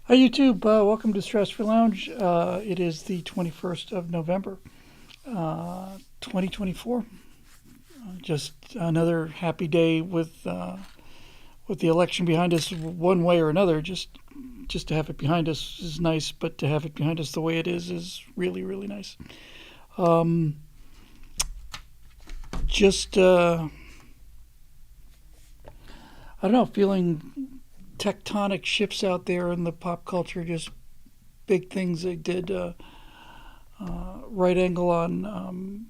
Hi, YouTube. Welcome to Stress Free Lounge. It is the 21st of November, 2024. Just another happy day with the election behind us, one way or another. Just to have it behind us is nice, but to have it behind us the way it is really, really nice. Um, just I don't know, feeling tectonic shifts out there in the pop culture. Just big things they did. Right angle on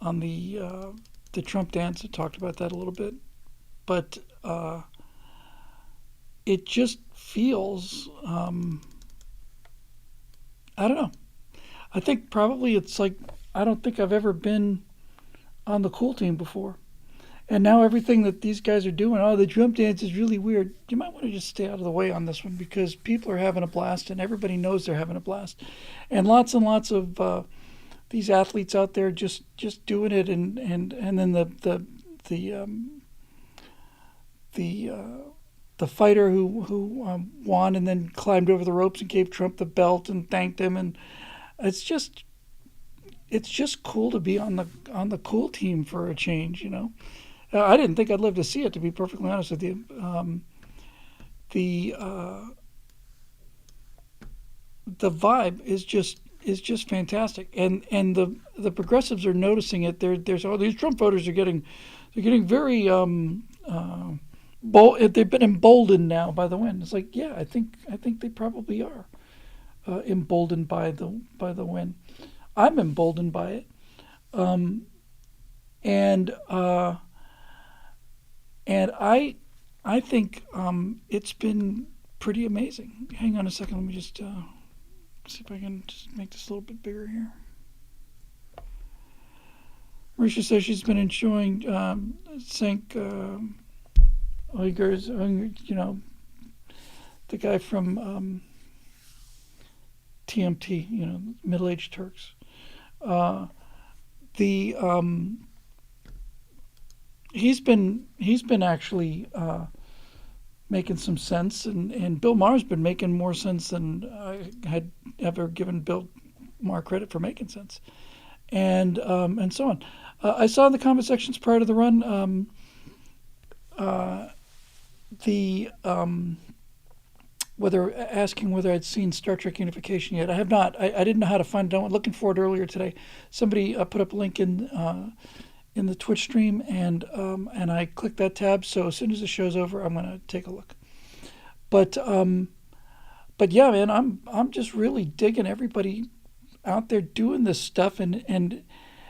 the Trump dance. I talked about that a little bit, but it just feels I don't know. I think probably it's like I don't think I've ever been on the cool team before. And now everything that these guys are doing, oh, the Trump dance is really weird. You might want to just stay out of the way on this one because people are having a blast and everybody knows they're having a blast. And lots of these athletes out there just doing it, and then the the the fighter who won and then climbed over the ropes and gave Trump the belt and thanked him, and it's just it's just cool to be on the cool team for a change, you know. I didn't think I'd live to see it, to be perfectly honest with you. The the vibe is just fantastic, and the progressives are noticing it. There's all these Trump voters they're getting very bold. They've been emboldened now by the win. It's like, yeah, I think they probably are emboldened by the win. I'm emboldened by it, and and I think it's been pretty amazing. Hang on a second. Let me just see if I can just make this a little bit bigger here. Marisha says she's been enjoying Sank Uyghurs, you know, the guy from TMT, you know, Middle Aged Turks. Uh, the he's been actually making some sense, and Bill Maher's been making more sense than I had ever given Bill Maher credit for making sense, and so on. I saw in the comment sections prior to the run the whether asking whether I'd seen Star Trek Unification yet. I have not. I didn't know how to find it. I went looking for it earlier today. Somebody put up a link in the Twitch stream, and I clicked that tab. So as soon as the show's over, I'm gonna take a look. But but yeah, man, I'm just really digging everybody out there doing this stuff, and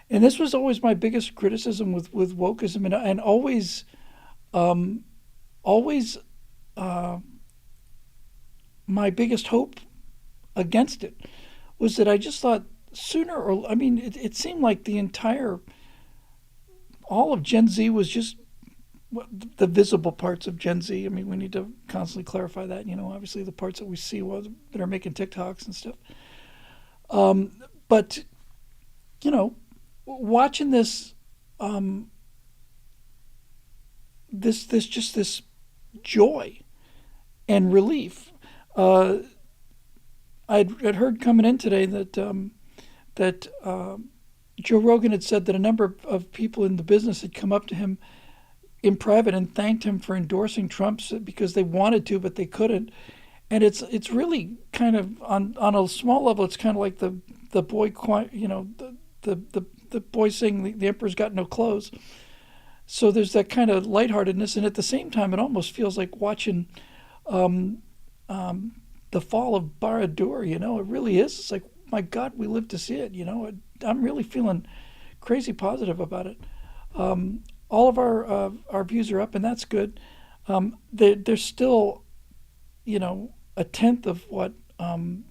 this was always my biggest criticism with wokeism, and always my biggest hope against it was that I just thought sooner or I mean it seemed like the entire all of Gen Z was just the visible parts of Gen Z. I mean, we need to constantly clarify that. You know, obviously the parts that we see that are making TikToks and stuff. But you know, watching this joy and relief. I'd heard coming in today that Joe Rogan had said that a number of people in the business had come up to him in private and thanked him for endorsing Trump because they wanted to but they couldn't. And it's really kind of on a small level. It's kind of like the boy, you know, the boy saying the emperor's got no clothes. So there's that kind of lightheartedness, and at the same time, it almost feels like watching the fall of Barad-dûr. You know, it really is. It's like, my God, we live to see it. You know, I'm really feeling crazy positive about it. All of our views are up, and that's good. They're still, you know, a tenth of what the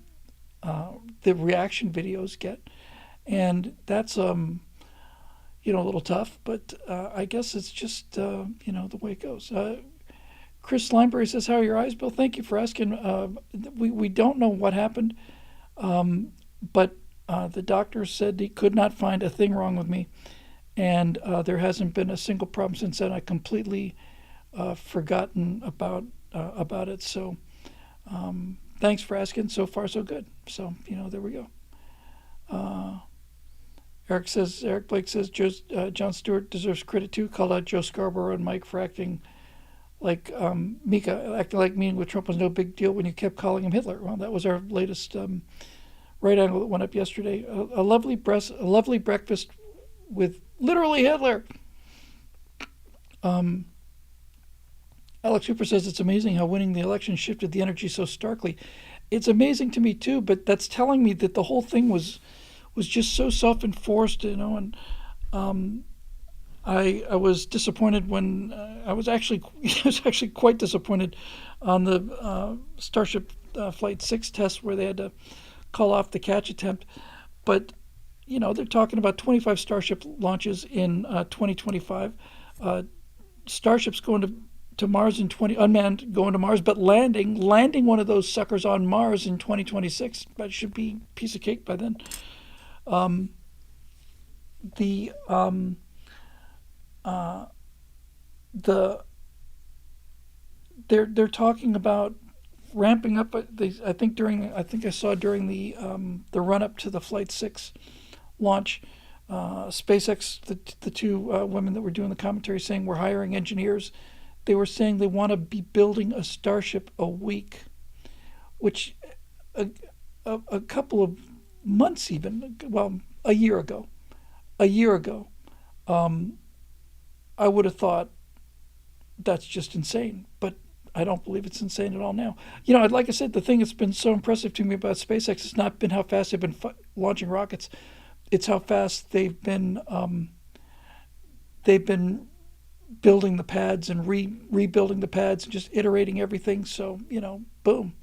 reaction videos get, and that's you know, a little tough. But I guess it's just you know, the way it goes. Chris Lineberry says, "How are your eyes, Bill?" Thank you for asking. We don't know what happened, but the doctor said he could not find a thing wrong with me, and there hasn't been a single problem since then. I completely forgotten about it. So Thanks for asking. So far, so good. So, there we go. Eric Blake says Jon Stewart deserves credit too. Called out Joe Scarborough and Mike for acting like Mika, acting like meeting with Trump was no big deal when you kept calling him Hitler. Well, that was our latest right angle that went up yesterday. A lovely breakfast with literally Hitler. Alex Hooper says it's amazing how winning the election shifted the energy so starkly. It's amazing to me too, but that's telling me that the whole thing was just so self-enforced, and I was disappointed when I was actually I was actually quite disappointed on the Starship Flight 6 test where they had to call off the catch attempt. But they're talking about 25 Starship launches in 2025. Starships going to Mars in unmanned going to Mars, but landing one of those suckers on Mars in 2026. That should be a piece of cake by then. The they're talking about ramping up. I think I saw during the run up to the Flight 6 launch, SpaceX, the two women that were doing the commentary saying we're hiring engineers. They were saying they want to be building a Starship a week, which a couple of months, even, well, a year ago, I would have thought that's just insane. But I don't believe it's insane at all now. Like I said, the thing that's been so impressive to me about SpaceX has not been how fast they've been launching rockets. It's how fast they've been building the pads and rebuilding the pads and just iterating everything. So, boom.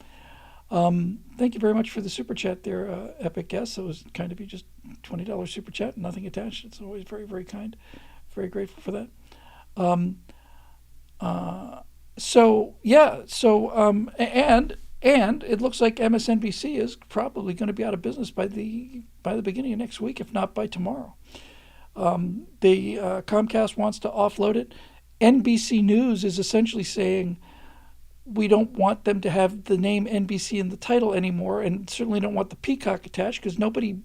Thank you very much for the super chat there, Epic Guest. It was kind of you, just $20 super chat, nothing attached. It's always very, very kind. Very grateful for that. And it looks like MSNBC is probably going to be out of business by the beginning of next week, if not by tomorrow. Comcast wants to offload it. NBC News is essentially saying we don't want them to have the name NBC in the title anymore, and certainly don't want the peacock attached because nobody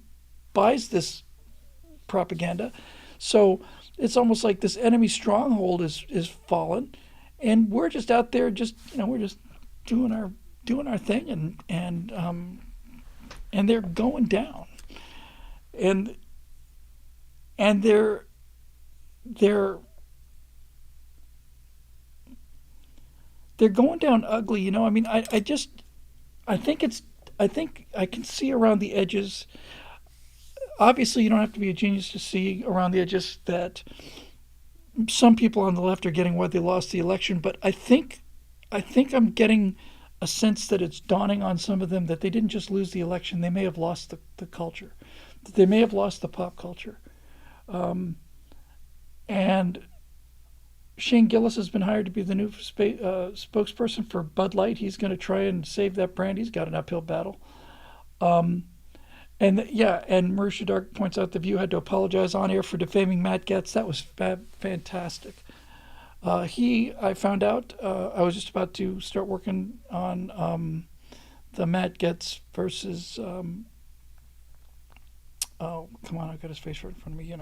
buys this propaganda. So it's almost like this enemy stronghold is fallen, and we're just out there, we're just doing our thing, and they're going down, and they're going down ugly. I think I can see around the edges. Obviously, you don't have to be a genius to see around the edges that some people on the left are getting why they lost the election. But I think I'm getting a sense that it's dawning on some of them that they didn't just lose the election; they may have lost the culture, they may have lost the pop culture. And Shane Gillis has been hired to be the new spokesperson for Bud Light. He's going to try and save that brand. He's got an uphill battle. And Marisha Dark points out the View had to apologize on air for defaming Matt Gaetz. That was fantastic. I found out, I was just about to start working on the Matt Gaetz versus, oh, come on, I've got his face right in front of me,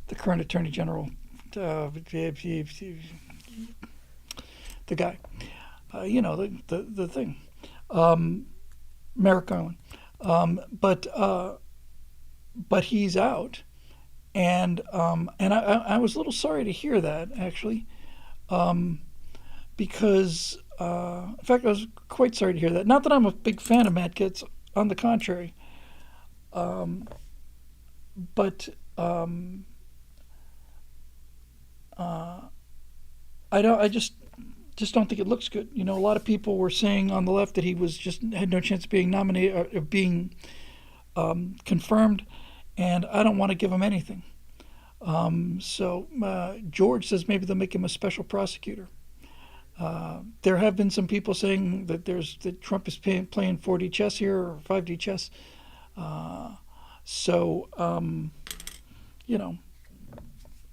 the current Attorney General, the guy, the thing, Merrick Garland. But he's out, and I was a little sorry to hear that, actually, because in fact I was quite sorry to hear that. Not that I'm a big fan of Matt Gaetz, on the contrary, but I just don't think it looks good. A lot of people were saying on the left that he had no chance of being nominated or being confirmed, and I don't want to give him anything. So George says maybe they'll make him a special prosecutor. There have been some people saying that Trump is playing 4D chess here or 5D chess.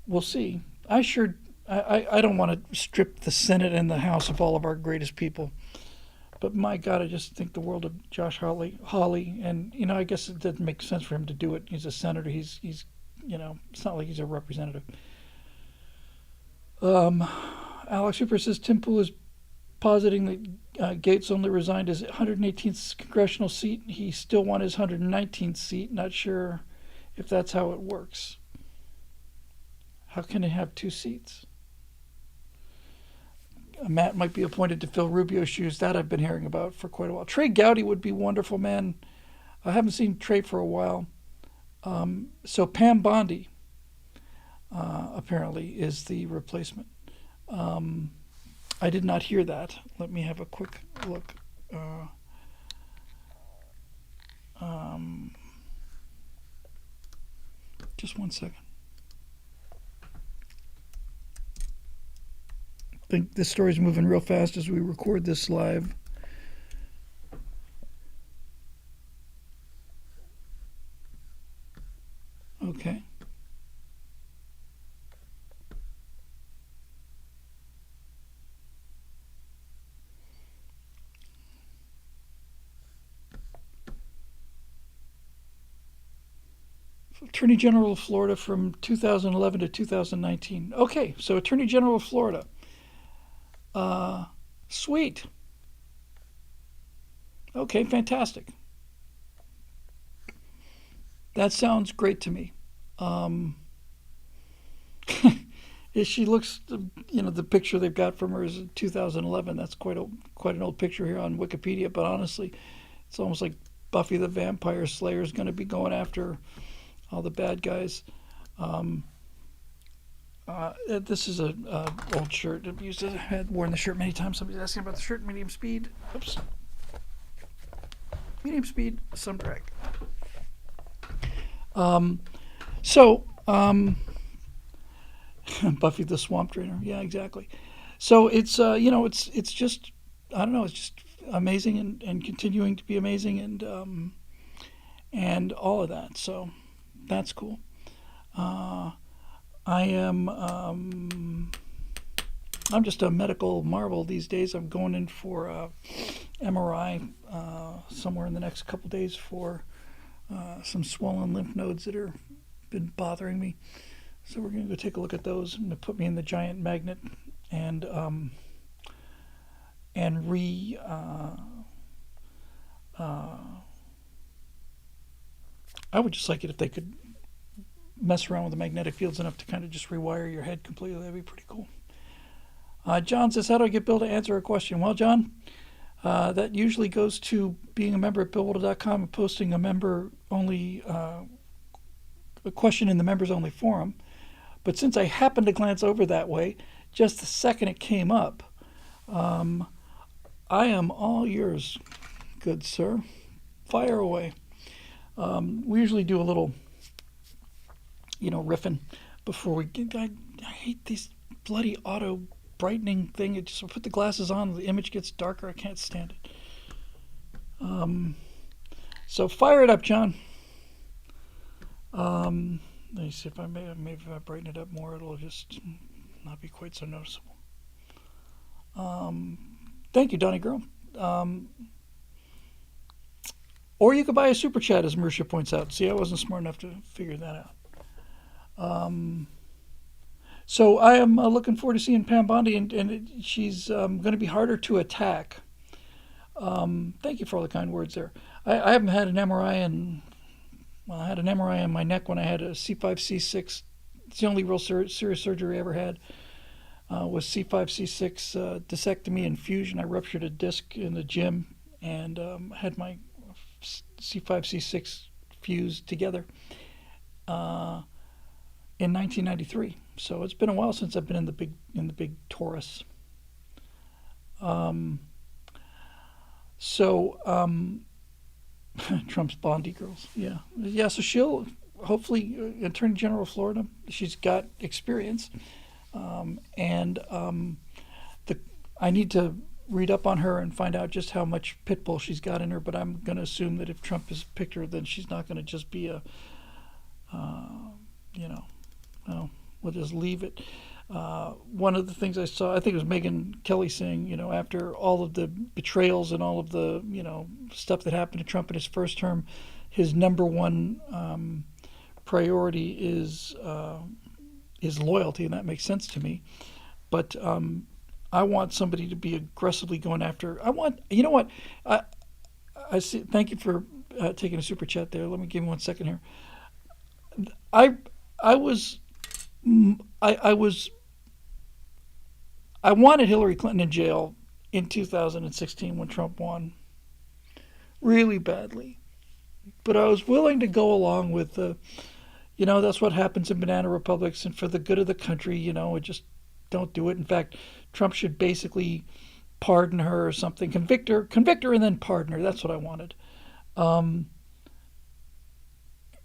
We'll see. I don't want to strip the Senate and the House of all of our greatest people, But my God, I just think the world of Josh Hawley, and I guess it doesn't make sense for him to do it. He's a senator. He's it's not like he's a representative. Um, Alex Hooper says Tim Pool is positing that Gates only resigned his 118th congressional seat. He still won his 119th seat. Not sure if that's how it works. How can it have two seats? Matt might be appointed to fill Rubio's shoes. That I've been hearing about for quite a while. Trey Gowdy would be wonderful, man. I haven't seen Trey for a while. So Pam Bondi apparently is the replacement. I did not hear that. Let me have a quick look. Just 1 second. I think this story's moving real fast as we record this live. Okay. Attorney General of Florida from 2011 to 2019. Okay, so Attorney General of Florida. Sweet. Okay, fantastic. That sounds great to me. She looks, the picture they've got from her is 2011. That's quite an old picture here on Wikipedia. But honestly, it's almost like Buffy the Vampire Slayer is going to be going after all the bad guys. This is an old shirt. I had worn the shirt many times. Somebody's asking about the shirt. Medium speed. Oops. Medium speed. Some drag. Buffy the Swamp Trainer. Yeah, exactly. So it's it's just, I don't know. It's just amazing and continuing to be amazing and all of that. So that's cool. I'm just a medical marvel these days. I'm going in for MRI somewhere in the next couple days for some swollen lymph nodes that are been bothering me. So we're going to go take a look at those and put me in the giant magnet and I would just like it if they could mess around with the magnetic fields enough to kind of just rewire your head completely. That'd be pretty cool. John says, how do I get Bill to answer a question? Well, John, that usually goes to being a member at billwhittle.com and posting a member-only a question in the members-only forum. But since I happened to glance over that way, just the second it came up, I am all yours, good sir. Fire away. We usually do a little, riffing before we get. I hate these bloody auto brightening thing. It just put the glasses on, the image gets darker. I can't stand it. So fire it up, John. Let me see if maybe if I brighten it up more, it'll just not be quite so noticeable. Thank you, Donnie Girl. Or you could buy a super chat, as Marisha points out. See, I wasn't smart enough to figure that out. So I am looking forward to seeing Pam Bondi, and she's going to be harder to attack. Thank you for all the kind words there. I haven't had an MRI I had an MRI on my neck when I had a C5C6. It's the only real serious surgery I ever had. Was C5C6 discectomy and fusion. I ruptured a disc in the gym and had my C5C6 fused together in 1993. So it's been a while since I've been in the big Taurus. Trump's Bondi girls. Yeah. So she'll hopefully Attorney General of Florida. She's got experience, I need to read up on her and find out just how much pit bull she's got in her. But I'm going to assume that if Trump has picked her, then she's not going to just be we'll just leave it. One of the things I saw, I think it was Megyn Kelly saying, after all of the betrayals and all of the, stuff that happened to Trump in his first term, his number one priority is loyalty, and that makes sense to me. But I want somebody to be aggressively going after. I want, you know what, I I see. Thank you for taking a super chat there. Let me give me 1 second here. I I was I was I wanted Hillary Clinton in jail in 2016 when Trump won really badly, but I was willing to go along with the, that's what happens in banana republics, and for the good of the country, just don't do it. In fact, Trump should basically pardon her or something, convict her, and then pardon her. That's what I wanted. Um,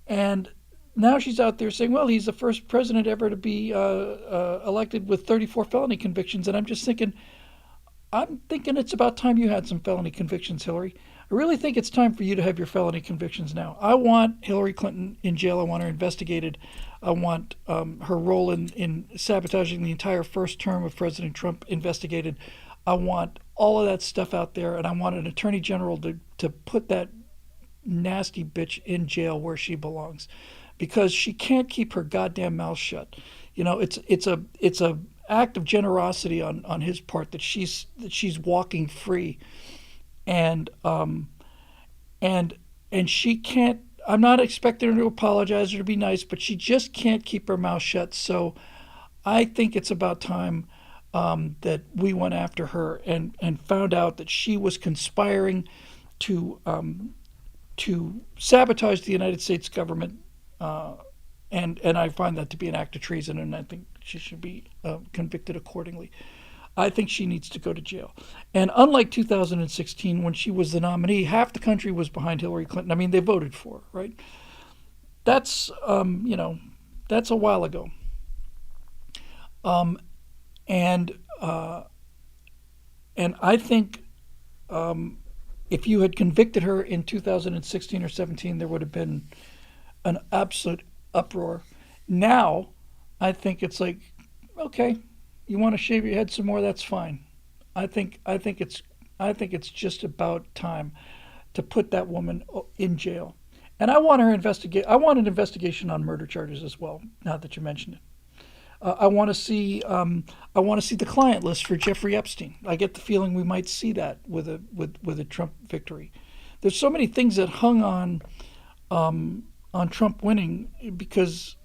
and now she's out there saying, well, he's the first president ever to be elected with 34 felony convictions. And I'm thinking it's about time you had some felony convictions, Hillary. I really think it's time for you to have your felony convictions now. I want Hillary Clinton in jail. I want her investigated. I want her role in sabotaging the entire first term of President Trump investigated. I want all of that stuff out there, and I want an attorney general to put that nasty bitch in jail where she belongs, because she can't keep her goddamn mouth shut. It's a act of generosity on his part that she's walking free, and and and she can't. I'm not expecting her to apologize or to be nice, but she just can't keep her mouth shut. So I think it's about time that we went after her and found out that she was conspiring to to sabotage the United States government, uh, and I find that to be an act of treason, and I think she should be convicted accordingly. I think she needs to go to jail. And unlike 2016, when she was the nominee, half the country was behind Hillary Clinton. I mean, they voted for her, right? That's that's a while ago. Um, and uh, and I think if you had convicted her in 2016 or 17, there would have been an absolute uproar. Now, I think it's like, okay, you want to shave your head some more? That's fine. I think it's just about time to put that woman in jail. And I want an investigation on murder charges as well. Now that you mentioned it, I want to see. I want to see the client list for Jeffrey Epstein. I get the feeling we might see that with a Trump victory. There's so many things that hung on Trump winning, because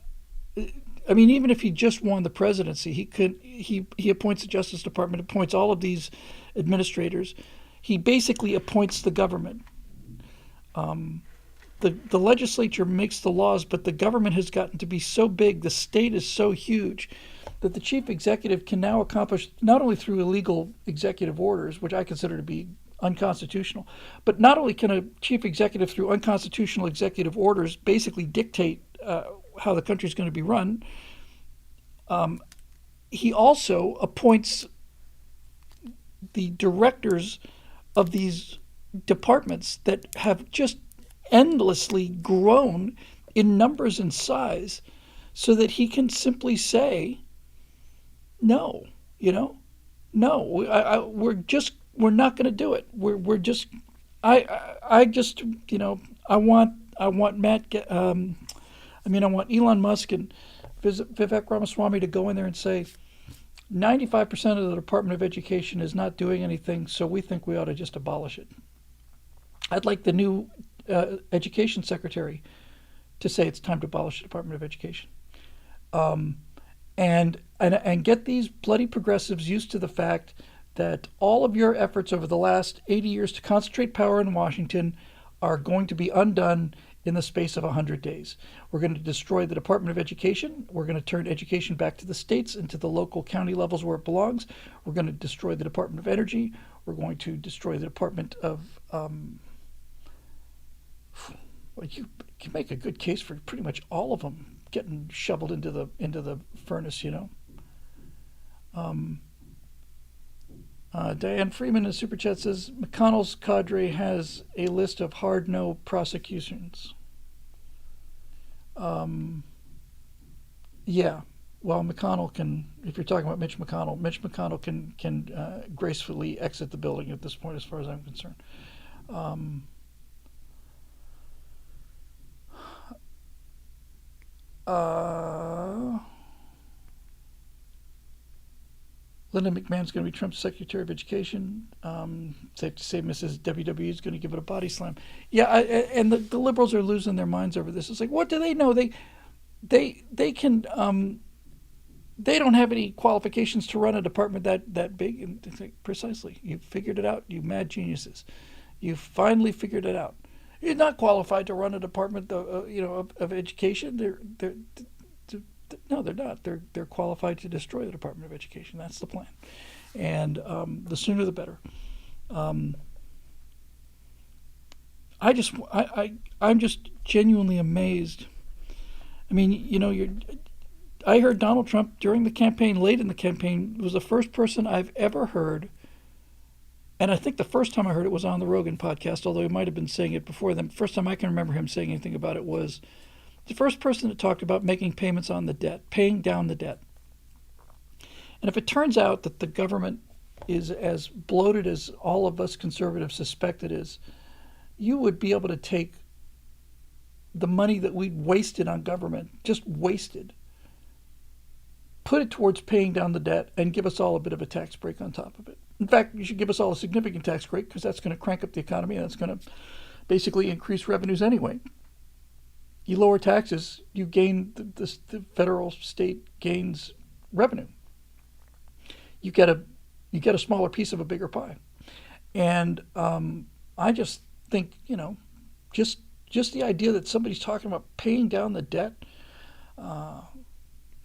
I mean, even if he just won the presidency, he appoints the Justice Department, appoints all of these administrators. He basically appoints the government. Um, the legislature makes the laws, but the government has gotten to be so big, the state is so huge, that the chief executive can now accomplish, not only through illegal executive orders, which I consider to be unconstitutional, but not only can a chief executive through unconstitutional executive orders basically dictate how the country is going to be run, um, he also appoints the directors of these departments that have just endlessly grown in numbers and size, so that he can simply say no, you know, no, we're not going to do it. We're just, I just, I want I want Elon Musk and Vivek Ramaswamy to go in there and say 95% of the Department of Education is not doing anything, so we think we ought to just abolish it. I'd like the new education secretary to say it's time to abolish the Department of Education. Um, and get these bloody progressives used to the fact that all of your efforts over the last 80 years to concentrate power in Washington are going to be undone in the space of 100 days. We're going to destroy the Department of Education. We're going to turn education back to the states and to the local county levels where it belongs. We're going to destroy the Department of Energy. We're going to destroy the Department of well, you can make a good case for pretty much all of them getting shoveled into the furnace. Um, Diane Freeman in the super chat says McConnell's cadre has a list of hard no prosecutions. Um, yeah, well, McConnell can. If you're talking about Mitch McConnell can gracefully exit the building at this point, as far as I'm concerned. Um, uh, Linda McMahon's going to be Trump's Secretary of Education. Safe to say, Mrs. WWE is going to give it a body slam. Yeah, and the liberals are losing their minds over this. It's like, what do they know? They can. They don't have any qualifications to run a department that big. And it's like, precisely, you figured it out. You mad geniuses, you finally figured it out. You're not qualified to run a department, of education. No, they're not. They're qualified to destroy the Department of Education. That's the plan, and the sooner the better. Um, I'm just genuinely amazed. I mean, I heard Donald Trump during the campaign, late in the campaign, was the first person I've ever heard, and I think the first time I heard it was on the Rogan podcast, although he might have been saying it before then. First time I can remember him saying anything about it was the first person that talked about making payments on the debt, paying down the debt. And if it turns out that the government is as bloated as all of us conservatives suspect it is, you would be able to take the money that we wasted on government, just wasted, put it towards paying down the debt and give us all a bit of a tax break on top of it. In fact, you should give us all a significant tax break because that's going to crank up the economy and that's going to basically increase revenues anyway. You lower taxes, you gain the federal state gains revenue. You get a smaller piece of a bigger pie, and I just think just the idea that somebody's talking about paying down the debt,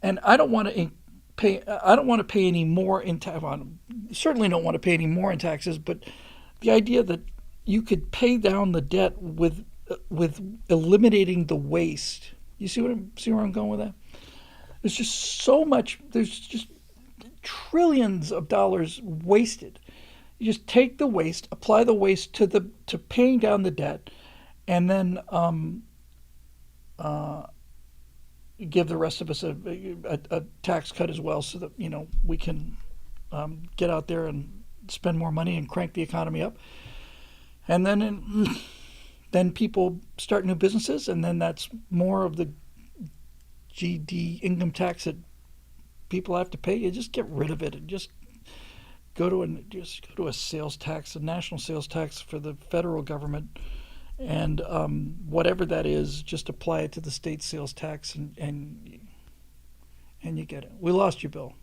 and I don't want to pay. I don't want to pay any more in tax. Certainly don't want to pay any more in taxes. But the idea that you could pay down the debt with eliminating the waste. You see where I'm going with that? There's just so much. There's just trillions of dollars wasted. You just take the waste, apply the waste to paying down the debt, and then give the rest of us a tax cut as well, so that we can get out there and spend more money and crank the economy up, and then people start new businesses, and then that's more of the GD income tax that people have to pay. You just get rid of it and just go to a sales tax, a national sales tax for the federal government, and whatever that is, just apply it to the state sales tax, and you get it. We lost you, Bill.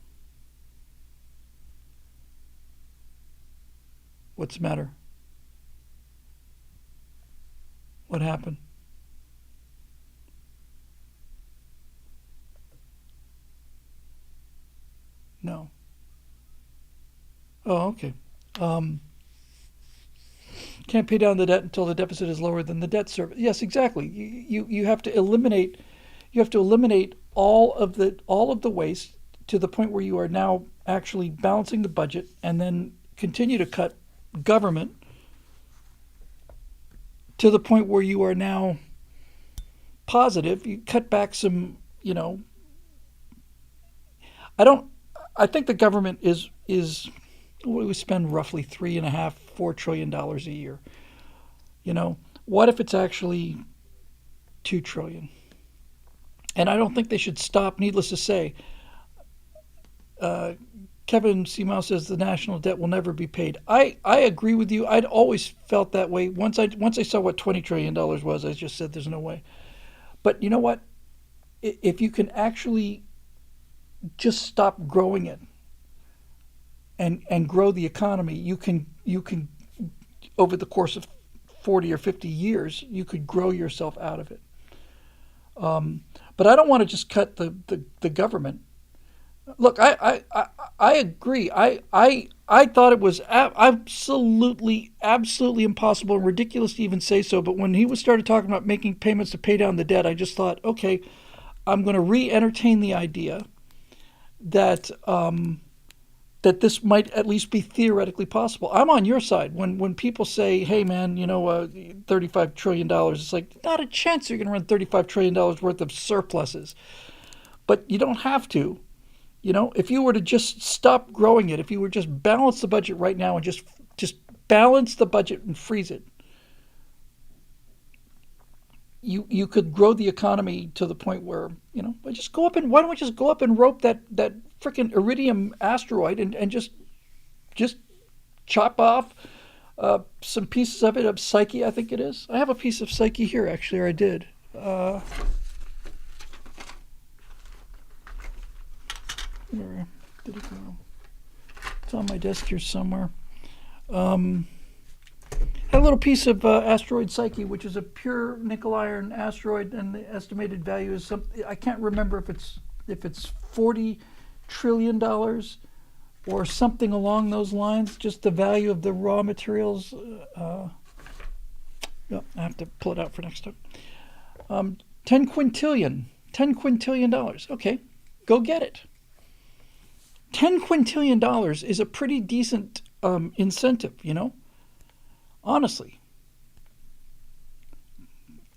What's the matter? What happened? No. Oh, okay. Um, can't pay down the debt until the deficit is lower than the debt service. Yes, exactly. You have to eliminate all of the waste to the point where you are now actually balancing the budget, and then continue to cut government to the point where you are now positive. You cut back some. I don't. I think the government is we spend roughly $3.5–4 trillion a year. What if it's actually $2 trillion? And I don't think they should stop. Needless to say, Kevin Seamouse says the national debt will never be paid. I agree with you. I'd always felt that way. Once I saw what $20 trillion was, I just said there's no way. But you know what? If you can actually just stop growing it and grow the economy, you can over the course of 40 or 50 years, you could grow yourself out of it. But I don't want to just cut the government. Look, I agree. I thought it was absolutely impossible and ridiculous to even say so. But when he started talking about making payments to pay down the debt, I just thought, okay, I'm going to re-entertain the idea that that this might at least be theoretically possible. I'm on your side when people say, "Hey, man, $35 trillion." It's like, not a chance you're going to run $35 trillion worth of surpluses. But you don't have to. If you were to just stop growing it, if you were just balance the budget right now and just balance the budget and freeze it, you could grow the economy to the point where just go up and why don't we just go up and rope that freaking iridium asteroid and just chop off some pieces of Psyche, I think it is. I have a piece of Psyche here, actually, or I did. Where did it go? It's on my desk here somewhere. Had a little piece of asteroid Psyche, which is a pure nickel iron asteroid, and the estimated value is something I can't remember if it's $40 trillion or something along those lines. Just the value of the raw materials. No, I have to pull it out for next time. 10 quintillion dollars. Okay, go get it. $10 quintillion is a pretty decent incentive, honestly.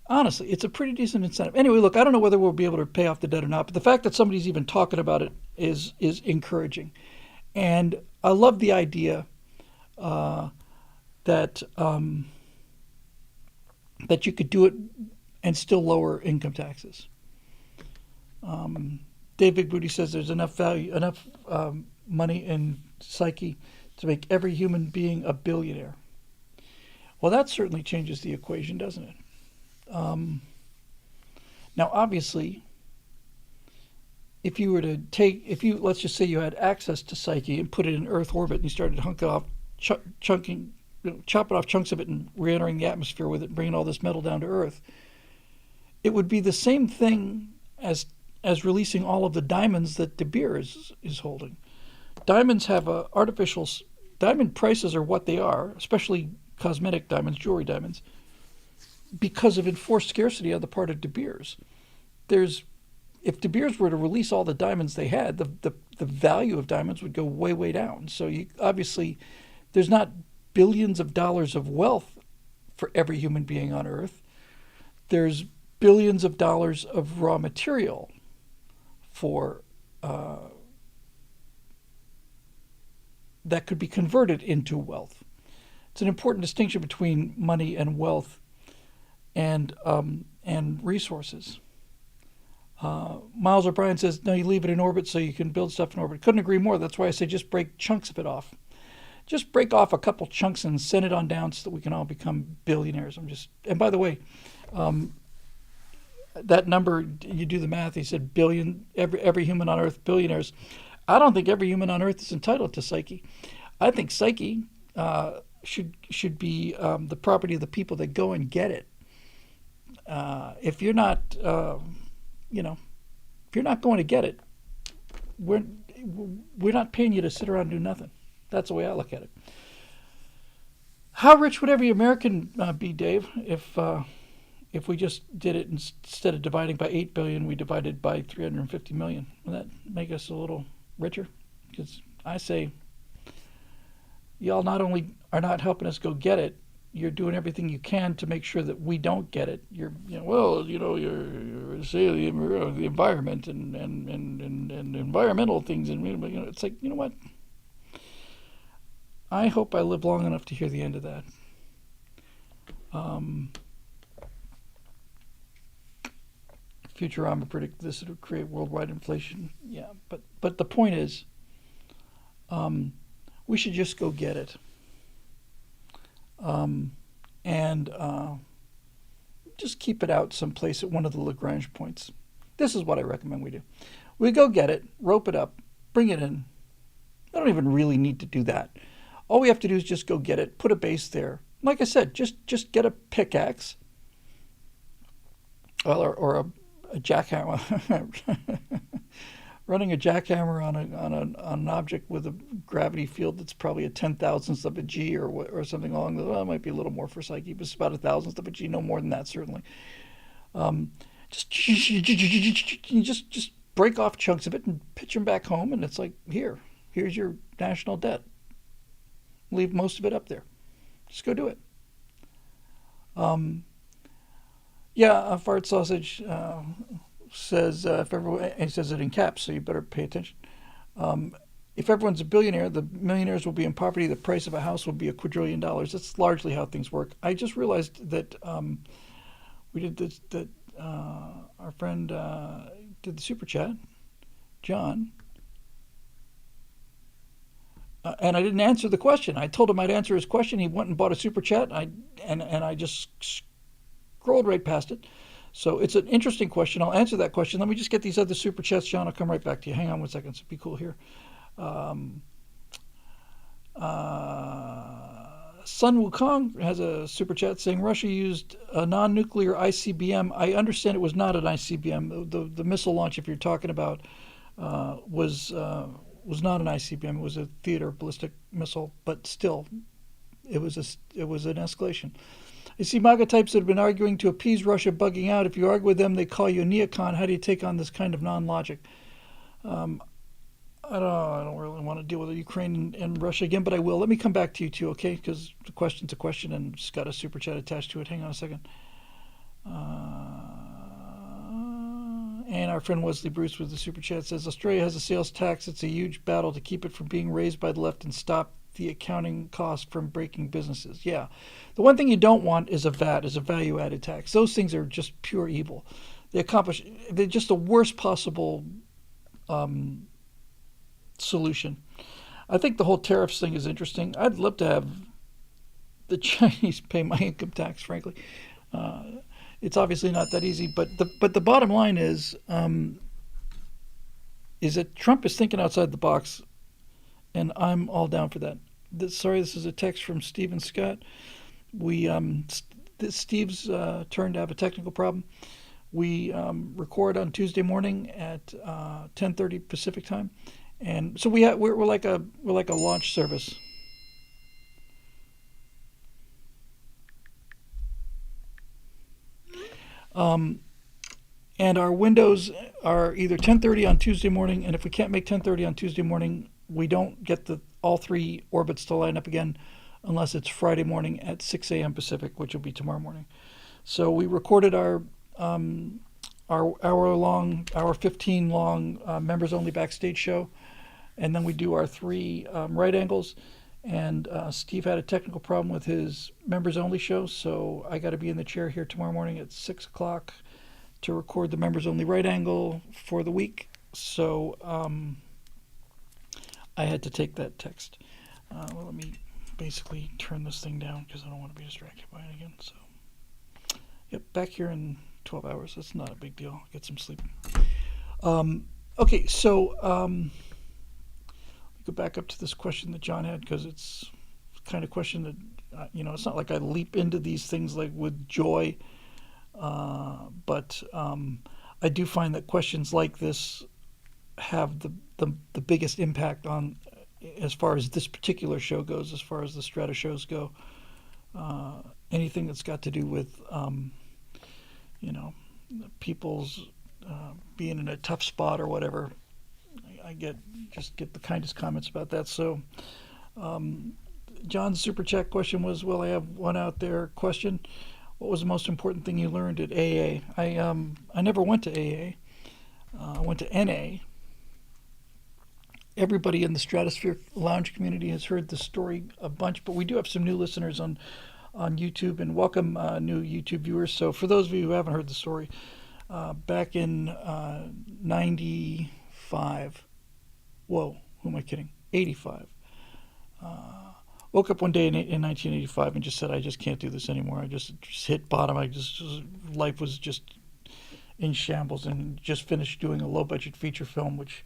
It's a pretty decent incentive. Anyway, look, I don't know whether we'll be able to pay off the debt or not, but the fact that somebody's even talking about it is encouraging. And I love the idea that that you could do it and still lower income taxes. David Booty says there's enough money in Psyche to make every human being a billionaire. Well, that certainly changes the equation, doesn't it? Now, obviously, if you let's just say you had access to Psyche and put it in Earth orbit and you started chopping off chunks of it and re-entering the atmosphere with it and bringing all this metal down to Earth, it would be the same thing as releasing all of the diamonds that De Beer is holding. Diamonds have diamond prices are what they are, especially cosmetic diamonds, jewelry diamonds, because of enforced scarcity on the part of De Beers. If De Beers were to release all the diamonds they had, the value of diamonds would go way, way down. So obviously, there's not billions of dollars of wealth for every human being on Earth. There's billions of dollars of raw material for that could be converted into wealth. It's an important distinction between money and wealth and resources. Miles O'Brien says, no, you leave it in orbit so you can build stuff in orbit. Couldn't agree more. That's why I say just break chunks of it off. Just break off a couple chunks and send it on down so that we can all become billionaires. And by the way, that number, you do the math, he said billion, every human on Earth, billionaires. I don't think every human on Earth is entitled to Psyche. I think Psyche should be the property of the people that go and get it. If you're not, if you're not going to get it, we're not paying you to sit around and do nothing. That's the way I look at it. How rich would every American be, Dave, if we just did it instead of dividing by 8 billion, we divided by 350 million? Would that make us a little richer? Because I say, y'all not only are not helping us go get it, you're doing everything you can to make sure that we don't get it. You're say the environment and environmental things, and it's like, you know what? I hope I live long enough to hear the end of that. Futurama predicted this would create worldwide inflation. Yeah, but the point is, we should just go get it. And just keep it out someplace at one of the Lagrange points. This is what I recommend we do. We go get it, rope it up, bring it in. I don't even really need to do that. All we have to do is just go get it, put a base there. Like I said, just get a pickaxe, or a jackhammer. Running a jackhammer on an object with a gravity field that's probably a 10,000th of a g or something along those. Well, it might be a little more for Psyche, but it's about a 1,000th of a g, no more than that certainly. Just break off chunks of it and pitch them back home, and it's like, here's your national debt. Leave most of it up there. Just go do it. Fart Sausage says, he says it in caps, so you better pay attention. If everyone's a billionaire, the millionaires will be in poverty. The price of a house will be $250,000,000,000. That's largely how things work. I just realized that we did this. That our friend did the super chat, John, and I didn't answer the question. I told him I'd answer his question. He went and bought a super chat. I just scrolled right past it. So it's an interesting question. I'll answer that question. Let me just get these other super chats, John. I'll come right back to you. Hang on 1 second. So be cool here. Um, Sun Wukong has a super chat saying Russia used a non-nuclear ICBM. I understand it was not an ICBM. The missile launch, if you're talking about, was not an ICBM. It was a theater ballistic missile, but still, it was an escalation. You see MAGA types that have been arguing to appease Russia bugging out. If you argue with them, they call you a neocon. How do you take on this kind of non-logic? I don't really want to deal with Ukraine and Russia again, but I will. Let me come back to you too, okay? Because the question's a question and it's got a super chat attached to it. Hang on a second. And our friend Wesley Bruce with the super chat says Australia has a sales tax. It's a huge battle to keep it from being raised by the left and stop the accounting cost from breaking businesses. Yeah. The one thing you don't want is a VAT, is a value added tax. Those things are just pure evil. They're just the worst possible solution. I think the whole tariffs thing is interesting. I'd love to have the Chinese pay my income tax, frankly. It's obviously not that easy, but the bottom line is that Trump is thinking outside the box, and I'm all down for that. This is a text from Stephen Scott. Steve's turn to have a technical problem. We record on Tuesday morning at 10:30 Pacific time, and so we're like a launch service. And our windows are either 10:30 on Tuesday morning, and if we can't make 10:30 on Tuesday morning, we don't get all three orbits to line up again unless it's Friday morning at 6 a.m. Pacific, which will be tomorrow morning. So we recorded our hour 15 long members only backstage show, and then we do our three right angles. And Steve had a technical problem with his members only show, so I got to be in the chair here tomorrow morning at 6 o'clock to record the members only right angle for the week. So I had to take that text. Well, let me basically turn this thing down because I don't want to be distracted by it again. So, yep, back here in 12 hours. That's not a big deal. I'll get some sleep. Okay, so go back up to this question that John had, because it's the kind of question that it's not like I leap into these things like with joy, but I do find that questions like this have the biggest impact on, as far as this particular show goes, as far as the Strata shows go. Anything that's got to do with people's being in a tough spot or whatever. I get the kindest comments about that. So John's super chat question was, well, I have one out there question. What was the most important thing you learned at AA? I never went to AA. I went to NA. Everybody in the Stratosphere Lounge community has heard the story a bunch, but we do have some new listeners on YouTube, and welcome new YouTube viewers. So for those of you who haven't heard the story, back in 95, whoa, who am I kidding? 85. Woke up one day in 1985 and just said, I just can't do this anymore. I just hit bottom. Life was just in shambles, and just finished doing a low budget feature film, which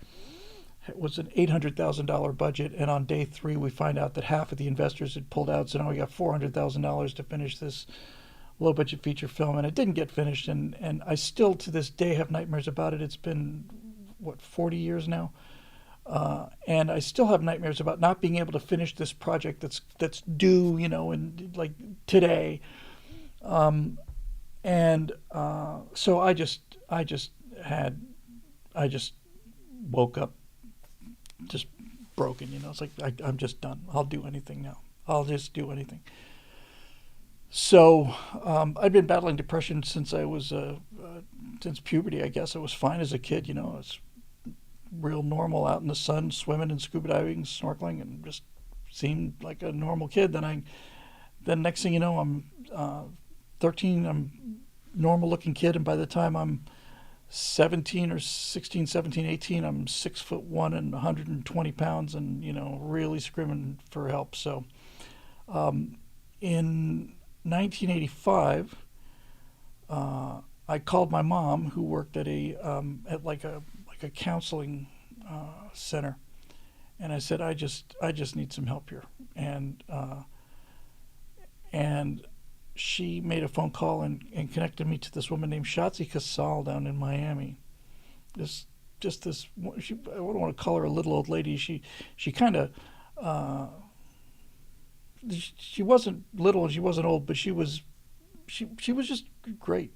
was an $800,000 budget. And on day 3, we find out that half of the investors had pulled out. So now we got $400,000 to finish this low budget feature film. And it didn't get finished. And I still to this day have nightmares about it. It's been, 40 years now. And I still have nightmares about not being able to finish this project that's due, in like today. So I just woke up just broken, It's like I'm just done. I'll do anything now. I'll just do anything. So I'd been battling depression since I was since puberty. I guess I was fine as a kid, I was real normal out in the sun, swimming and scuba diving, snorkeling, and just seemed like a normal kid. Then next thing you know, I'm 13. I'm normal looking kid, and by the time I'm 17 or 16, 17, 18, I'm 6'1" and 120 pounds, and really screaming for help. So in 1985, I called my mom, who worked at a counseling center, and I said, I just need some help here, and she made a phone call and connected me to this woman named Shotzi Casal down in Miami. This just this I don't want to call her a little old lady. She kind of she wasn't little and she wasn't old, but she was just great.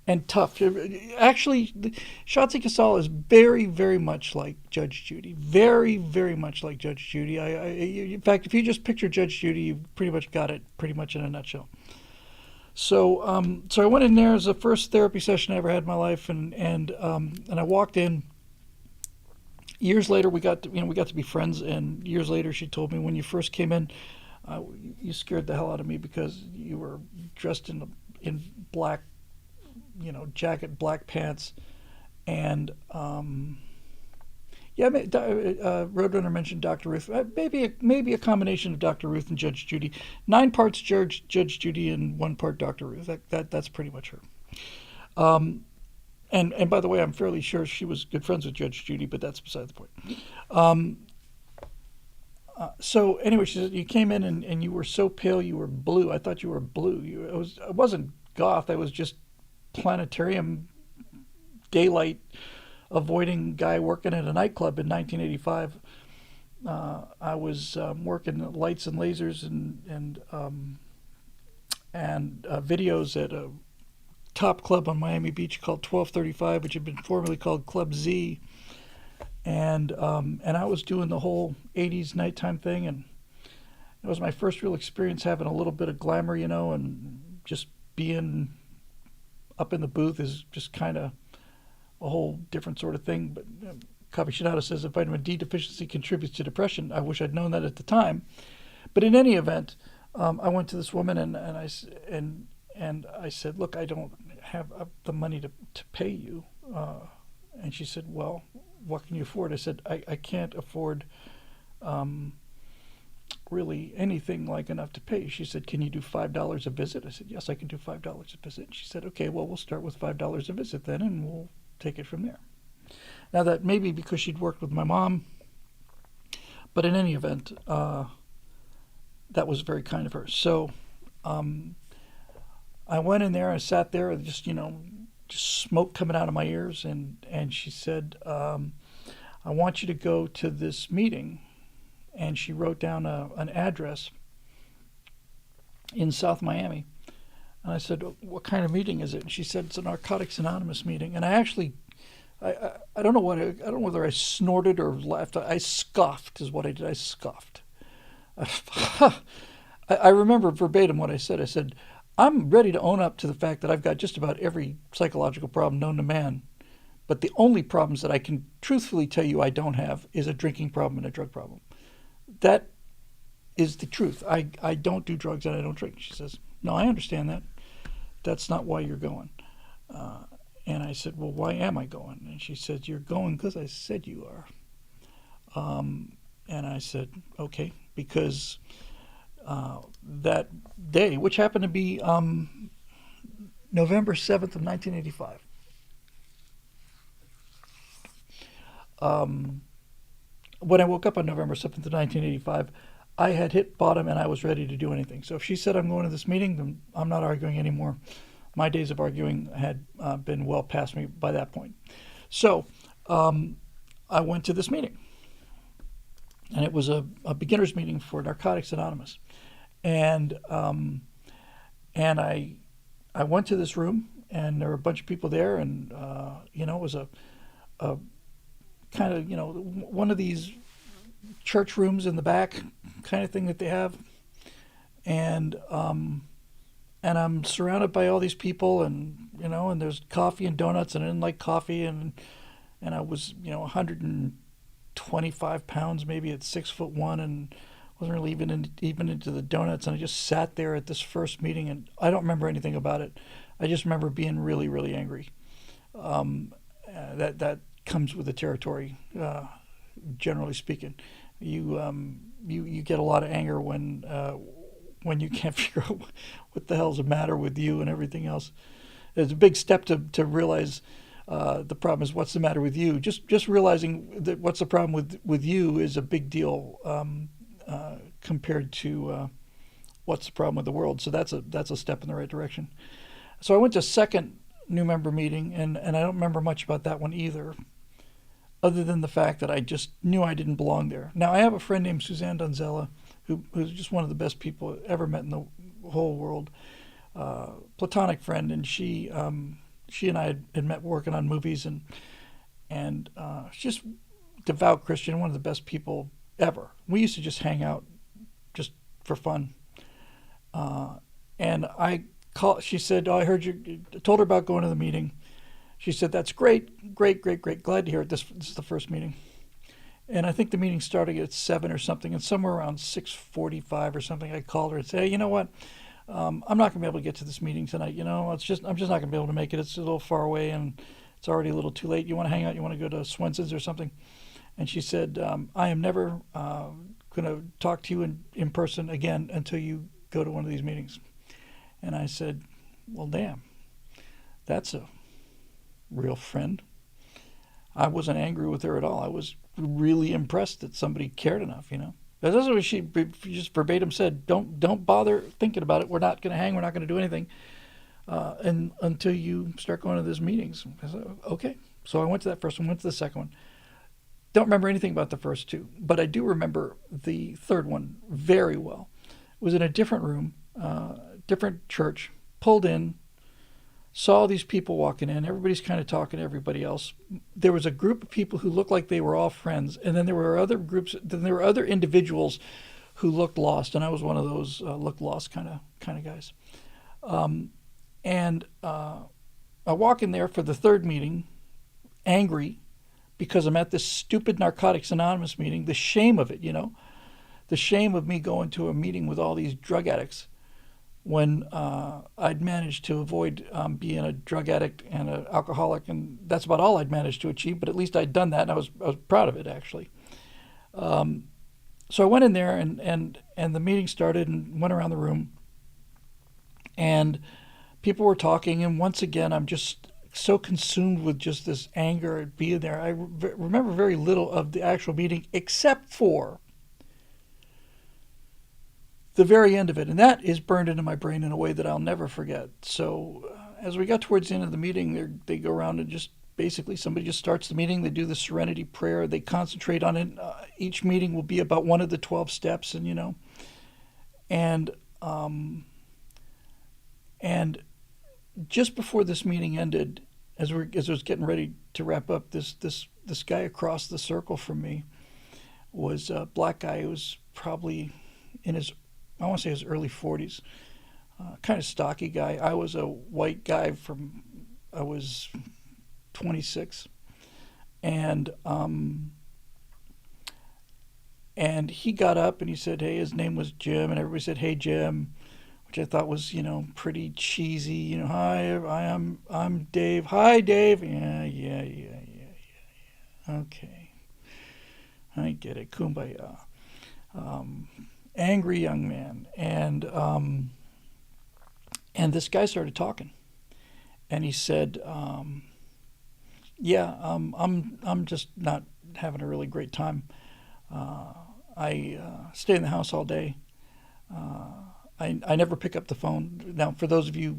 And tough. Actually, Shotzi Casal is very, very much like Judge Judy. Very, very much like Judge Judy. In fact, if you just picture Judge Judy, you've pretty much got it, pretty much in a nutshell. So I went in there as the first therapy session I ever had in my life, and I walked in. Years later, we got to be friends, and years later, she told me, when you first came in, you scared the hell out of me because you were dressed in black, jacket, black pants, and Roadrunner mentioned Dr. Ruth. Maybe a combination of Dr. Ruth and Judge Judy. 9 parts Judge Judy and 1 part Dr. Ruth. That's pretty much her. And by the way, I'm fairly sure she was good friends with Judge Judy, but that's beside the point. So anyway, she said, you came in and you were so pale, you were blue. I thought you were blue. I wasn't goth. I was just planetarium daylight avoiding guy working at a nightclub in 1985. I was working lights and lasers and videos at a top club on Miami Beach called 1235, which had been formerly called Club Z. And I was doing the whole 80s nighttime thing, and it was my first real experience having a little bit of glamour, and just being up in the booth is just kind of a whole different sort of thing. But Kavi Shinada says that vitamin D deficiency contributes to depression. I wish I'd known that at the time. But in any event, I went to this woman and I said, look, I don't have the money to pay you. And she said, well, what can you afford? I said, I can't afford really anything like enough to pay. She said, can you do $5 a visit? I said, yes, I can do $5 a visit. She said, okay, well, we'll start with $5 a visit then, and we'll take it from there. Now, that may be because she'd worked with my mom, but in any event, that was very kind of her. So I went in there, I sat there, just smoke coming out of my ears, and she said, I want you to go to this meeting. And she wrote down an address in South Miami. And I said, what kind of meeting is it? And she said, it's a Narcotics Anonymous meeting. And I don't know whether I snorted or laughed. I scoffed is what I did. I scoffed. I remember verbatim what I said. I said, I'm ready to own up to the fact that I've got just about every psychological problem known to man. But the only problems that I can truthfully tell you I don't have is a drinking problem and a drug problem. That is the truth. I don't do drugs and I don't drink. She says, no, I understand that. That's not why you're going. And I said, well, why am I going? And she said, you're going because I said you are. And I said, okay, because that day, which happened to be November 7th of 1985, when I woke up on November 7th of 1985, I had hit bottom and I was ready to do anything. So if she said I'm going to this meeting, then I'm not arguing anymore. My days of arguing had been well past me by that point. So I went to this meeting. And it was a beginner's meeting for Narcotics Anonymous. And I went to this room, and there were a bunch of people there, and it was a kind of, one of these church rooms in the back kind of thing that they have. And I'm surrounded by all these people, and there's coffee and donuts, and I didn't like coffee, and and I was 125 pounds maybe at 6'1" and wasn't really even into the donuts, and I just sat there at this first meeting, and I don't remember anything about it. I just remember being really, really angry. That comes with the territory, generally speaking. You get a lot of anger when you can't figure out what the hell's the matter with you and everything else. It's a big step to realize the problem is what's the matter with you. Just realizing that what's the problem with you is a big deal compared to what's the problem with the world. So that's a step in the right direction. So I went to second new member meeting, and I don't remember much about that one either, other than the fact that I just knew I didn't belong there. Now, I have a friend named Suzanne Donzella, who's just one of the best people I ever met in the whole world, platonic friend, and she and I had met working on movies, and she's just devout Christian, one of the best people ever. We used to just hang out just for fun. And she said, "Oh, I heard you," I told her about going to the meeting. She said, "That's great, great, great, great. Glad to hear it. This is the first meeting." And I think the meeting started at 7 or something, and somewhere around 6:45 or something, I called her and said, "Hey, you know what? I'm not going to be able to get to this meeting tonight. I'm just not going to be able to make it. It's a little far away, and it's already a little too late. You want to hang out? You want to go to Swenson's or something?" And she said, "I am never going to talk to you in person again until you go to one of these meetings." And I said, "Well, damn, that's a real friend." I wasn't angry with her at all. I was really impressed that somebody cared enough. That's what she just verbatim said. Don't bother thinking about it. We're not going to hang. We're not going to do anything and until you start going to these meetings. I said, okay. So I went to that first one, went to the second one. Don't remember anything about the first two, but I do remember the third one very well. It was in a different room, different church, pulled in, saw these people walking in. Everybody's kind of talking to everybody else. There was a group of people who looked like they were all friends, and then there were other groups. Then there were other individuals who looked lost, and I was one of those looked lost kind of guys. And I walk in there for the third meeting, angry because I'm at this stupid Narcotics Anonymous meeting. The shame of it, the shame of me going to a meeting with all these drug addicts when I'd managed to avoid being a drug addict and an alcoholic, and that's about all I'd managed to achieve, but at least I'd done that, and I was proud of it, actually. So I went in there, and the meeting started and went around the room, and people were talking, and once again, I'm just so consumed with just this anger at being there. I remember very little of the actual meeting, except for the very end of it, and that is burned into my brain in a way that I'll never forget. So as we got towards the end of the meeting, they go around and just basically somebody just starts the meeting. They do the serenity prayer. They concentrate on it. Each meeting will be about one of the 12 steps, and just before this meeting ended, as I was getting ready to wrap up, this guy across the circle from me was a black guy who was probably in his early 40s, kind of stocky guy. I was a white guy I was 26, and he got up and he said, hey, his name was Jim, and everybody said, hey, Jim, which I thought was, pretty cheesy. Hi, I'm Dave. Hi, Dave. Yeah. Okay, I get it. Kumbaya. Angry young man, and this guy started talking, and he said, I'm just not having a really great time. I stay in the house all day. I never pick up the phone. Now, for those of you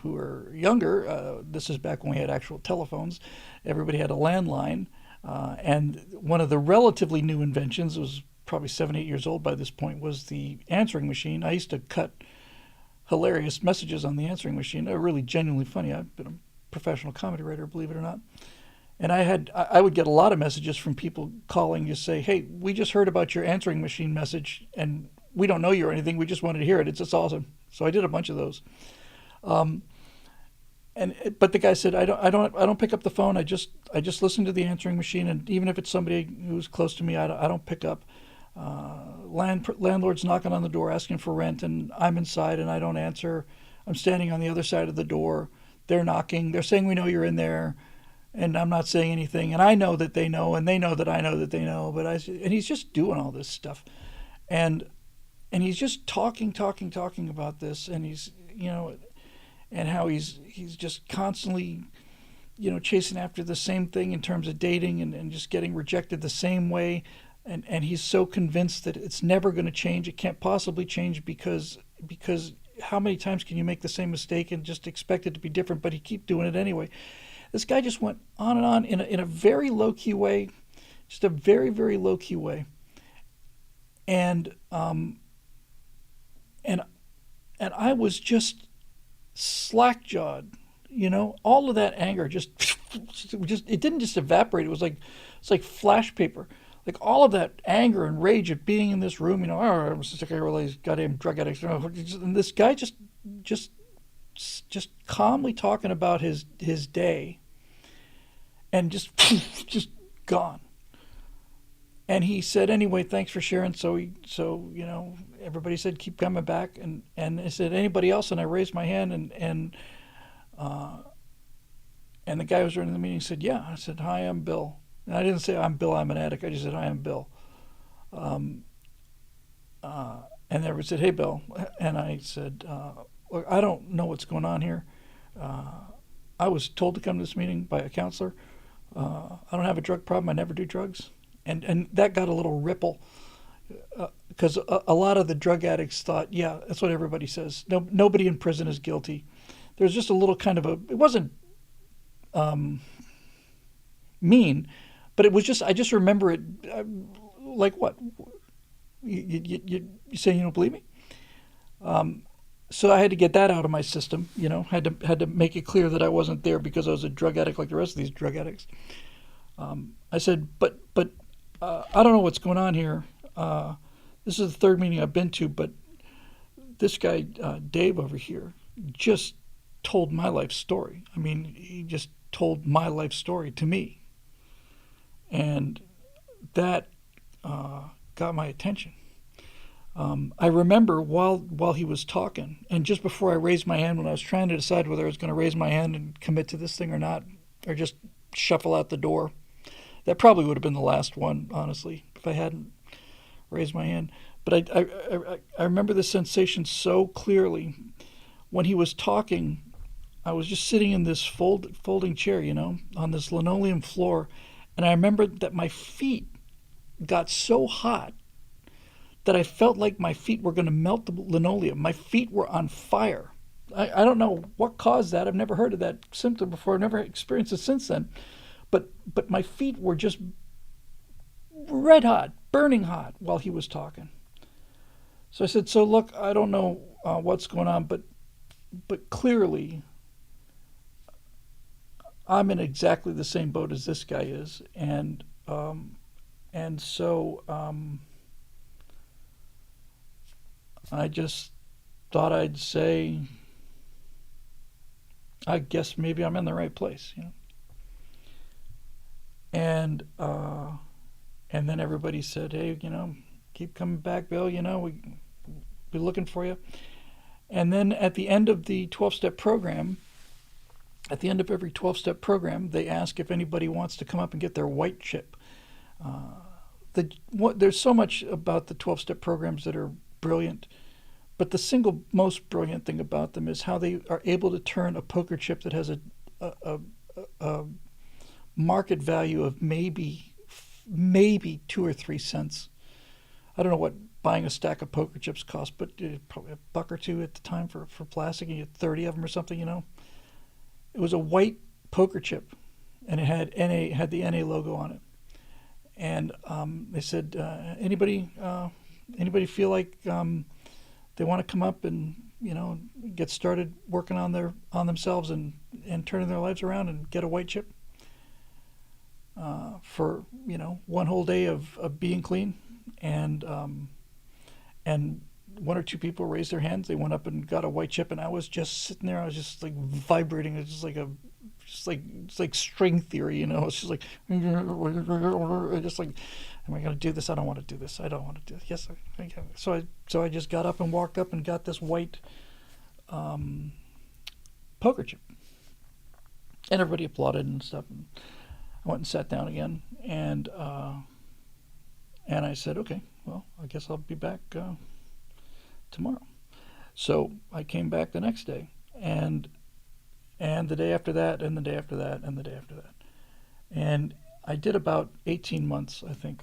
who are younger, this is back when we had actual telephones. Everybody had a landline, and one of the relatively new inventions was probably 7, 8 years old by this point, was the answering machine. I used to cut hilarious messages on the answering machine. They're really genuinely funny. I've been a professional comedy writer, believe it or not. And I would get a lot of messages from people calling to say, hey, we just heard about your answering machine message, and we don't know you or anything. We just wanted to hear it. It's just awesome. So I did a bunch of those. But the guy said, I don't pick up the phone. I just listen to the answering machine, and even if it's somebody who's close to me, I don't pick up. Landlord's knocking on the door asking for rent, and I'm inside and I don't answer. I'm standing on the other side of the door. They're knocking. They're saying we know you're in there, and I'm not saying anything. And I know that they know, and they know that I know that they know. And he's just doing all this stuff, and and he's just talking about this, and and how he's just constantly chasing after the same thing in terms of dating, and just getting rejected the same way, and he's so convinced that it's never going to change. It can't possibly change because how many times can you make the same mistake and just expect it to be different? But he keep doing it anyway. This guy just went on and on in a very low key way, just a very low key way, and and and I was just slack jawed. All of that anger just it didn't just evaporate. It's like flash paper. Like all of that anger and rage at being in this room, oh, I'm sick of all these goddamn drug addicts. And this guy just just calmly talking about his day, and just gone. And he said, anyway, thanks for sharing. So everybody said keep coming back, and I said anybody else, and I raised my hand, and the who was running the meeting said, yeah. I said, hi, I'm Bill. And I didn't say I'm Bill, I'm an addict. I just said, hi, I'm Bill. Um, and everybody said, hey, Bill. And I said, look, I don't know what's going on here. Uh, I was told to come to this meeting by a counselor. I don't have a drug problem. I never do drugs. And that got a little ripple, because a lot of the drug addicts thought, yeah, that's what everybody says. No, nobody in prison is guilty. There's just a little kind of it wasn't um, mean, but it was just, I just remember it, like what? You saying you don't believe me? Um, so I had to get that out of my system, had to make it clear that I wasn't there because I was a drug addict like the rest of these drug addicts. I said, but I don't know what's going on here. This is the third meeting I've been to, but this guy, Dave over here, just told my life story. I mean, he just told my life story to me. And that got my attention. I remember while he was talking, and just before I raised my hand, when I was trying to decide whether I was going to raise my hand and commit to this thing or not, or just shuffle out the door. That probably would have been the last one, honestly, if I hadn't raised my hand. But I remember the sensation so clearly. When he was talking, I was just sitting in this folding chair, on this linoleum floor, and I remember that my feet got so hot that I felt like my feet were going to melt the linoleum. My feet were on fire. I don't know what caused that. I've never heard of that symptom before. I've never experienced it since then. But my feet were just red hot, burning hot while he was talking. So I said, so look, I don't know what's going on, but clearly I'm in exactly the same boat as this guy is, and so I just thought I'd say, I guess maybe I'm in the right place. And then everybody said, hey, keep coming back, Bill. We'll be looking for you. And then at the end of the 12-step program, at the end of every 12-step program, they ask if anybody wants to come up and get their white chip. There's so much about the 12-step programs that are brilliant, but the single most brilliant thing about them is how they are able to turn a poker chip that has a, a market value of maybe 2 or 3 cents. I don't know what buying a stack of poker chips cost, but probably $1 or $2 at the time for plastic. You get 30 of them or something. It was a white poker chip, and it had the NA logo on it. And they said, anybody feel like they want to come up and get started working on themselves and turning their lives around and get a white chip for one whole day of being clean, and one or two people raised their hands. They went up and got a white chip, and I was just sitting there. I was just like vibrating. It's just like just like it's like string theory, you know. It's just like, just like, am I going to do this? I don't want to do this. I don't want to do this. Yes, I can. So I just got up and walked up and got this white poker chip, and everybody applauded and stuff. And I went and sat down again, and I said, okay, well, I guess I'll be back tomorrow. So I came back the next day, and the day after that, and the day after that, and the day after that. And I did about 18 months, I think.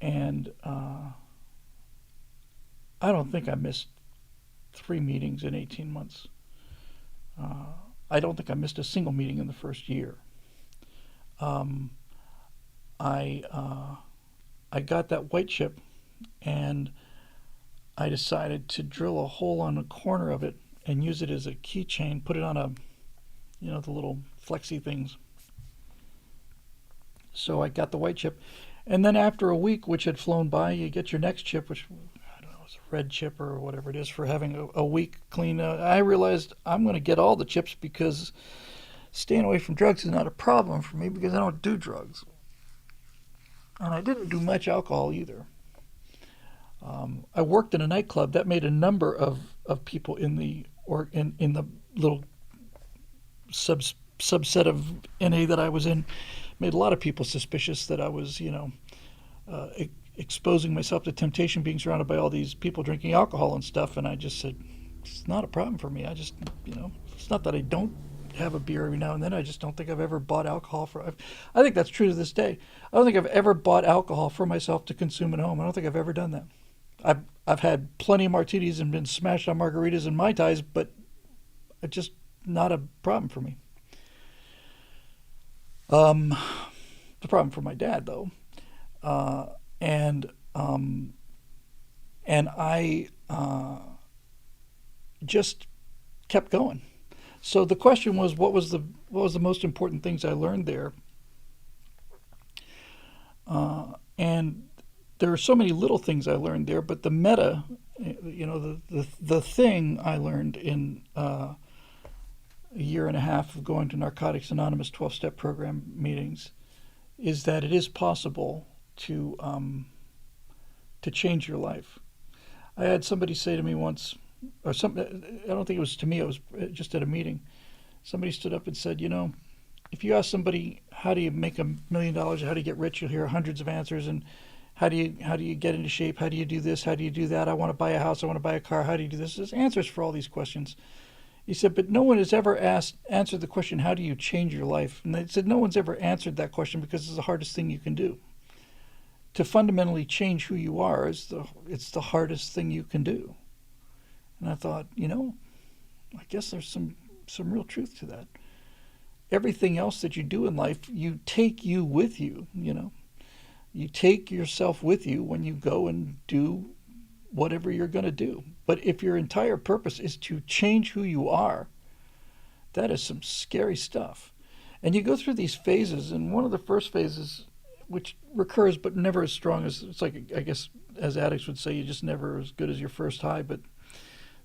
And I don't think I missed 3 meetings in 18 months. I don't think I missed a single meeting in the first year. I got that white chip, and I decided to drill a hole on a corner of it and use it as a keychain, put it on the little flexi things. So I got the white chip. And then after a week, which had flown by, you get your next chip, which, I don't know, it's a red chip or whatever it is for having a week clean. I realized I'm going to get all the chips because staying away from drugs is not a problem for me because I don't do drugs. And I didn't do much alcohol either. I worked in a nightclub that made a number of people in the little subset of NA that I was in, made a lot of people suspicious that I was, exposing myself to temptation, being surrounded by all these people drinking alcohol and stuff. And I just said, it's not a problem for me. I just, it's not that I don't have a beer every now and then. I just don't think I've ever bought alcohol I think that's true to this day. I don't think I've ever bought alcohol for myself to consume at home. I don't think I've ever done that. I've had plenty of martinis and been smashed on margaritas and Mai Tais, but it's just not a problem for me. The problem for my dad, though, and I just kept going. So the question was, what was the most important things I learned there? And there are so many little things I learned there, but the meta, the thing I learned in a year and a half of going to Narcotics Anonymous 12-step program meetings is that it is possible to change your life. I had somebody say to me once, or something, I don't think it was to me, it was just at a meeting. Somebody stood up and said, if you ask somebody, how do you make $1 million, how do you get rich, you'll hear hundreds of answers. And how do you get into shape? How do you do this? How do you do that? I want to buy a house. I want to buy a car. How do you do this? There's answers for all these questions. He said, but no one has ever answered the question, how do you change your life? And they said, no one's ever answered that question because it's the hardest thing you can do. To fundamentally change who you are it's the hardest thing you can do. And I thought, I guess there's some real truth to that. Everything else that you do in life, you take you with you, You take yourself with you when you go and do whatever you're going to do. But if your entire purpose is to change who you are, that is some scary stuff. And you go through these phases, and one of the first phases, which recurs but never as strong as, it's like, I guess, as addicts would say, you just never as good as your first high, but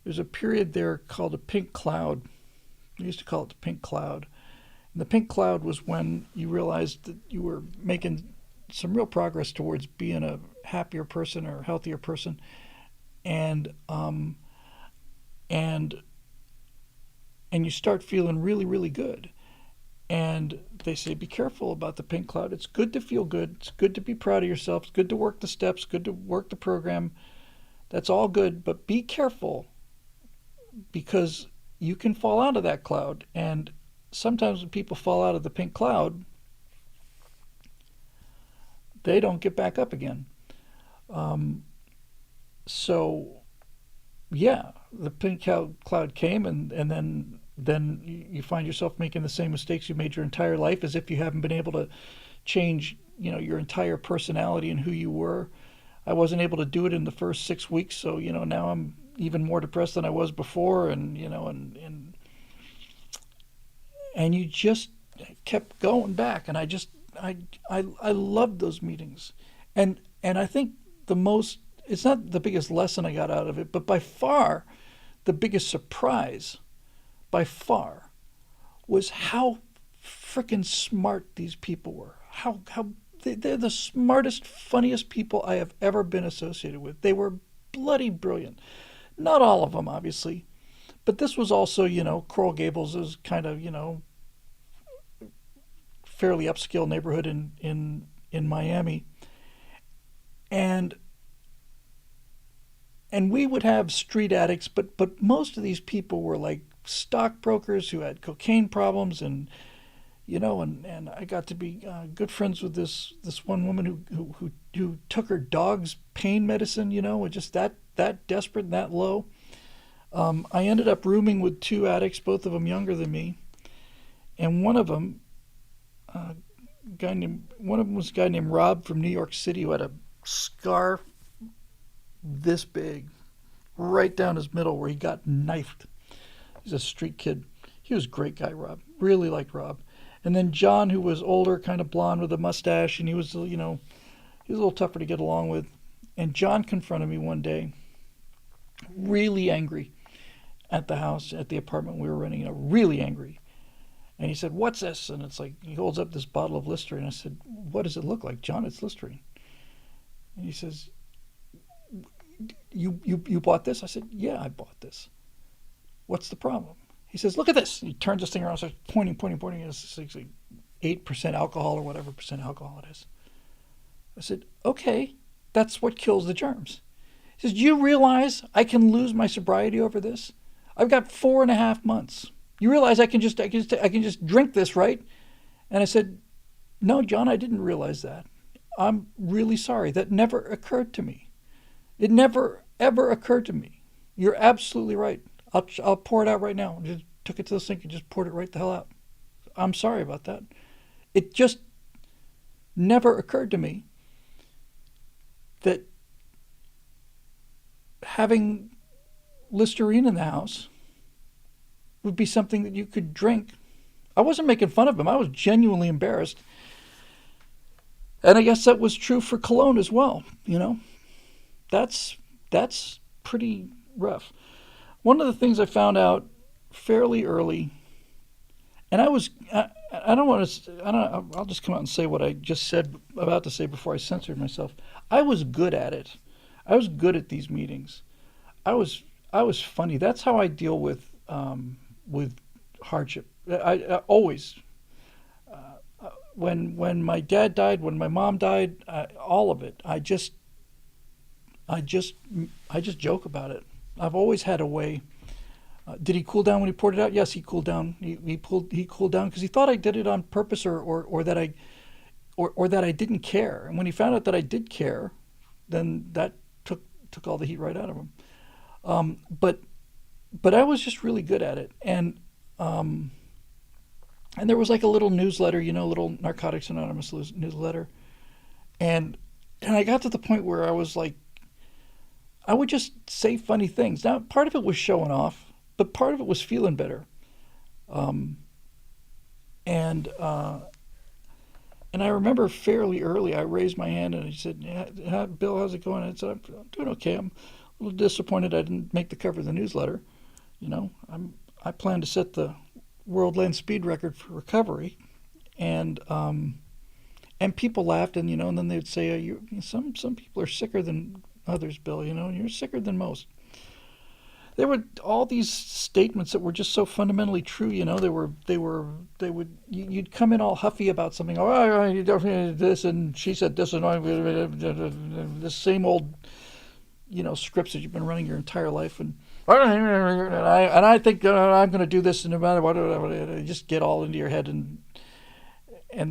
there's a period there called a pink cloud. We used to call it the pink cloud. And the pink cloud was when you realized that you were making some real progress towards being a happier person or healthier person, and you start feeling really, really good. And they say, be careful about the pink cloud. It's good to feel good. It's good to be proud of yourself. It's good to work the steps, good to work the program. That's all good, but be careful because you can fall out of that cloud. And sometimes when people fall out of the pink cloud, they don't get back up again. So, yeah, the pink cloud came, and then you find yourself making the same mistakes you made your entire life, as if you haven't been able to change, your entire personality and who you were. I wasn't able to do it in the first 6 weeks, so now I'm even more depressed than I was before, and you just kept going back, and I loved those meetings, and I think the most it's not the biggest lesson I got out of it, but by far the biggest surprise, by far, was how freaking smart these people were. How they're the smartest, funniest people I have ever been associated with. They were bloody brilliant. Not all of them, obviously, but this was also, Coral Gables is kind of, fairly upscale neighborhood in Miami, and we would have street addicts, but most of these people were like stockbrokers who had cocaine problems, and and I got to be good friends with this one woman who took her dog's pain medicine, and just that desperate and that low. I ended up rooming with two addicts, both of them younger than me, and one of them was a guy named Rob from New York City who had a scar this big, right down his middle where he got knifed. He's a street kid. He was a great guy, Rob. Really liked Rob. And then John, who was older, kind of blonde with a mustache, and he was a little tougher to get along with. And John confronted me one day, really angry, at the house, at the apartment we were renting, really angry. And he said, "What's this?" And it's like, he holds up this bottle of Listerine. I said, "What does it look like, John?" "It's Listerine." And he says, you bought this?" I said, "Yeah, I bought this. What's the problem?" He says, "Look at this." And he turns this thing around and starts pointing. It's like 8% alcohol or whatever percent alcohol it is. I said, "Okay, that's what kills the germs." He says, "Do you realize I can lose my sobriety over this? I've got 4.5 months. You realize I can just drink this, right?" And I said, "No, John, I didn't realize that. I'm really sorry. That never occurred to me. It never, ever occurred to me. You're absolutely right. I'll pour it out right now." Just took it to the sink and just poured it right the hell out. "I'm sorry about that. It just never occurred to me that having Listerine in the house would be something that you could drink." I wasn't making fun of him. I was genuinely embarrassed. And I guess that was true for cologne as well, That's pretty rough. One of the things I found out fairly early, and I don't want to, I'll just come out and say what I just said, about to say before I censored myself. I was good at it. I was good at these meetings. I was funny. That's how I deal with hardship. I always, when my dad died, when my mom died, all of it. I just joke about it. I've always had a way. Did he cool down when he poured it out? Yes, he cooled down. He cooled down because he thought I did it on purpose, or that I didn't care. And when he found out that I did care, then that took all the heat right out of him. But I was just really good at it, and there was like a little newsletter, little Narcotics Anonymous newsletter, and I got to the point where I was like, I would just say funny things. Now, part of it was showing off, but part of it was feeling better. And I remember fairly early, I raised my hand and I said, "Yeah, Bill, how's it going?" And I said, "I'm doing okay. I'm a little disappointed I didn't make the cover of the newsletter. I plan to set the world land speed record for recovery." And people laughed, and and then they'd say, some people are sicker than others, Bill. You're sicker than most." There were all these statements that were just so fundamentally true. You'd come in all huffy about something. "Oh, you definitely did this, and she said this, and the same old, scripts that you've been running your entire life, and I think I'm going to do this, and no matter what, just get all into your head, and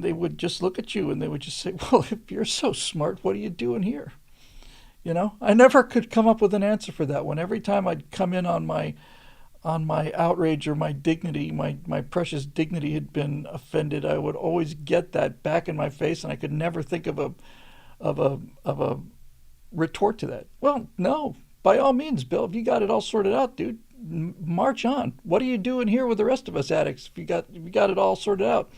they would just look at you and they would just say, "Well, if you're so smart, what are you doing here?" I never could come up with an answer for that one. Every time I'd come in on my outrage or my dignity, my precious dignity had been offended, I would always get that back in my face, and I could never think of a retort to that. "Well, no, by all means, Bill, if you got it all sorted out, dude, march on. What are you doing here with the rest of us addicts if you got it all sorted out?"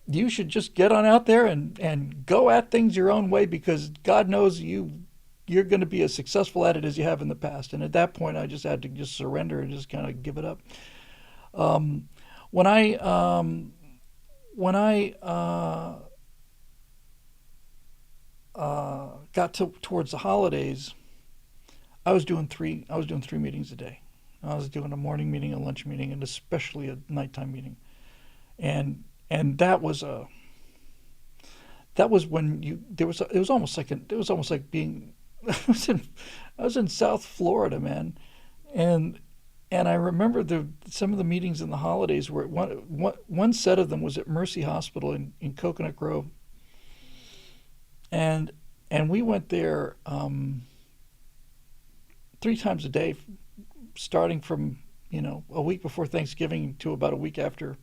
you should just get on out there and go at things your own way because God knows you're going to be as successful at it as you have in the past. And at that point, I just had to just surrender and just kind of give it up. Um, when I when I got towards the holidays, I was doing three meetings a day. I was doing a morning meeting, a lunch meeting, and especially a nighttime meeting. And that was when you there was it was almost like it was almost like being I was in South Florida, man, and and I remember some of the meetings in the holidays where one set of them was at Mercy Hospital in Coconut Grove, and and we went there three times a day, starting from a week before Thanksgiving to about a week after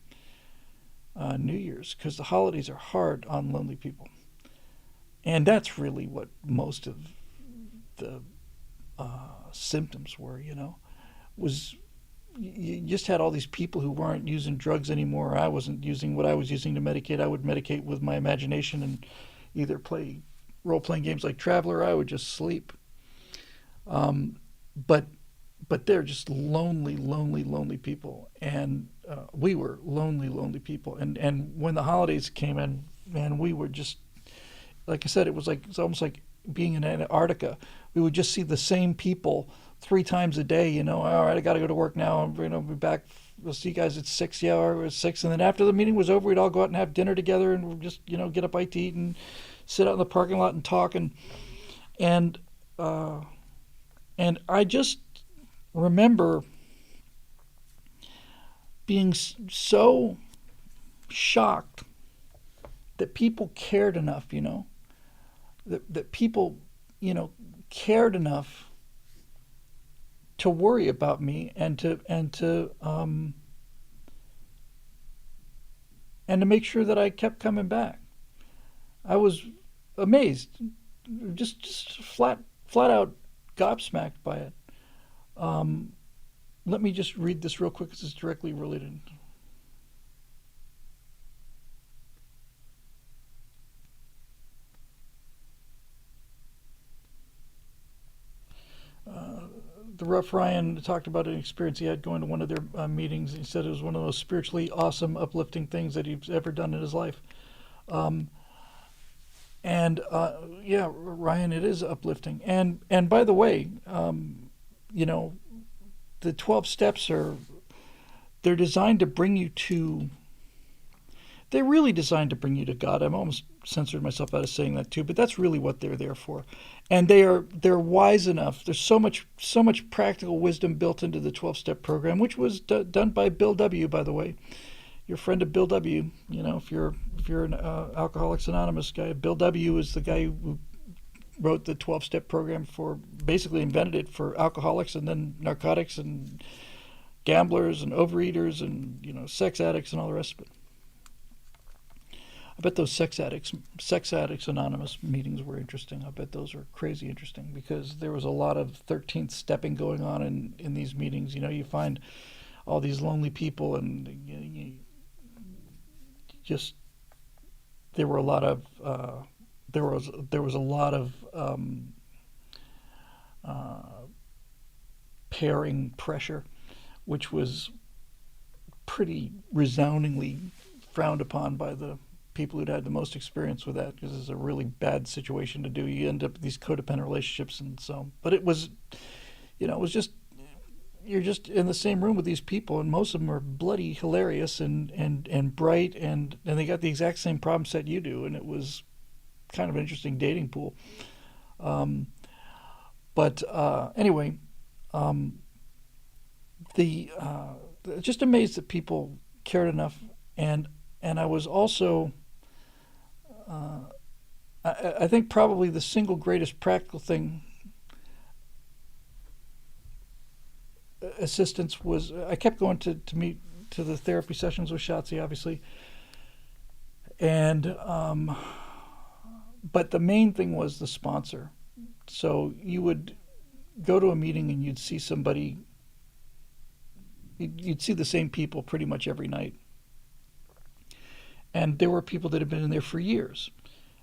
New Year's, because the holidays are hard on lonely people, and that's really what most of the symptoms were. Was you just had all these people who weren't using drugs anymore. I wasn't using what I was using to medicate. I would medicate with my imagination and either play role playing games like Traveler, or I would just sleep. Um, but but they're just lonely, lonely, lonely people, and we were lonely, lonely people. And when the holidays came in, man, we were just like I said, it's almost like being in Antarctica. We would just see the same people three times a day. All right, I got to go to work now. I'm be back. We'll see you guys at 6. Yeah, or at 6. And then after the meeting was over, we'd all go out and have dinner together, and we'd just get a bite to eat and sit out in the parking lot and talk. And uh, and I just remember being so shocked that people cared enough. That people, cared enough to worry about me and to make sure that I kept coming back. I was amazed, just flat out gobsmacked by it. Um, Let me just read this real quick because it's directly related. Uh, the Rough Ryan talked about an experience he had going to one of their meetings. He said it was one of the most spiritually awesome, uplifting things that he's ever done in his life. Um, and yeah, Ryan, it is uplifting. And by the way, you know, the 12 steps they're designed to bring you to they're really designed to bring you to God. I'm almost censored myself out of saying that too, but that's really what they're there for. And they're wise enough. There's so much practical wisdom built into the 12-step program, which was done by Bill W. By the way, your friend of Bill W. If you're an Alcoholics Anonymous guy, Bill W. is the guy who wrote the 12-step program for basically invented it for alcoholics and then narcotics and gamblers and overeaters and sex addicts and all the rest of it. I bet those sex addicts anonymous meetings were interesting. I bet those were crazy interesting because there was a lot of 13th stepping going on in these meetings. You find all these lonely people, and just there were a lot of there was a lot of uh, pairing pressure, which was pretty resoundingly frowned upon by the people who'd had the most experience with that, because it's a really bad situation to do. You end up with these codependent relationships, and so. But it was just you're just in the same room with these people, and most of them are bloody hilarious and bright, and they got the exact same problem set you do, and it was kind of an interesting dating pool. Um, but anyway, um, the just amazed that people cared enough, and I was also uh, I think probably the single greatest practical thing assistance was I kept going to meet to the therapy sessions with Shotzi, obviously, and but the main thing was the sponsor. So you would go to a meeting and you'd see somebody, you'd see the same people pretty much every night, And there were people that had been in there for years.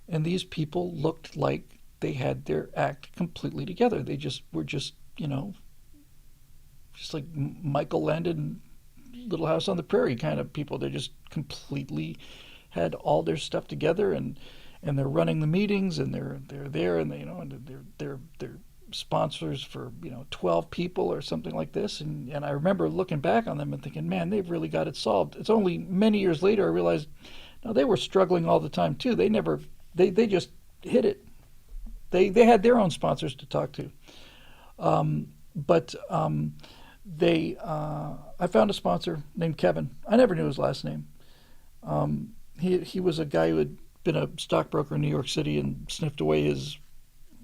And these people looked like they had their act completely together. They just were just, just like Michael Landon, Little House on the Prairie kind of people. They just completely had all their stuff together, and they're running the meetings, and they're there, and and they're sponsors for 12 people or something like this. And I remember looking back on them and thinking, man, they've really got it solved. It's only many years later I realized, no, they were struggling all the time too. They just hit it. They had their own sponsors to talk to. But they I found a sponsor named Kevin. I never knew his last name. He was a guy who had been a stockbroker in New York City and sniffed away his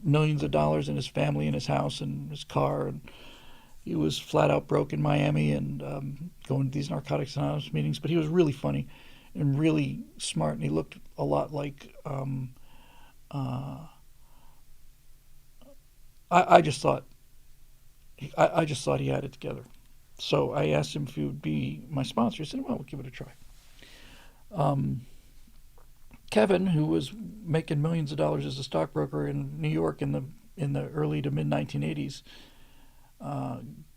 millions of dollars in his family and his house and his car, and he was flat out broke in Miami and going to these Narcotics Anonymous meetings. But he was really funny and really smart, and he looked a lot like I just thought I just thought he had it together. So I asked him if he would be my sponsor. He said, "Well, we'll give it a try." Kevin, who was making millions of dollars as a stockbroker in New York in the early to mid 1980s,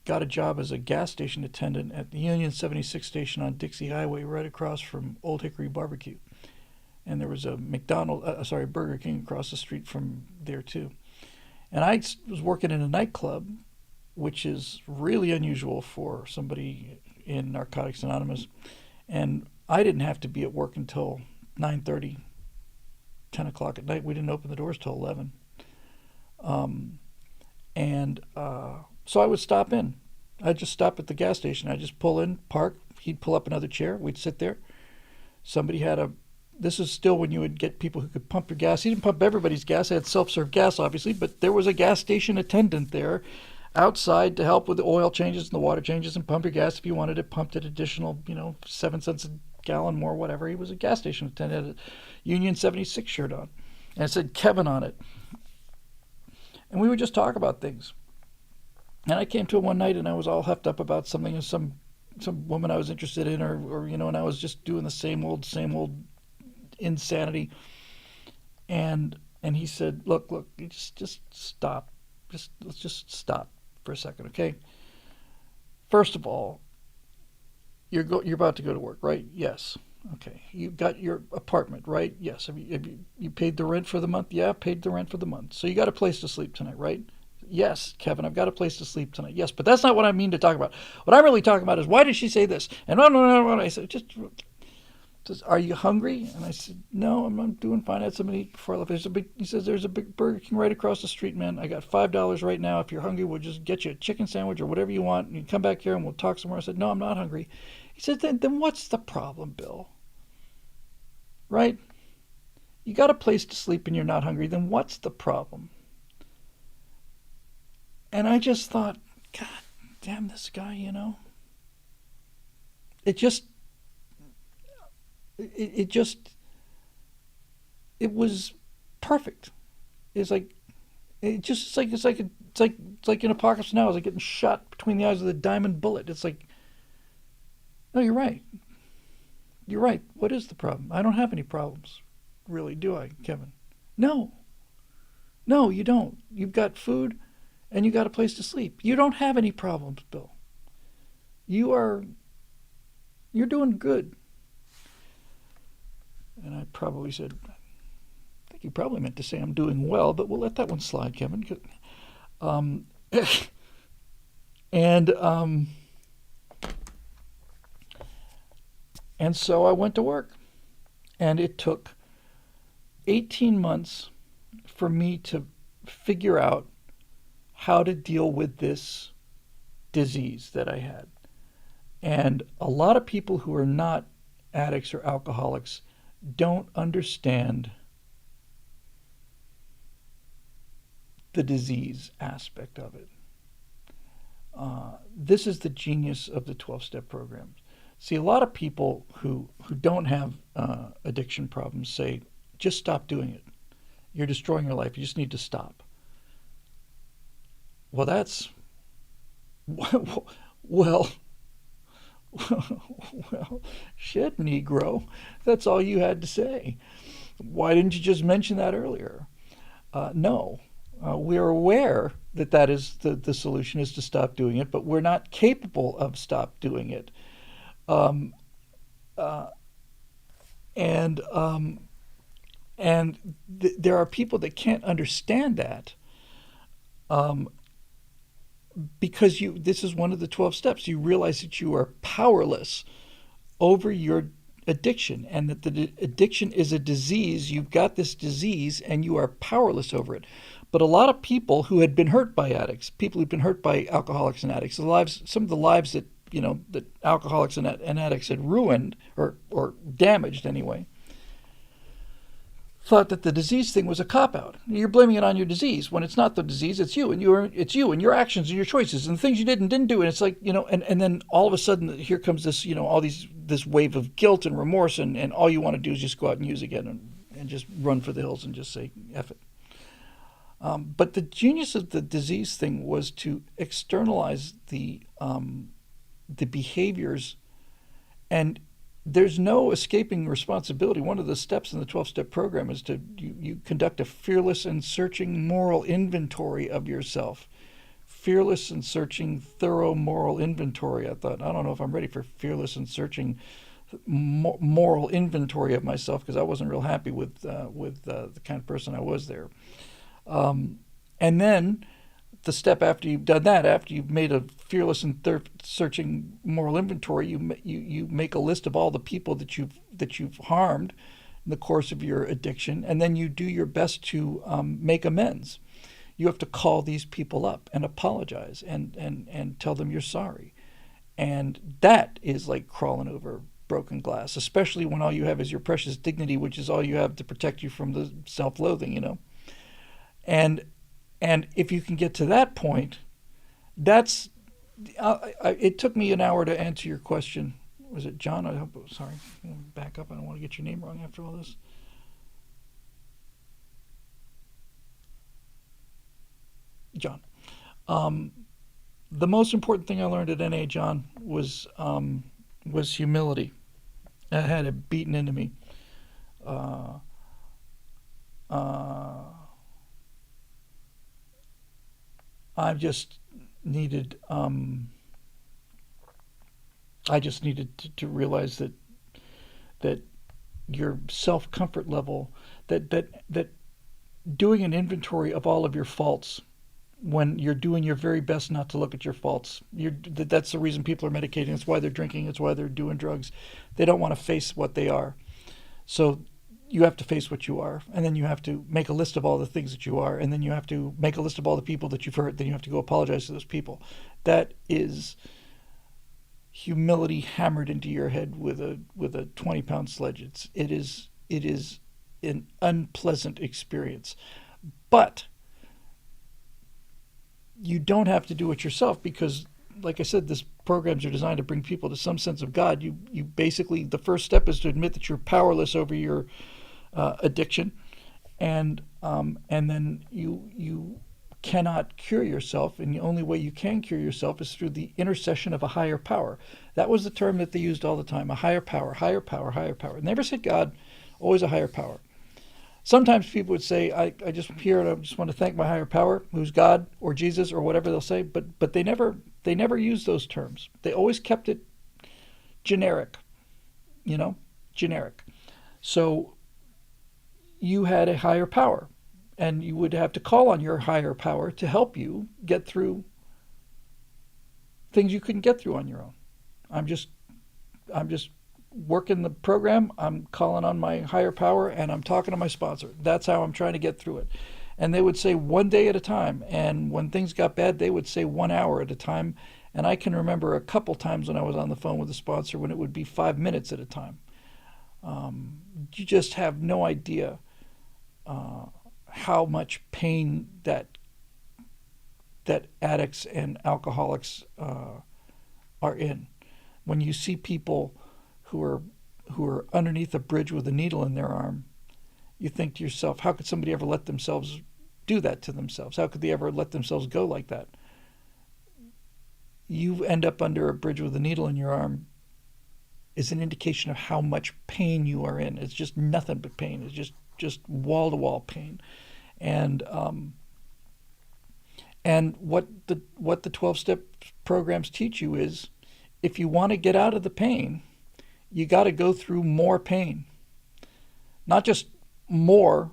got a job as a gas station attendant at the Union 76 station on Dixie Highway, right across from Old Hickory Barbecue. And there was a Burger King across the street from there too. And I was working in a nightclub, which is really unusual for somebody in Narcotics Anonymous. And I didn't have to be at work until 9:30, 10 o'clock at night. We didn't open the doors till 11. So I would stop in. I'd just stop at the gas station. I'd just pull in, park. He'd pull up another chair. We'd sit there. Somebody had this is still when you would get people who could pump your gas. He didn't pump everybody's gas. They had self-serve gas, obviously, but there was a gas station attendant there outside to help with the oil changes and the water changes and pump your gas if you wanted it pumped at additional, 7 cents a gallon more, whatever. He was a gas station attendant, had a Union 76 shirt on, and it said Kevin on it. And we would just talk about things. And I came to him one night and I was all huffed up about something, some woman I was interested in, or and I was just doing the same old insanity. And he said, look, just stop. Let's just stop for a second, okay? First of all, you're about to go to work, right? Yes. Okay. You got your apartment, right? Yes. Have you paid the rent for the month? Yeah, paid the rent for the month. So you got a place to sleep tonight, right? Yes, Kevin, I've got a place to sleep tonight. Yes, but that's not what I mean to talk about. What I'm really talking about is, why did she say this? And no. I said, just, are you hungry? And I said, no, I'm doing fine. I had something to eat before I left. He says, there's a big Burger King right across the street, man. I got $5 right now. If you're hungry, we'll just get you a chicken sandwich or whatever you want. And you come back here and we'll talk some more. I said, no, I'm not hungry. He said, then what's the problem, Bill? Right? You got a place to sleep and you're not hungry. Then what's the problem? And I just thought, God damn this guy, It just, it was perfect. It's like in Apocalypse Now. It's like getting shot between the eyes with a diamond bullet. It's like, no, you're right. You're right. What is the problem? I don't have any problems, really, do I, Kevin? No, you don't. You've got food, and you got a place to sleep. You don't have any problems, Bill. You're doing good. And I probably said, I think you probably meant to say I'm doing well, but we'll let that one slide, Kevin. And so I went to work, and it took 18 months for me to figure out how to deal with this disease that I had. And a lot of people who are not addicts or alcoholics don't understand the disease aspect of it. This is the genius of the 12-step programs. See, a lot of people who don't have addiction problems say, just stop doing it. You're destroying your life. You just need to stop. Well, Well, shit, Negro. That's all you had to say. Why didn't you just mention that earlier? No. We are aware that that is the solution is to stop doing it, but we're not capable of stop doing it. Um, and there are people that can't understand that, um, because you. This is one of the 12 steps. You realize that you are powerless over your addiction, and that the addiction is a disease. You've got this disease and you are powerless over it. But a lot of people who had been hurt by addicts, people who've been hurt by alcoholics and addicts, some of the lives that that alcoholics and addicts had ruined or damaged anyway, thought that the disease thing was a cop out. You're blaming it on your disease when it's not the disease, it's you and your actions and your choices and the things you did and didn't do. And it's like, and then all of a sudden here comes this, all this wave of guilt and remorse, and all you want to do is just go out and use again and just run for the hills and just say F it. But the genius of the disease thing was to externalize the behaviors, and there's no escaping responsibility. One of the steps in the 12-step program is you conduct a fearless and searching moral inventory of yourself. Fearless and searching, thorough moral inventory. I thought, I don't know if I'm ready for fearless and searching moral inventory of myself, because I wasn't real happy with the kind of person I was there. And then the step after you've done that, after you've made a fearless and searching moral inventory, you make a list of all the people that you've harmed in the course of your addiction, and then you do your best to make amends. You have to call these people up and apologize and tell them you're sorry, and that is like crawling over broken glass, especially when all you have is your precious dignity, which is all you have to protect you from the self-loathing, and if you can get to that point, that's. It took me an hour to answer your question. Was it John? I hope. Sorry, back up. I don't want to get your name wrong after all this. John. The most important thing I learned at NA, John, was humility. I had it beaten into me. Uh, uh, I just needed I just needed to realize that your self comfort level, that doing an inventory of all of your faults when you're doing your very best not to look at your faults. That's the reason people are medicating. It's why they're drinking. It's why they're doing drugs. They don't want to face what they are. So you have to face what you are, and then you have to make a list of all the things that you are, and then you have to make a list of all the people that you've hurt. Then you have to go apologize to those people. That is humility hammered into your head with a 20-pound sledge. It is an unpleasant experience, but you don't have to do it yourself, because, like I said, this programs are designed to bring people to some sense of God. You basically, the first step is to admit that you're powerless over your addiction, and then you cannot cure yourself, and the only way you can cure yourself is through the intercession of a higher power. That was the term that they used all the time: a higher power, higher power, higher power. Never said God, always a higher power. Sometimes people would say, I just here and I just want to thank my higher power, who's God or Jesus or whatever they'll say, but they never used those terms. They always kept it generic, generic. So you had a higher power, and you would have to call on your higher power to help you get through things you couldn't get through on your own. I'm just working the program. I'm calling on my higher power, and I'm talking to my sponsor. That's how I'm trying to get through it. And they would say one day at a time. And when things got bad, they would say 1 hour at a time. And I can remember a couple times when I was on the phone with the sponsor when it would be 5 minutes at a time. You just have no idea how much pain that addicts and alcoholics are in. When you see people who are underneath a bridge with a needle in their arm, you think to yourself, how could somebody ever let themselves do that to themselves? How could they ever let themselves go like that? You end up under a bridge with a needle in your arm is an indication of how much pain you are in. It's just nothing but pain. It's just wall to wall pain, and what the 12-step programs teach you is, if you want to get out of the pain, you got to go through more pain, not just more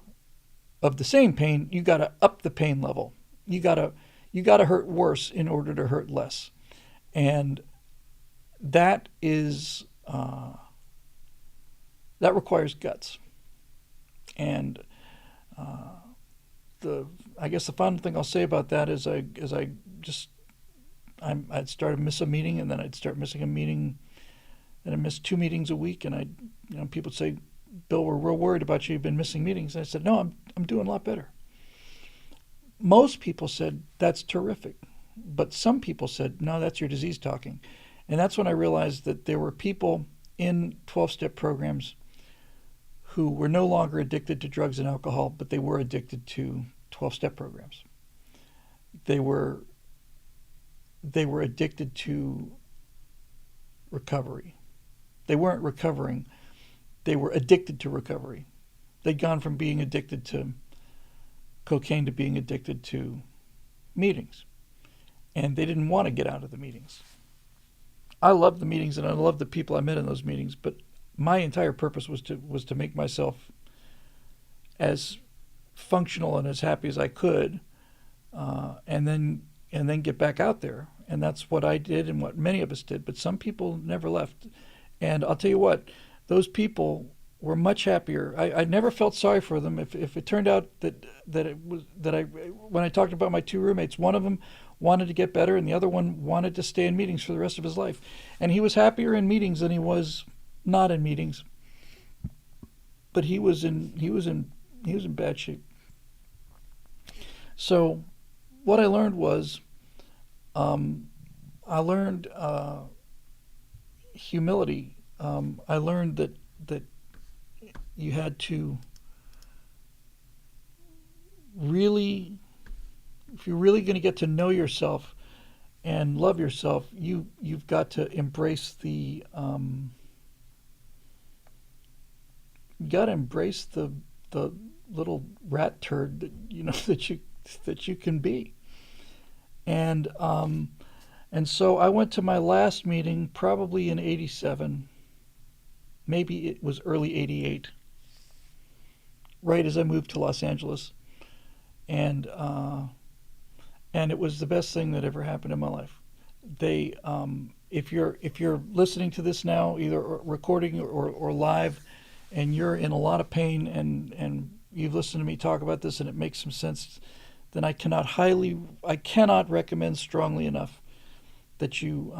of the same pain. You got to up the pain level. You got to hurt worse in order to hurt less, and that is that requires guts. And the I guess the final thing I'll say about that is I'd start to miss a meeting, and then I'd start missing a meeting, and I missed 2 meetings a week, and people would say, "Bill, we're real worried about you. You've been missing meetings." And I said, "No, I'm doing a lot better." Most people said, "That's terrific," but some people said, "No, that's your disease talking." And that's when I realized that there were people in 12-step programs who were no longer addicted to drugs and alcohol, but they were addicted to 12-step programs. They were addicted to recovery. They weren't recovering. They were addicted to recovery. They'd gone from being addicted to cocaine to being addicted to meetings. And they didn't want to get out of the meetings. I loved the meetings and I loved the people I met in those meetings, but my entire purpose was to make myself as functional and as happy as I could, and then get back out there. And that's what I did and what many of us did. But some people never left. And I'll tell you what, those people were much happier. I never felt sorry for them. If it turned out when I talked about my 2 roommates, one of them wanted to get better and the other one wanted to stay in meetings for the rest of his life. And he was happier in meetings than he was not in meetings. But he was in bad shape. So what I learned was, I learned humility. I learned that you had to really, if you're really going to get to know yourself and love yourself, you've got to embrace the little rat turd that you can be. And so I went to my last meeting probably in '87, maybe it was early '88, right as I moved to Los Angeles, and it was the best thing that ever happened in my life. They, if you're listening to this now, either recording or live, and you're in a lot of pain, and you've listened to me talk about this and it makes some sense, then I cannot recommend strongly enough that you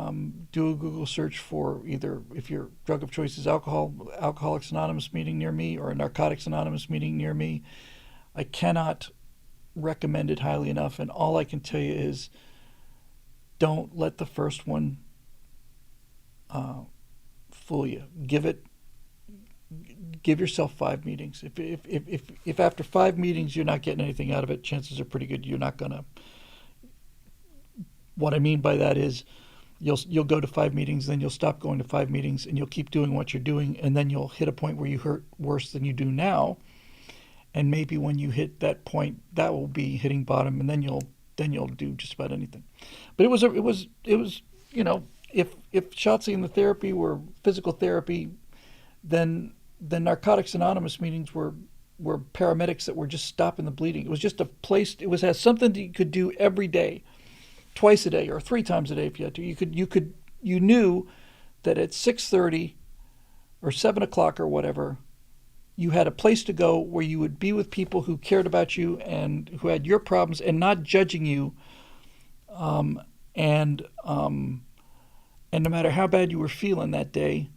do a Google search for, either, if your drug of choice is alcohol, Alcoholics Anonymous meeting near me, or a Narcotics Anonymous meeting near me. I cannot recommend it highly enough. And all I can tell you is, don't let the first one fool you. Give yourself 5 meetings. If after 5 meetings you're not getting anything out of it, chances are pretty good you're not gonna. What I mean by that is, you'll go to 5 meetings, then you'll stop going to 5 meetings, and you'll keep doing what you're doing, and then you'll hit a point where you hurt worse than you do now. And maybe when you hit that point, that will be hitting bottom, and then you'll do just about anything. But it was if Shotzi and the therapy were physical therapy, then Narcotics Anonymous meetings were paramedics that were just stopping the bleeding. It was just a place. It had something that you could do every day, twice a day or 3 times a day if you had to. You knew that at 6:30 or 7 o'clock or whatever, you had a place to go where you would be with people who cared about you and who had your problems and not judging you. And no matter how bad you were feeling that day,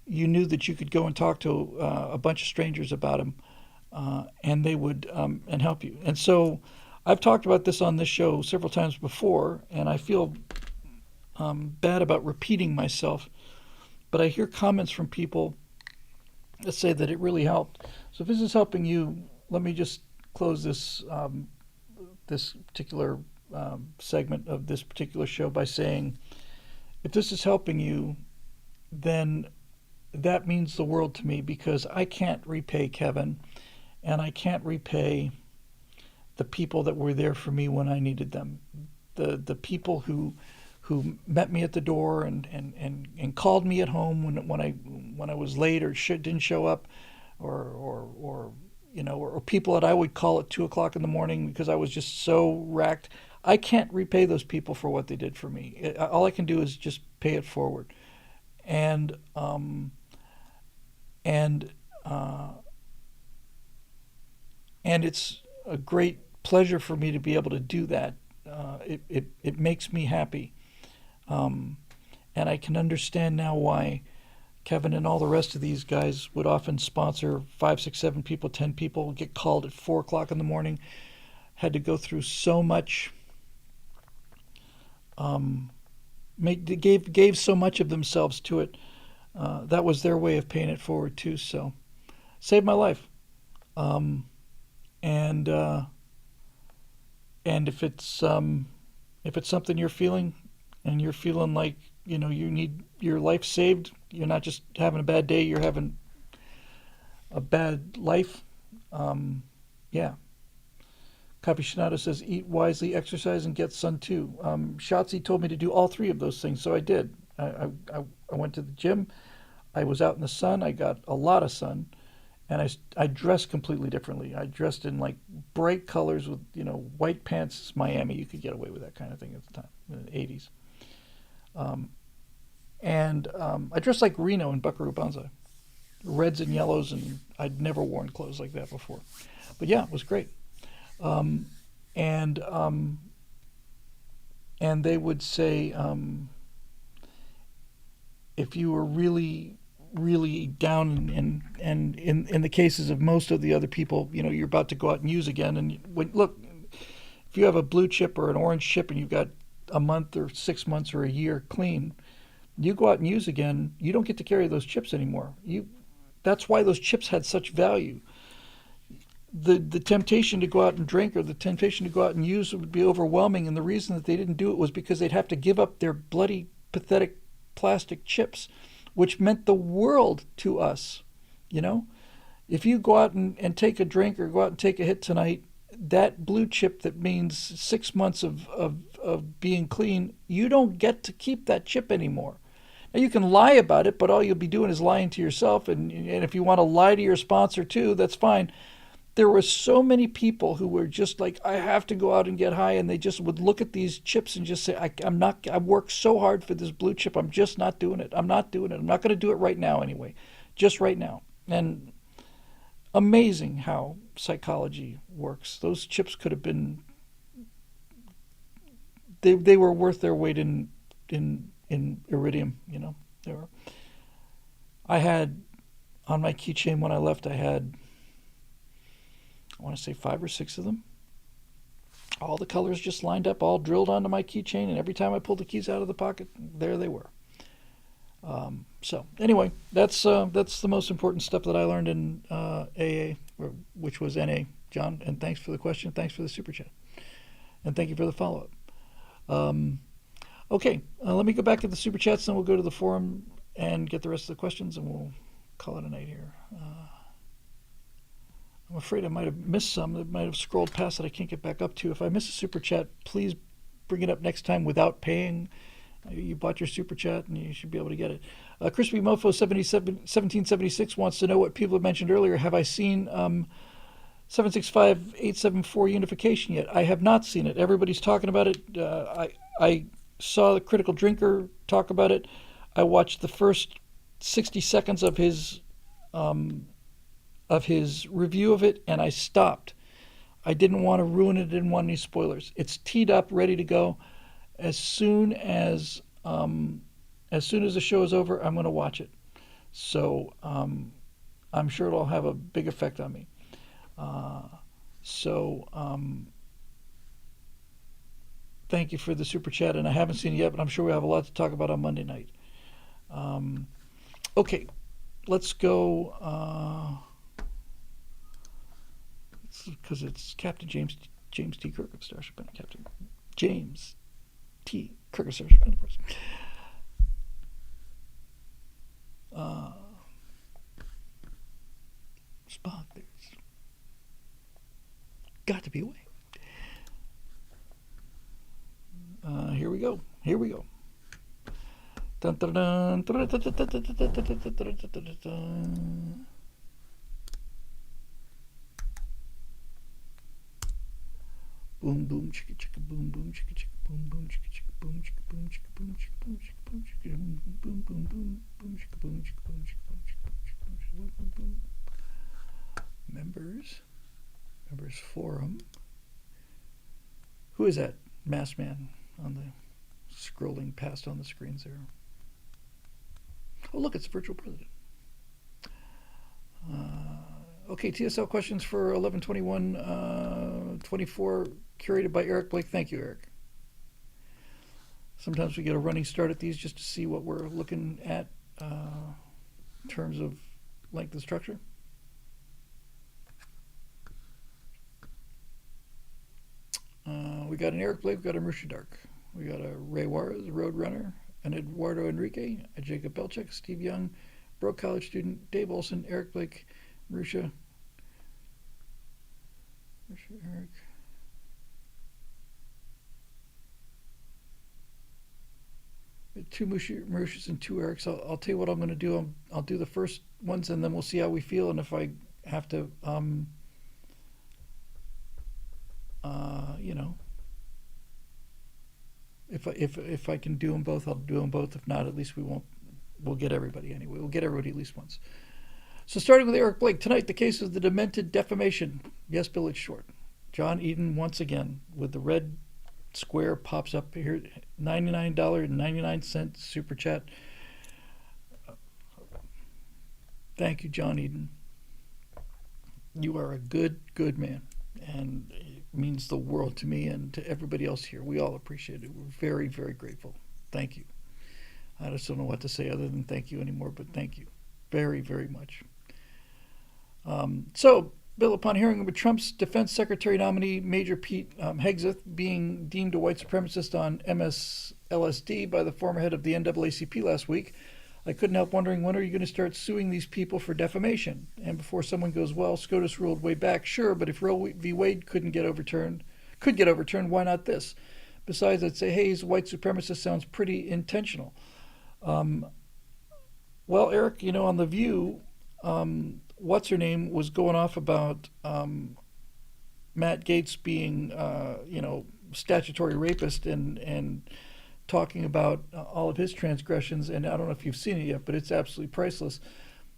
you knew that you could go and talk to a bunch of strangers about them, and they would and help you. And so I've talked about this on this show several times before, and I feel bad about repeating myself, but I hear comments from people that say that it really helped. So if this is helping you, let me just close this particular segment of this particular show by saying, if this is helping you, then that means the world to me because I can't repay Kevin, and I can't repay the people that were there for me when I needed them. The people who met me at the door and called me at home when I was late or didn't show up, or or people that I would call at 2 o'clock in the morning because I was just so racked. I can't repay those people for what they did for me. All I can do is just pay it forward, and and uh, and it's a great pleasure for me to be able to do that. It makes me happy, um, and I can understand now why Kevin and all the rest of these guys would often sponsor five, six, seven people, 10 people, get called at 4 o'clock in the morning, had to go through so much, um, gave so much of themselves to it. That was their way of paying it forward too. So saved my life. Um, and and if it's something you're feeling, and you're feeling like you need your life saved, you're not just having a bad day, you're having a bad life. Yeah. Copy Shinato says, eat wisely, exercise, and get sun too. Shotzi told me to do all three of those things, so I did. I went to the gym. I was out in the sun. I got a lot of sun, and I dressed completely differently. I dressed in like bright colors with white pants. It's Miami. You could get away with that kind of thing at the time, in the 80s. Um, and I dressed like Reno in Buckaroo Banzai, reds and yellows, and I'd never worn clothes like that before. But yeah, it was great. Um, and and they would say, if you were really really down, and in the cases of most of the other people, you're about to go out and use again, and look, if you have a blue chip or an orange chip and you've got a month or 6 months or a year clean, you go out and use again, you don't get to carry those chips anymore. That's why those chips had such value. The temptation to go out and drink or the temptation to go out and use would be overwhelming, and the reason that they didn't do it was because they'd have to give up their bloody pathetic plastic chips, which meant the world to us. you know if you go out and take a drink or go out and take a hit tonight, that blue chip that means 6 months of being clean, you don't get to keep that chip anymore. Now, you can lie about it, but all you'll be doing is lying to yourself, and if you want to lie to your sponsor too, that's fine. There were so many people who were just like, I have to go out and get high, and they just would look at these chips and just say, I'm not. I worked so hard for this blue chip. I'm just not doing it. I'm not doing it. I'm not going to do it right now anyway. Just right now. And amazing how psychology works. Those chips could have been. They were worth their weight in iridium. They were. I had on my keychain when I left. I want to say 5 or 6 of them. All the colors just lined up, all drilled onto my keychain, and every time I pulled the keys out of the pocket, there they were. So anyway, that's the most important stuff that I learned in AA, which was NA, John. And thanks for the question. Thanks for the super chat, and thank you for the follow up. Okay, let me go back to the super chats, then we'll go to the forum and get the rest of the questions, and we'll call it a night here. I'm afraid I might have missed some that might have scrolled past that I can't get back up to. If I miss a super chat, please bring it up next time without paying. You bought your super chat and you should be able to get it. Crispy Mofo 1776 wants to know what people have mentioned earlier. Have I seen 765874 unification yet? I have not seen it. Everybody's talking about it. I saw the Critical Drinker talk about it. I watched the first 60 seconds of his review of it, and I stopped. I didn't want to ruin it. I didn't want any spoilers. It's teed up, ready to go. As soon as the show is over, I'm going to watch it. So I'm sure it'll have a big effect on me. Thank you for the super chat, and I haven't seen it yet, but I'm sure we'll have a lot to talk about on Monday night. Okay, let's go. Because it's Captain James T. Kirk of Starship Enterprise. Captain James T. Kirk of Starship Enterprise. got to be a way. Here we go. Here we go. Dun, dun, dun, dun, dun, dun, dun, dun, dun, dun, dun, dun. Boom, boom, chicka, chicka, boom, boom, chicka, chicka, boom, boom, chicka, chicka, boom, chicka, boom, chicka, boom, chicka, boom, chicka, boom, chicka, boom, boom, boom, boom, boom, chicka, boom, chicka, boom, chicka, boom, chicka, boom, chicka, boom, boom, boom. Members forum. Who is that masked man on the scrolling past on the screens there? Oh, look, it's the virtual president. Okay, TSL questions for 11/21/24, curated by Eric Blake. Thank you, Eric. Sometimes we get a running start at these just to see what we're looking at in terms of length and structure. We got an Eric Blake, we got a Marusha Dark, we got a Ray Juarez, Roadrunner, an Eduardo Enrique, a Jacob Belchek, Steve Young, Broke College student, Dave Olson, Eric Blake, Marusha, Eric. Two Marushas and two Erics. I'll tell you what I'm going to do. I'll do the first ones, and then we'll see how we feel. And if I have to, if I can do them both, I'll do them both. If not, at least we'll get everybody anyway. We'll get everybody at least once. So starting with Eric Blake, tonight the case of the demented defamation. Yes, Bill, it's short. John Eden once again with the red square pops up here, $99.99 super chat. Thank you, John Eden. You are a good man, and it means the world to me and to everybody else here. We all appreciate it. We're very, very grateful. Thank you. I just don't know what to say other than thank you anymore, but thank you very, very much. So, Bill, upon hearing of Trump's defense secretary nominee, Major Pete Hegseth, being deemed a white supremacist on MSLSD by the former head of the NAACP last week, I couldn't help wondering, when are you going to start suing these people for defamation? And before someone goes, well, SCOTUS ruled way back, sure, but if Roe v. Wade could get overturned, why not this? Besides, I'd say, hey, he's a white supremacist sounds pretty intentional. Well, Eric, on The View, what's her name was going off about Matt Gaetz being, statutory rapist and talking about all of his transgressions. And I don't know if you've seen it yet, but it's absolutely priceless.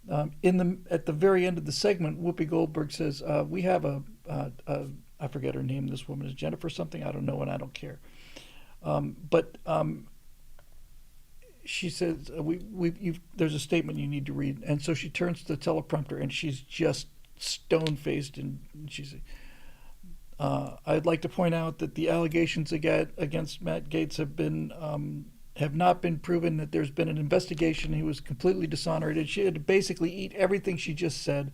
At the very end of the segment, Whoopi Goldberg says, "We have I forget her name. This woman is Jennifer something. I don't know, and I don't care." She says, there's a statement you need to read. And so she turns to the teleprompter, and she's just stone-faced, and she says, I'd like to point out that the allegations against Matt Gaetz have not been proven, that there's been an investigation. He was completely dishonored. She had to basically eat everything she just said,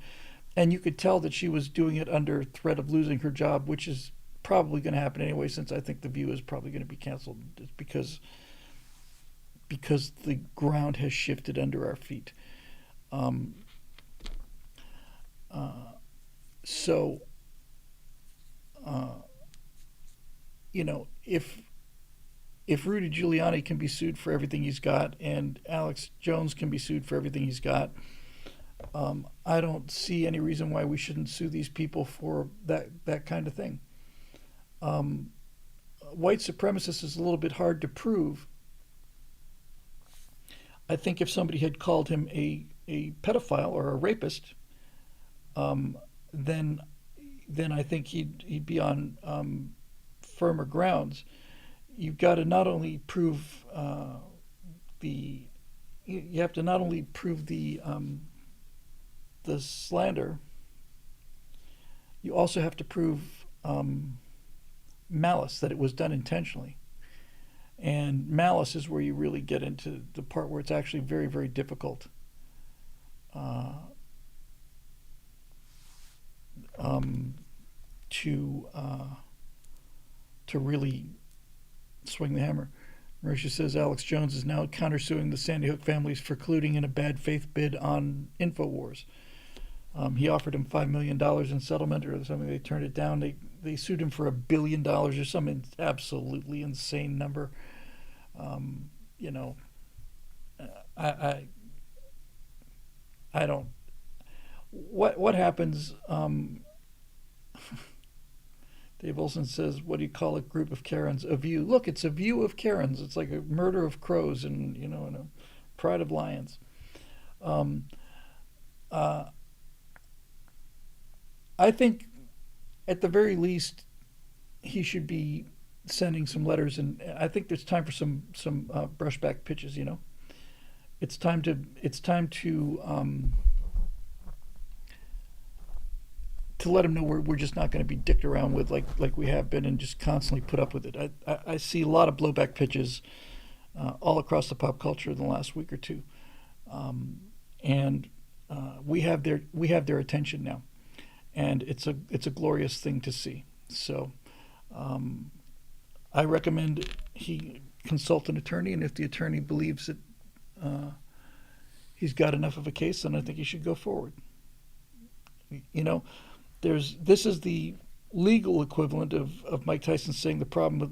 and you could tell that she was doing it under threat of losing her job, which is probably going to happen anyway, since I think The View is probably going to be canceled because the ground has shifted under our feet. If Rudy Giuliani can be sued for everything he's got, and Alex Jones can be sued for everything he's got, I don't see any reason why we shouldn't sue these people for that kind of thing. White supremacist is a little bit hard to prove. I think if somebody had called him a pedophile or a rapist, then I think he'd be on firmer grounds. You've got to not only prove the slander. You also have to prove malice, that it was done intentionally. And malice is where you really get into the part where it's actually very, very difficult to really swing the hammer. Marisha says Alex Jones is now countersuing the Sandy Hook families for colluding in a bad faith bid on InfoWars. He offered him $5 million in settlement or something. They turned it down. They sued him for $1 billion or some absolutely insane number. You know, I, I I don't. What happens? Dave Olson says, "What do you call a group of Karens? A view. Look, it's a view of Karens. It's like a murder of crows and and a pride of lions." Um, uh, I think at the very least he should be sending some letters, and I think there's time for some brushback pitches. It's time to let him know we're just not going to be dicked around with like we have been and just constantly put up with it. I see a lot of blowback pitches all across the pop culture in the last week or two, and we have their attention now, and it's a glorious thing to see. So um, I recommend he consult an attorney, and if the attorney believes that uh, he's got enough of a case, then I think he should go forward. You know, this is the legal equivalent of Mike Tyson saying the problem with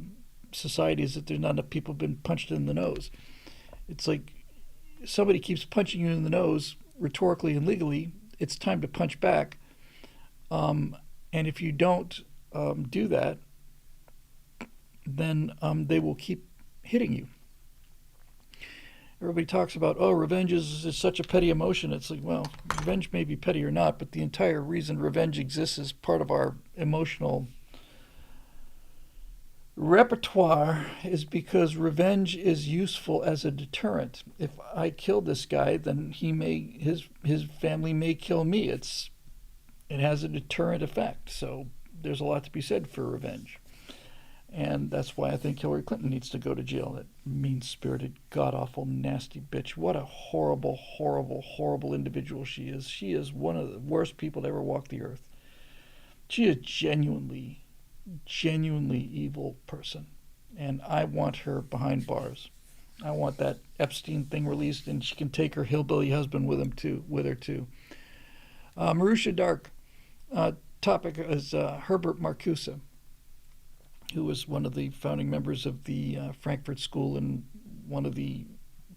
society is that there's not enough people been punched in the nose. It's like somebody keeps punching you in the nose rhetorically and legally. It's time to punch back. And if you don't do that, then they will keep hitting you. Everybody talks about, oh, revenge is such a petty emotion. It's like, well, revenge may be petty or not, but the entire reason revenge exists is part of our emotional repertoire is because revenge is useful as a deterrent. If I kill this guy, then his family may kill me. It has a deterrent effect. So there's a lot to be said for revenge. And that's why I think Hillary Clinton needs to go to jail. That mean spirited, god awful, nasty bitch. What a horrible, horrible, horrible individual she is. She is one of the worst people to ever walk the earth. She is genuinely, genuinely evil person. And I want her behind bars. I want that Epstein thing released, and she can take her hillbilly husband with her too. Marusha Dark. Topic is Herbert Marcuse, who was one of the founding members of the Frankfurt School and one of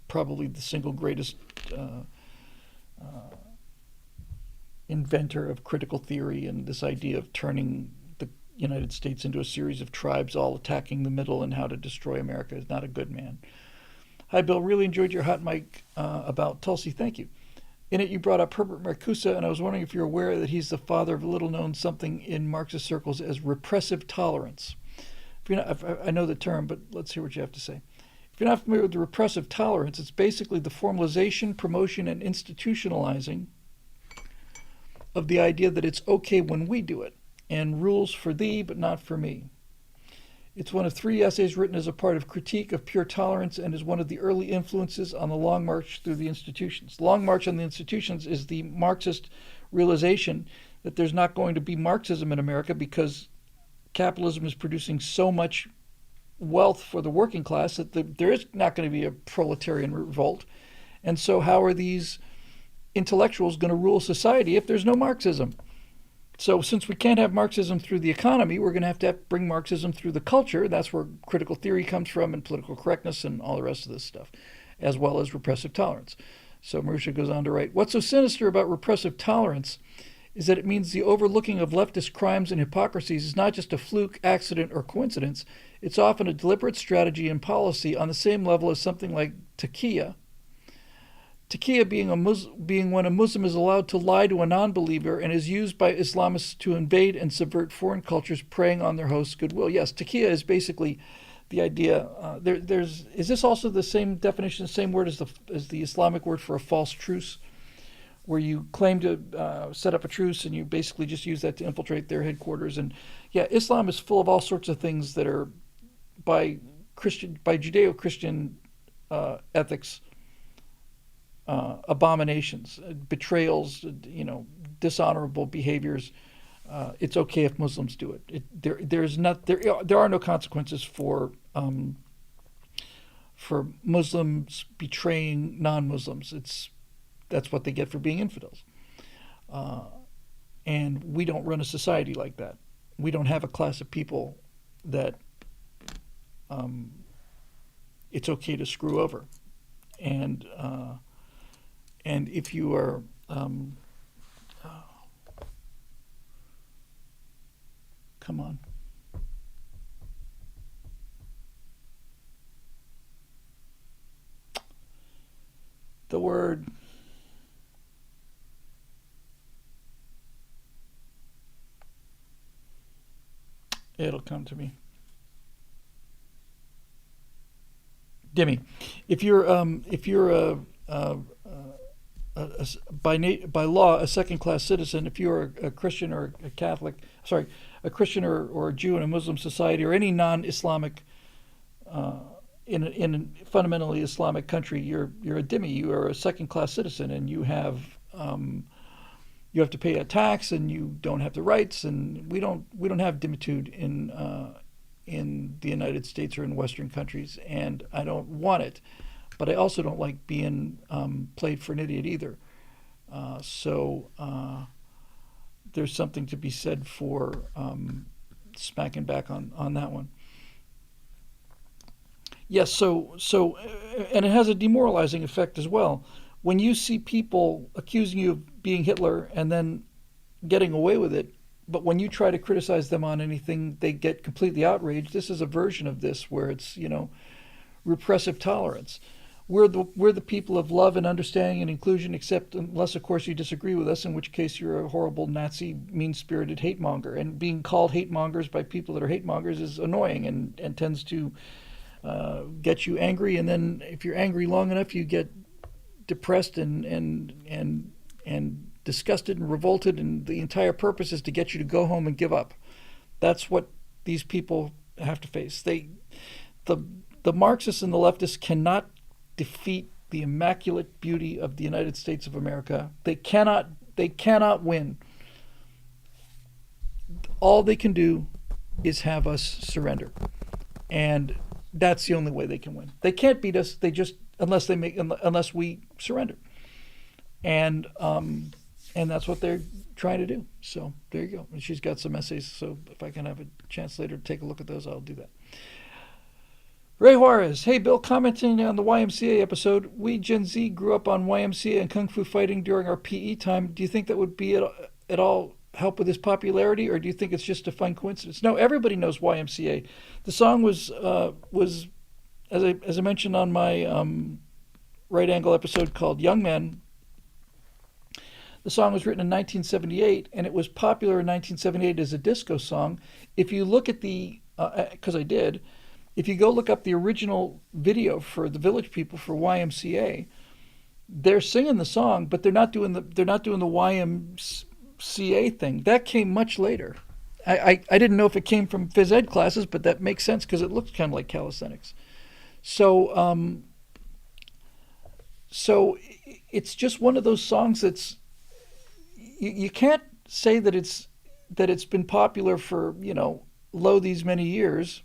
probably the single greatest inventor of critical theory and this idea of turning the United States into a series of tribes all attacking the middle and how to destroy America. Is not a good man. Hi, Bill. Really enjoyed your hot mic about Tulsi. Thank you. In it, you brought up Herbert Marcuse, and I was wondering if you're aware that he's the father of a little known something in Marxist circles as repressive tolerance. If you're not, I know the term, but let's hear what you have to say. If you're not familiar with the repressive tolerance, it's basically the formalization, promotion, and institutionalizing of the idea that it's okay when we do it, and rules for thee, but not for me. It's one of 3 essays written as a part of critique of pure tolerance and is one of the early influences on the Long March through the Institutions. The Long March on the Institutions is the Marxist realization that there's not going to be Marxism in America because capitalism is producing so much wealth for the working class that there is not going to be a proletarian revolt. And so how are these intellectuals going to rule society if there's no Marxism? So since we can't have Marxism through the economy, we're going to bring Marxism through the culture. That's where critical theory comes from and political correctness and all the rest of this stuff, as well as repressive tolerance. So Marusha goes on to write, what's so sinister about repressive tolerance is that it means the overlooking of leftist crimes and hypocrisies is not just a fluke, accident, or coincidence. It's often a deliberate strategy and policy on the same level as something like taqiyya. Taqiyya being when a Muslim is allowed to lie to a non-believer and is used by Islamists to invade and subvert foreign cultures, preying on their host's goodwill. Yes, taqiyya is basically the idea. Is this also the same definition, the same word as the Islamic word for a false truce, where you claim to set up a truce and you basically just use that to infiltrate their headquarters? And yeah, Islam is full of all sorts of things that are by Judeo-Christian ethics. Abominations, betrayals, dishonorable behaviors. It's okay if Muslims do it. There are no consequences for Muslims betraying non-Muslims. That's what they get for being infidels. And we don't run a society like that. We don't have a class of people that um, it's okay to screw over. And and if you are come on. The word. It'll come to me. Dimmy. If you're by law a second class citizen, if you're a Christian or a Catholic, sorry, a Christian or a Jew in a Muslim society or any non-Islamic uh, in a fundamentally Islamic country, you're a dhimmi. You are a second class citizen, and you have to pay a tax, and you don't have the rights. And we don't have dhimmitude in the United States or in Western countries, and I don't want it. But I also don't like being played for an idiot either. So there's something to be said for smacking back on that one. Yes, and it has a demoralizing effect as well. When you see people accusing you of being Hitler and then getting away with it, but when you try to criticize them on anything, they get completely outraged. This is a version of this where it's, repressive tolerance. We're the people of love and understanding and inclusion, except unless, of course, you disagree with us, in which case you're a horrible Nazi, mean-spirited hate monger. And being called hate mongers by people that are hate mongers is annoying and tends to get you angry. And then if you're angry long enough, you get depressed and disgusted and revolted. And the entire purpose is to get you to go home and give up. That's what these people have to face. The the Marxists and the leftists cannot defeat the immaculate beauty of the United States of America. They cannot win. All they can do is have us surrender. And that's the only way they can win. They can't beat us. They just unless we surrender. And that's what they're trying to do. So there you go. And she's got some essays. So if I can have a chance later to take a look at those, I'll do that. Ray Juarez, hey Bill, commenting on the YMCA episode. We Gen Z grew up on YMCA and Kung Fu fighting during our PE time. Do you think that would be at all help with his popularity, or do you think it's just a fun coincidence? No, everybody knows YMCA. The song was as I mentioned on my right angle episode called Young Men. The song was written in 1978, and it was popular in 1978 as a disco song. If you look at because I did, if you go look up the original video for the Village People for YMCA, they're singing the song, but they're not doing the YMCA thing. That came much later. I didn't know if it came from phys ed classes, but that makes sense because it looks kind of like calisthenics. So so it's just one of those songs that's you can't say that it's been popular for lo these many years,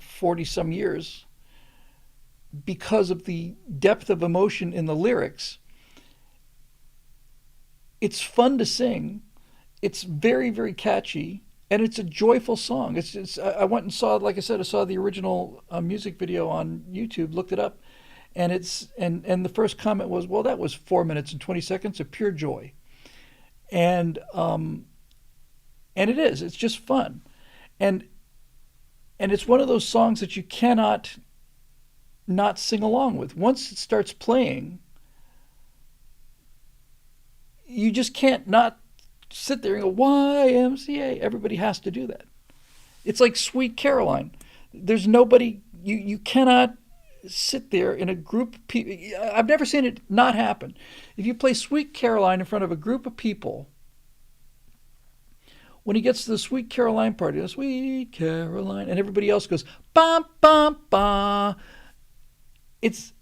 40 some years, because of the depth of emotion in the lyrics. It's fun to sing. It's very, very catchy, and it's a joyful song. I went and saw, like I said, I saw the original music video on YouTube, looked it up, and and the first comment was, well, that was 4 minutes and 20 seconds of pure joy. And it is. It's just fun. And it's one of those songs that you cannot not sing along with. Once it starts playing, you just can't not sit there and go, YMCA. Everybody has to do that. It's like Sweet Caroline. There's nobody, you cannot sit there in a group of people. I've never seen it not happen. If you play Sweet Caroline in front of a group of people, when he gets to the Sweet Caroline part, the Sweet Caroline, and everybody else goes bum bum bum. It's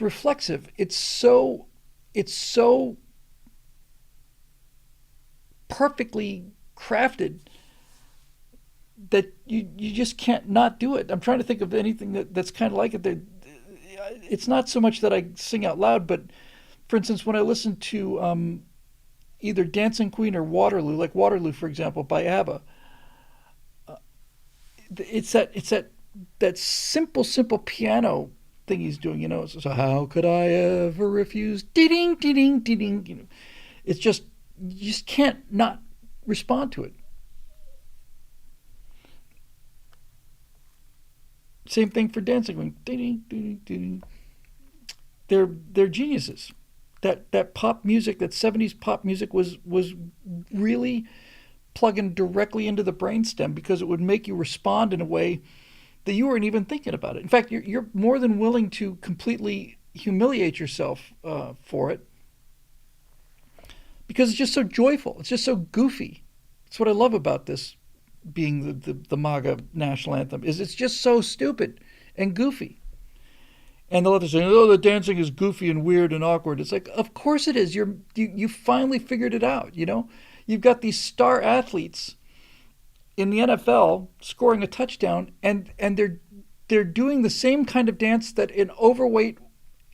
reflexive. It's so perfectly crafted that you just can't not do it. I'm trying to think of anything that's kind of like it. It's not so much that I sing out loud, but for instance, when I listen to either Dancing Queen or Waterloo, like Waterloo, for example, by ABBA. It's that simple piano thing he's doing. So how could I ever refuse? Ding ding ding ding. It's just you just can't not respond to it. Same thing for Dancing Queen. Ding ding ding ding. They're geniuses. That pop music, that '70s pop music was really plugging directly into the brainstem because it would make you respond in a way that you weren't even thinking about it. In fact, you're more than willing to completely humiliate yourself for it because it's just so joyful. It's just so goofy. That's what I love about this being the Maga national anthem is it's just so stupid and goofy. And they'll have to say, "Oh, the dancing is goofy and weird and awkward." It's like, of course it is. You finally figured it out. You've got these star athletes in the NFL scoring a touchdown, and they're doing the same kind of dance that an overweight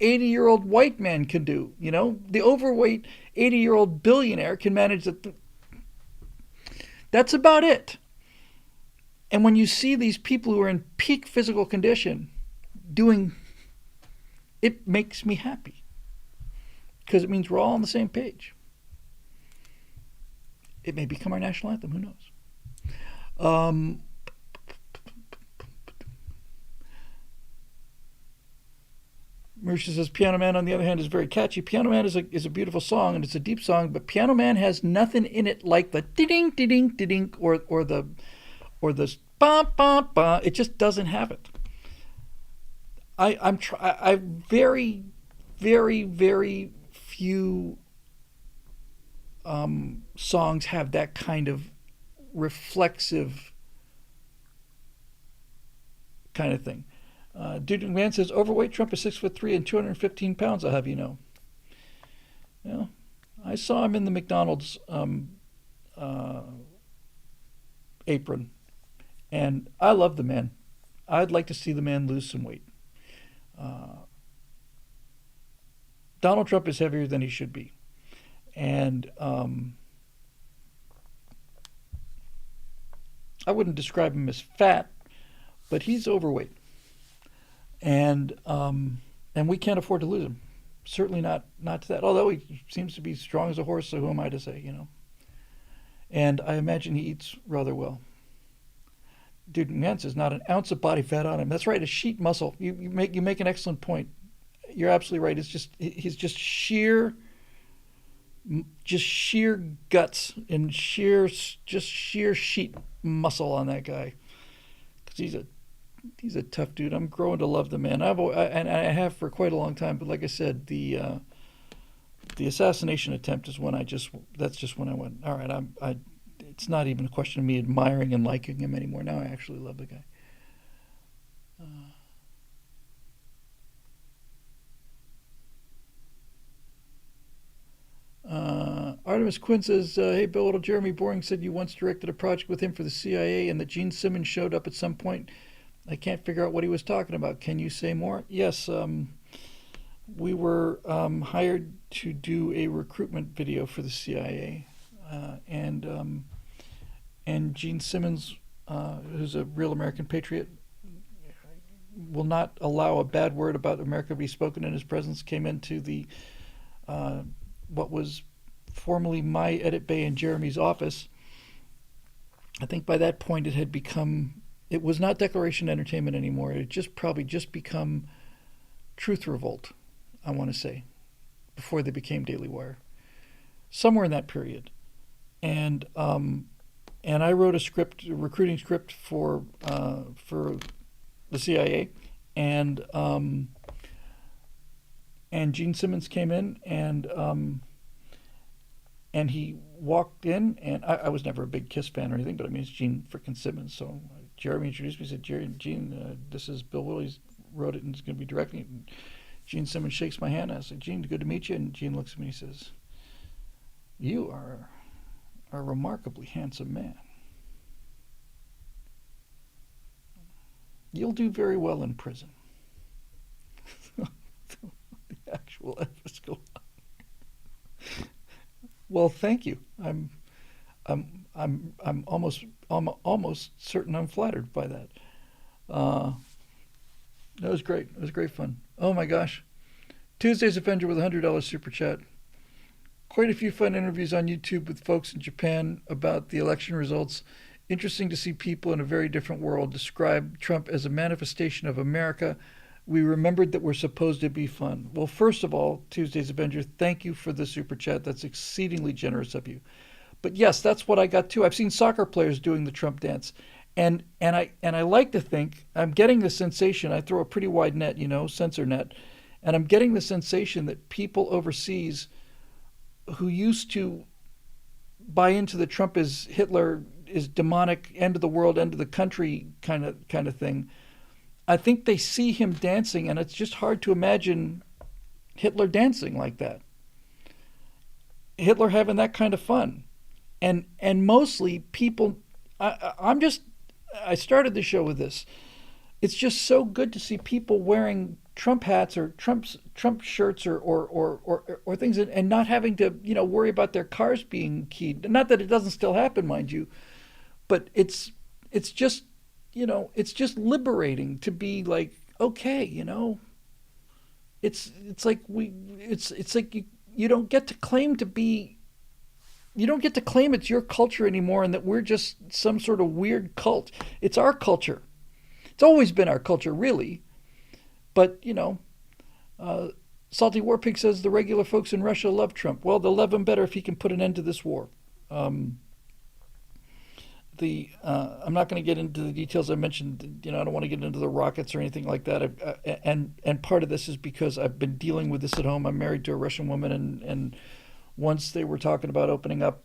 80-year-old white man can do. The overweight 80-year-old billionaire can manage that. That's about it. And when you see these people who are in peak physical condition doing, it makes me happy because it means we're all on the same page. It may become our national anthem. Who knows? Marisha says Piano Man, on the other hand, is very catchy. Piano Man is a beautiful song and it's a deep song, but Piano Man has nothing in it like the ding ding ding or the ba ba ba. It just doesn't have it. I very very few songs have that kind of reflexive kind of thing. Dude Man says overweight Trump is 6'3" and 215 pounds. I'll have you know. Yeah, I saw him in the McDonald's apron, and I love the man. I'd like to see the man lose some weight. Donald Trump is heavier than he should be, and I wouldn't describe him as fat, but he's overweight, and we can't afford to lose him. Certainly not to that. Although he seems to be strong as a horse, so who am I to say, And I imagine he eats rather well. Dude, man says not an ounce of body fat on him. That's right, a sheet muscle. You make an excellent point. You're absolutely right. He's just sheer guts and sheer sheet muscle on that guy. Because he's a tough dude. I'm growing to love the man. And I have for quite a long time. But like I said, the assassination attempt is when that's just when I went, all right, it's not even a question of me admiring and liking him anymore. Now I actually love the guy. Artemis Quinn says, hey, Bill, little Jeremy Boring said you once directed a project with him for the CIA and that Gene Simmons showed up at some point. I can't figure out what he was talking about. Can you say more? Yes, we were hired to do a recruitment video for the CIA. And Gene Simmons, who's a real American patriot, will not allow a bad word about America to be spoken in his presence, came into the what was formerly my edit bay and Jeremy's office. I think by that point it was not Declaration Entertainment anymore. It had probably become Truth Revolt, I want to say, before they became Daily Wire. Somewhere in that period. And I wrote a recruiting script for the CIA, and Gene Simmons came in, and he walked in, and I was never a big Kiss fan or anything, but I mean, it's Gene frickin' Simmons. So Jeremy introduced me, said, Gene, this is Bill Willey, wrote it and is going to be directing it. And Gene Simmons shakes my hand, and I said, Gene, good to meet you. And Gene looks at me and he says, you are a remarkably handsome man. You'll do very well in prison. The actual emphasis go on. Well, thank you. I'm almost certain I'm flattered by that. Uh, that was great. It was great fun. Oh my gosh. Tuesday's Avenger with $100 super chat. Quite a few fun interviews on YouTube with folks in Japan about the election results. Interesting to see people in a very different world describe Trump as a manifestation of America. We remembered that we're supposed to be fun. Well, first of all, Tuesday's Avenger, thank you for the super chat. That's exceedingly generous of you. But yes, that's what I got too. I've seen soccer players doing the Trump dance. And I like to think I'm getting the sensation. I throw a pretty wide net, censor net, and I'm getting the sensation that people overseas who used to buy into the Trump is Hitler is demonic, end of the world, end of the country kind of thing. I think they see him dancing, and it's just hard to imagine Hitler dancing like that. Hitler having that kind of fun, and mostly people. I started the show with this. It's just so good to see people wearing Trump hats or Trump shirts or things, and not having to worry about their cars being keyed. Not that it doesn't still happen, mind you, but it's just it's just liberating to be like, okay, it's like it's like you don't get to claim to be, you don't get to claim it's your culture anymore and that we're just some sort of weird cult. It's our culture. It's always been our culture, really. But, Salty Warpig says the regular folks in Russia love Trump. Well, they'll love him better if he can put an end to this war. I'm not going to get into the details I mentioned. I don't want to get into the rockets or anything like that. And part of this is because I've been dealing with this at home. I'm married to a Russian woman, and once they were talking about opening up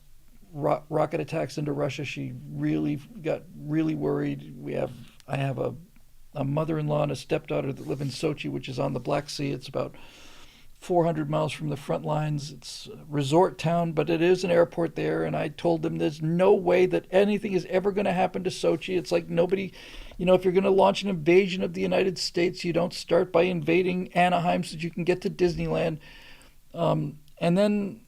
rocket attacks into Russia, she really got really worried. I have a mother-in-law and a stepdaughter that live in Sochi, which is on the Black Sea. It's about 400 miles from the front lines. It's a resort town, but it is an airport there. And I told them there's no way that anything is ever going to happen to Sochi. It's like nobody, if you're going to launch an invasion of the United States, you don't start by invading Anaheim so that you can get to Disneyland. And then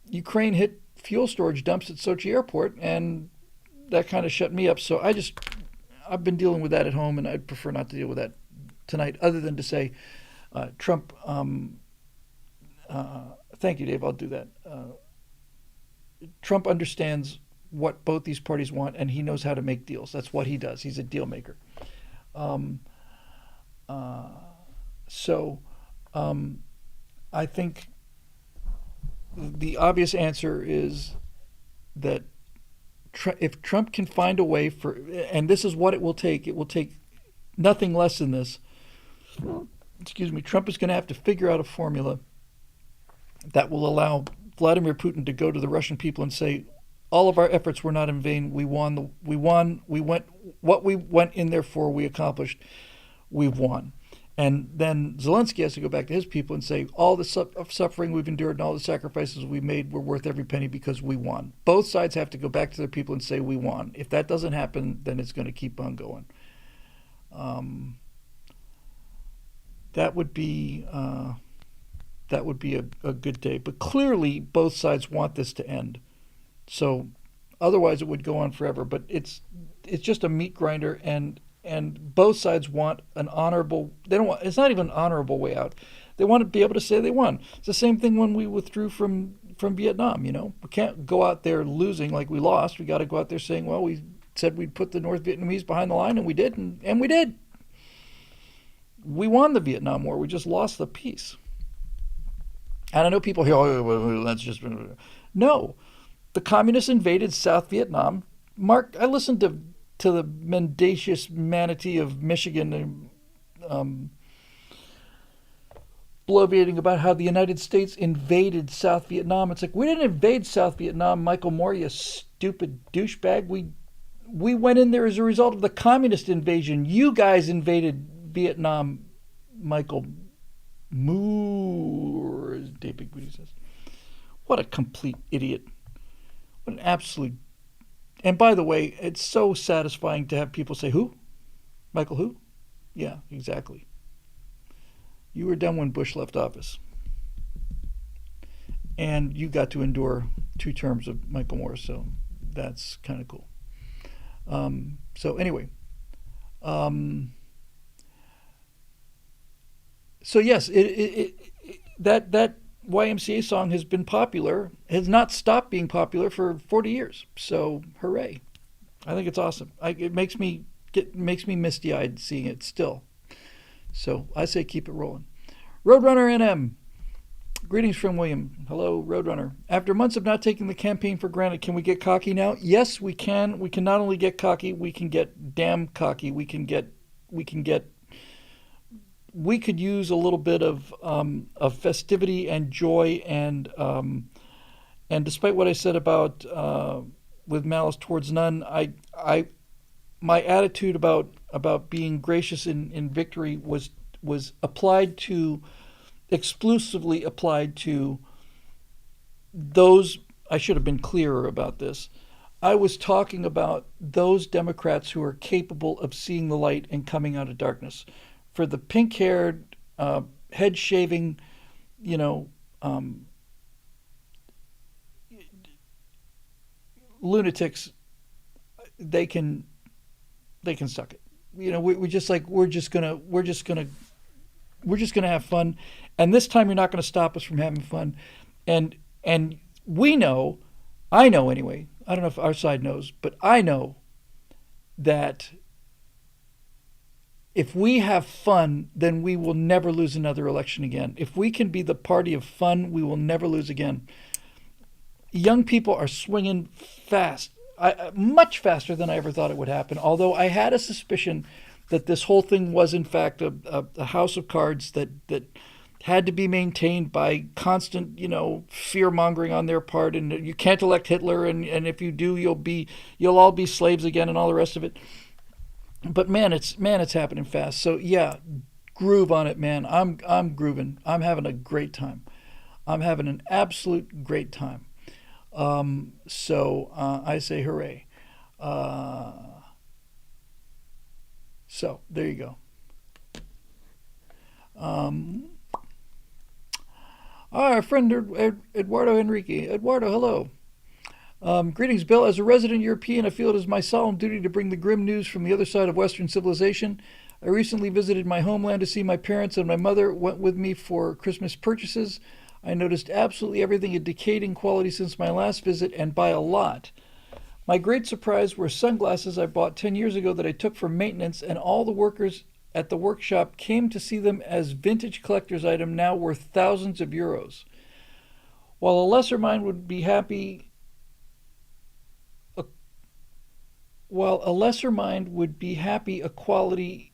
Ukraine hit fuel storage dumps at Sochi airport, and that kind of shut me up. So I've been dealing with that at home, and I'd prefer not to deal with that tonight, other than to say, Trump, thank you, Dave, I'll do that. Trump understands what both these parties want, and he knows how to make deals. That's what he does. He's a deal maker. So I think the obvious answer is that if Trump can find a way and this is what it will take nothing less than this. Excuse me. Trump is going to have to figure out a formula that will allow Vladimir Putin to go to the Russian people and say, all of our efforts were not in vain. We won. We went what we went in there for. We accomplished. We've won. And then Zelensky has to go back to his people and say, all the suffering we've endured and all the sacrifices we made were worth every penny because we won. Both sides have to go back to their people and say, we won. If that doesn't happen, then it's going to keep on going. That would be a good day. But clearly, both sides want this to end. So otherwise, it would go on forever. But it's just a meat grinder, and both sides want an honorable. They don't want. It's not even an honorable way out. They want to be able to say they won. It's the same thing when we withdrew from Vietnam. We can't go out there losing like we lost. We got to go out there saying, well, we said we'd put the North Vietnamese behind the line, and we did, and we did. We won the Vietnam War. We just lost the peace. And I know people here, oh, that's just... No. The communists invaded South Vietnam. Mark, I listened to the mendacious manatee of Michigan bloviating about how the United States invaded South Vietnam. It's like, we didn't invade South Vietnam, Michael Moore, you stupid douchebag. We went in there as a result of the communist invasion. You guys invaded Vietnam, Michael Moore, as David Goody says. What a complete idiot. What an absolute... And by the way, it's so satisfying to have people say, who? Michael who? Yeah, exactly. You were done when Bush left office. and you got to endure 2 terms of Michael Moore, so that's kind of cool. So anyway, um, so yes, that YMCA song has been popular, has not stopped being popular for 40 years. So hooray! I think it's awesome. It makes me misty eyed seeing it still. So I say keep it rolling. Roadrunner NM. Greetings from William. Hello, Roadrunner. After months of not taking the campaign for granted, can we get cocky now? Yes, we can. We can not only get cocky, we can get damn cocky. We can get, we could use a little bit of festivity and joy and despite what I said about with malice towards none, my attitude about being gracious in victory was applied to exclusively applied to those. I should have been clearer about this. I was talking about those Democrats who are capable of seeing the light and coming out of darkness. For the pink-haired, head shaving, you know, lunatics, they can suck it. You know, we just like we're just gonna have fun, and this time you're not gonna stop us from having fun, and we know, I know anyway. I don't know if our side knows, but I know that if we have fun, then we will never lose another election again. If we can be the party of fun, we will never lose again. Young people are swinging fast, much faster than I ever thought it would happen. Although I had a suspicion that this whole thing was, in fact, a house of cards that had to be maintained by constant, fear mongering on their part, and you can't elect Hitler, and if you do, you'll all be slaves again, and all the rest of it. But it's happening fast. So yeah, groove on it, man. I'm grooving. I'm having a great time. I'm having an absolute great time. So I say hooray. So there you go. Our friend Eduardo Enrique. Eduardo, hello. Greetings, Bill. As a resident European, I feel it is my solemn duty to bring the grim news from the other side of Western civilization. I recently visited my homeland to see my parents, and my mother went with me for Christmas purchases. I noticed absolutely everything had decayed in quality since my last visit, and by a lot. My great surprise were sunglasses I bought 10 years ago that I took for maintenance, and all the workers at the workshop came to see them as vintage collector's item now worth thousands of euros. While a lesser mind would be happy while a lesser mind would be happy a quality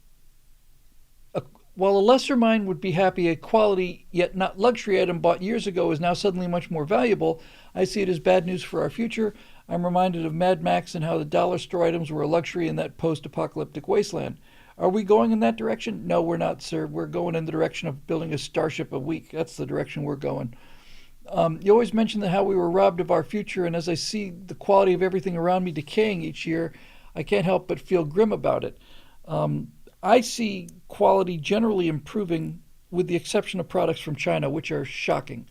while a lesser mind would be happy a quality yet not luxury item bought years ago is now suddenly much more valuable, I see it as bad news for our future. I'm reminded of Mad Max and how the dollar store items were a luxury in that post-apocalyptic wasteland. Are we going in that direction? No, we're not, sir. We're going in the direction of building a starship a week. That's the direction we're going. You always mention that how we were robbed of our future, and as I see the quality of everything around me decaying each year, I can't help but feel grim about it. I see quality generally improving, with the exception of products from China, which are shocking.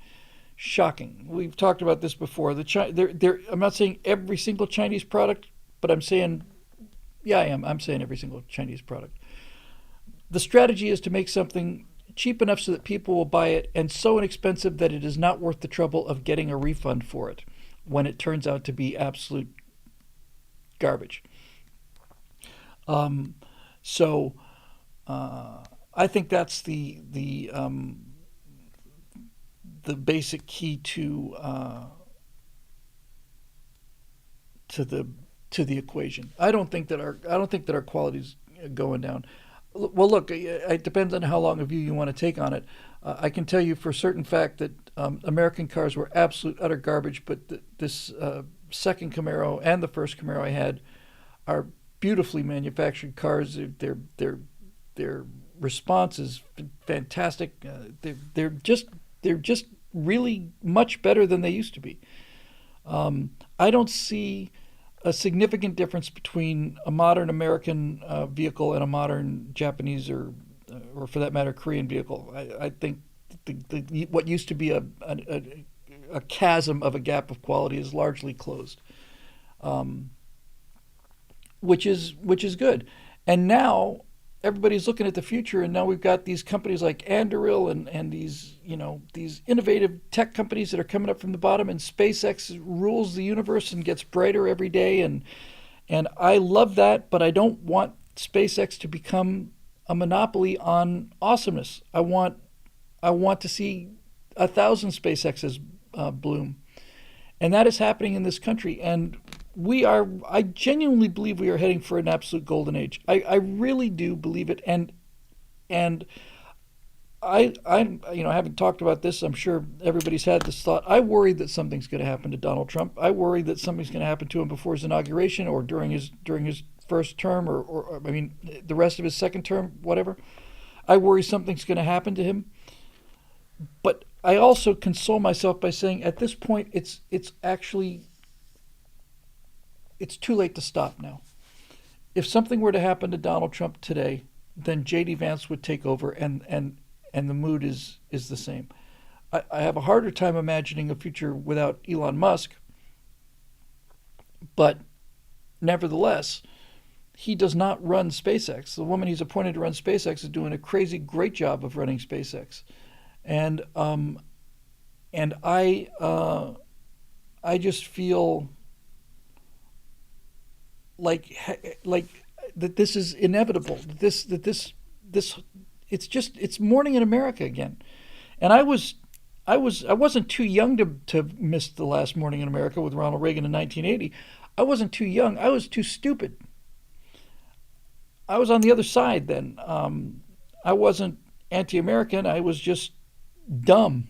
Shocking. We've talked about this before. I'm not saying every single Chinese product, but I'm saying, yeah, I am. I'm saying every single Chinese product. The strategy is to make something cheap enough so that people will buy it, and so inexpensive that it is not worth the trouble of getting a refund for it when it turns out to be absolute garbage. So I think that's the basic key to the equation. I don't think that our quality's going down. Well, look, it depends on how long a view you want to take on it. I can tell you for a certain fact that American cars were absolute utter garbage, but this second Camaro and the first Camaro I had are beautifully manufactured cars. Their response is fantastic. They're just really much better than they used to be. I don't see a significant difference between a modern American vehicle and a modern Japanese or for that matter, Korean vehicle. I think what used to be a chasm of a gap of quality is largely closed, um, which is good. And now everybody's looking at the future, and now we've got these companies like Anduril and these these innovative tech companies that are coming up from the bottom, and SpaceX rules the universe and gets brighter every day, and I love that, but I don't want SpaceX to become a monopoly on awesomeness. I want to see 1,000 SpaceXs bloom, and that is happening in this country. And we are. I genuinely believe we are heading for an absolute golden age. I really do believe it. And I haven't talked about this. I'm sure everybody's had this thought. I worry that something's going to happen to Donald Trump. I worry that something's going to happen to him before his inauguration or during his first term, or I mean the rest of his second term, whatever. I worry something's going to happen to him. But I also console myself by saying at this point it's actually it's too late to stop now. If something were to happen to Donald Trump today, then JD Vance would take over, and the mood is the same. I have a harder time imagining a future without Elon Musk, but nevertheless, he does not run SpaceX. The woman he's appointed to run SpaceX is doing a crazy great job of running SpaceX, and I just feel like that this is inevitable. This it's morning in America again, and I wasn't too young to miss the last morning in America with Ronald Reagan in 1980. I wasn't too young. I was too stupid. I was on the other side then. I wasn't anti-American. I was just dumb.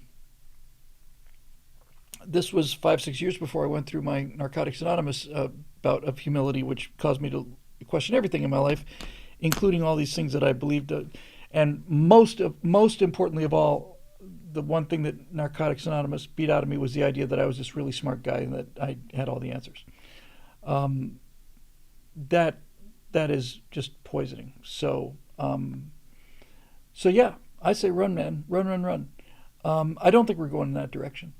This was 5, 6 years before I went through my Narcotics Anonymous bout of humility, which caused me to question everything in my life, including all these things that I believed. And most importantly of all, the one thing that Narcotics Anonymous beat out of me was the idea that I was this really smart guy and that I had all the answers. That is just poisoning. So yeah, I say run, man, run. I don't think we're going in that direction.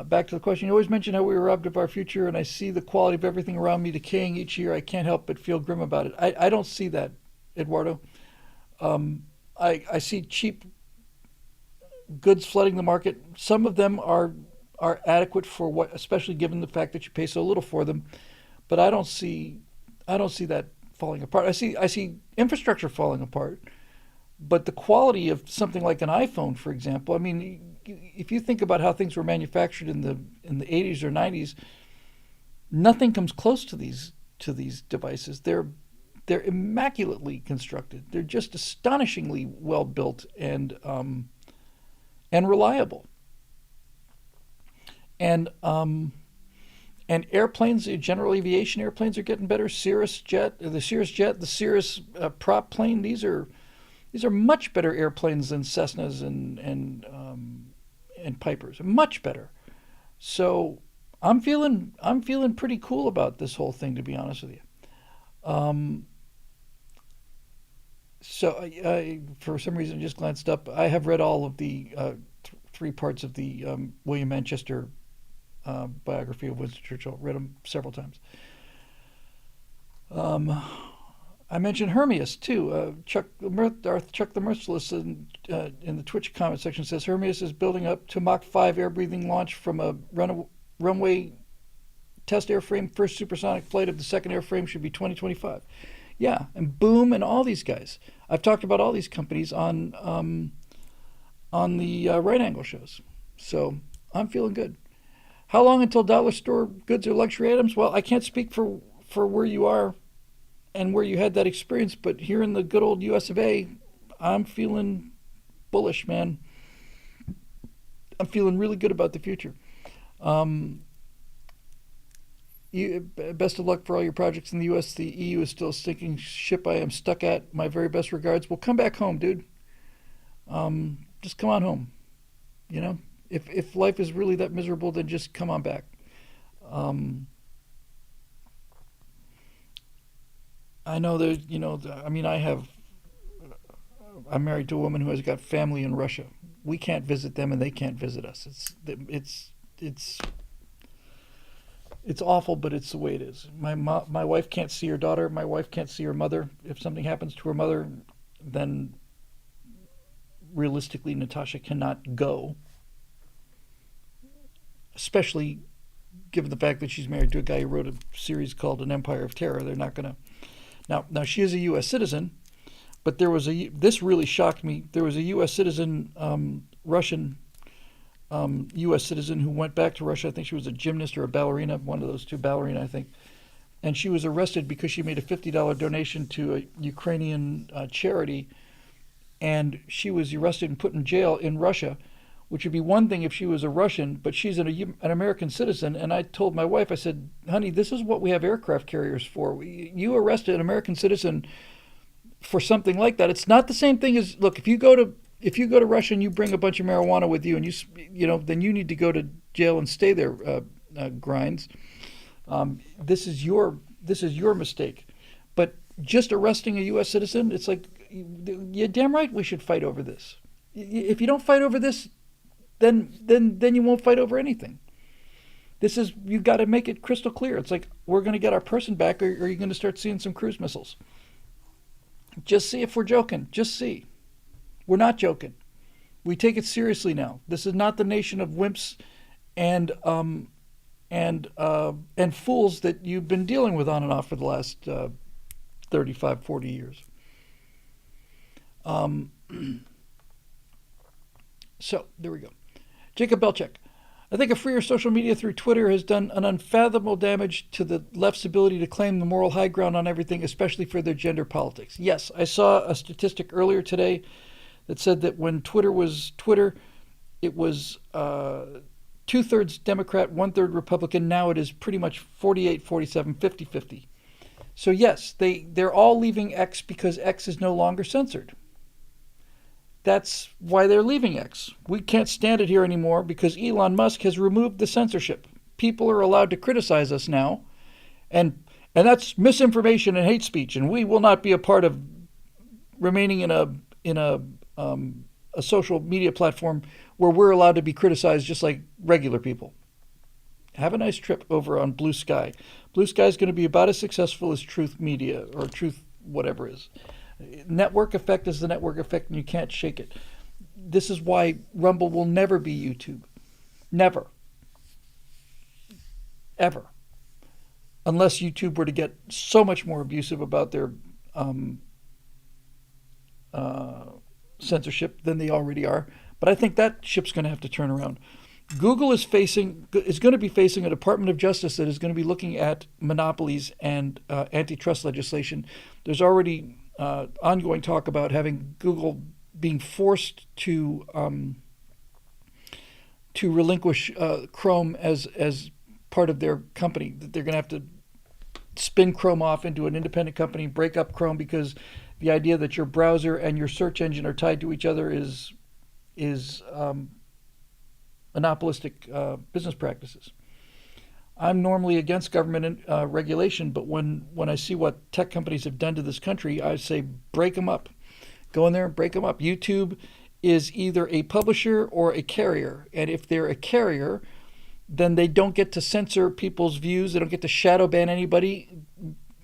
Back to the question, you always mention how we were robbed of our future, and I see the quality of everything around me decaying each year. I can't help but feel grim about it. I don't see that, Eduardo. I see cheap goods flooding the market. Some of them are adequate for what, especially given the fact that you pay so little for them. But I don't see that falling apart. I see infrastructure falling apart. But the quality of something like an iPhone, for example, I mean, if you think about how things were manufactured in the 80s or 90s, nothing comes close to these devices. They're immaculately constructed. They're just astonishingly well built and reliable. And airplanes, general aviation airplanes, are getting better. The Cirrus jet, the Cirrus prop plane. These are much better airplanes than Cessnas and Pipers. Much better. So I'm feeling pretty cool about this whole thing, to be honest with you. Um, so for some reason, I just glanced up. I have read all of the three parts of the William Manchester biography of Winston Churchill. Read them several times. Um, I mentioned Hermias too. Chuck the Merciless in the Twitch comment section says Hermias is building up to Mach 5 air breathing launch from a runway test airframe. First supersonic flight of the second airframe should be 2025. Yeah, and Boom and all these guys. I've talked about all these companies on the right angle shows. So I'm feeling good. How long until dollar store goods are luxury items? Well, I can't speak for where you are and where you had that experience, but here in the good old US of A, I'm feeling bullish, man. I'm feeling really good about the future. Um, Best of luck for all your projects in the U.S. The EU is still a sinking ship. I am stuck at. My very best regards. Well, come back home, dude. Just come on home. You know, if life is really that miserable, then just come on back. Um, I know there's, I mean, I'm married to a woman who has got family in Russia. We can't visit them, and they can't visit us. it's it's awful, but it's the way it is. My wife can't see her daughter. My wife can't see her mother. If something happens to her mother, then realistically, Natasha cannot go, especially given the fact that she's married to a guy who wrote a series called An Empire of Terror. They're not going to. Now she is a U.S. citizen, but this really shocked me. There was a U.S. citizen, Russian U.S. citizen who went back to Russia. I think she was a gymnast or a ballerina, one of those two, ballerina, I think. And she was arrested because she made a $50 donation to a Ukrainian charity, and she was arrested and put in jail in Russia, which would be one thing if she was a Russian, but she's an American citizen. And I told my wife, I said, honey, this is what we have aircraft carriers for. You arrested an American citizen for something like that. It's not the same thing as, look, if you go to Russia and you bring a bunch of marijuana with you, and then you need to go to jail and stay there, grinds. This is your mistake. But just arresting a U.S. citizen, it's like, you're damn right we should fight over this. If you don't fight over this, then you won't fight over anything. You've got to make it crystal clear. It's like, we're going to get our person back, or you're going to start seeing some cruise missiles. Just see if we're joking. Just see. We're not joking. We take it seriously now. This is not the nation of wimps and fools that you've been dealing with on and off for the last 35, 40 years. So there we go. Jacob Belchek. I think a freer social media through Twitter has done an unfathomable damage to the left's ability to claim the moral high ground on everything, especially for their gender politics. Yes, I saw a statistic earlier today that said that when Twitter was Twitter, it was 2/3 Democrat, 1/3 Republican. Now it is pretty much 48, 47, 50-50. So yes, they're all leaving X because X is no longer censored. That's why they're leaving X. We can't stand it here anymore because Elon Musk has removed the censorship. People are allowed to criticize us now, and that's misinformation and hate speech, and we will not be a part of remaining in a social media platform where we're allowed to be criticized just like regular people. Have a nice trip over on Blue Sky. Blue Sky is going to be about as successful as Truth Media or Truth whatever is. Network effect is the network effect, and you can't shake it. This is why Rumble will never be YouTube. Never. Ever. Unless YouTube were to get so much more abusive about their censorship than they already are. But I think that ship's going to have to turn around. Google is going to be facing a Department of Justice that is going to be looking at monopolies and antitrust legislation. There's already ongoing talk about having Google being forced to relinquish Chrome as part of their company. That they're going to have to spin Chrome off into an independent company, break up Chrome, because the idea that your browser and your search engine are tied to each other is monopolistic business practices. I'm normally against government regulation, but when I see what tech companies have done to this country, I say break them up. Go in there and break them up. YouTube is either a publisher or a carrier, and if they're a carrier, then they don't get to censor people's views. They don't get to shadow ban anybody.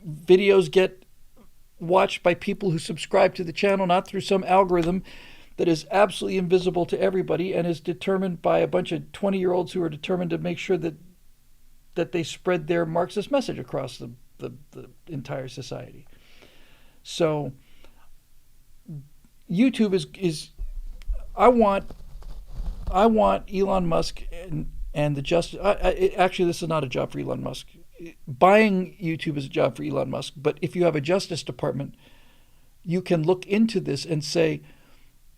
Videos get watched by people who subscribe to the channel, not through some algorithm that is absolutely invisible to everybody and is determined by a bunch of 20-year-olds who are determined to make sure that they spread their Marxist message across the entire society. So YouTube is I want Elon Musk and the justice. Actually, this is not a job for Elon Musk. Buying YouTube is a job for Elon Musk. But if you have a Justice Department, you can look into this and say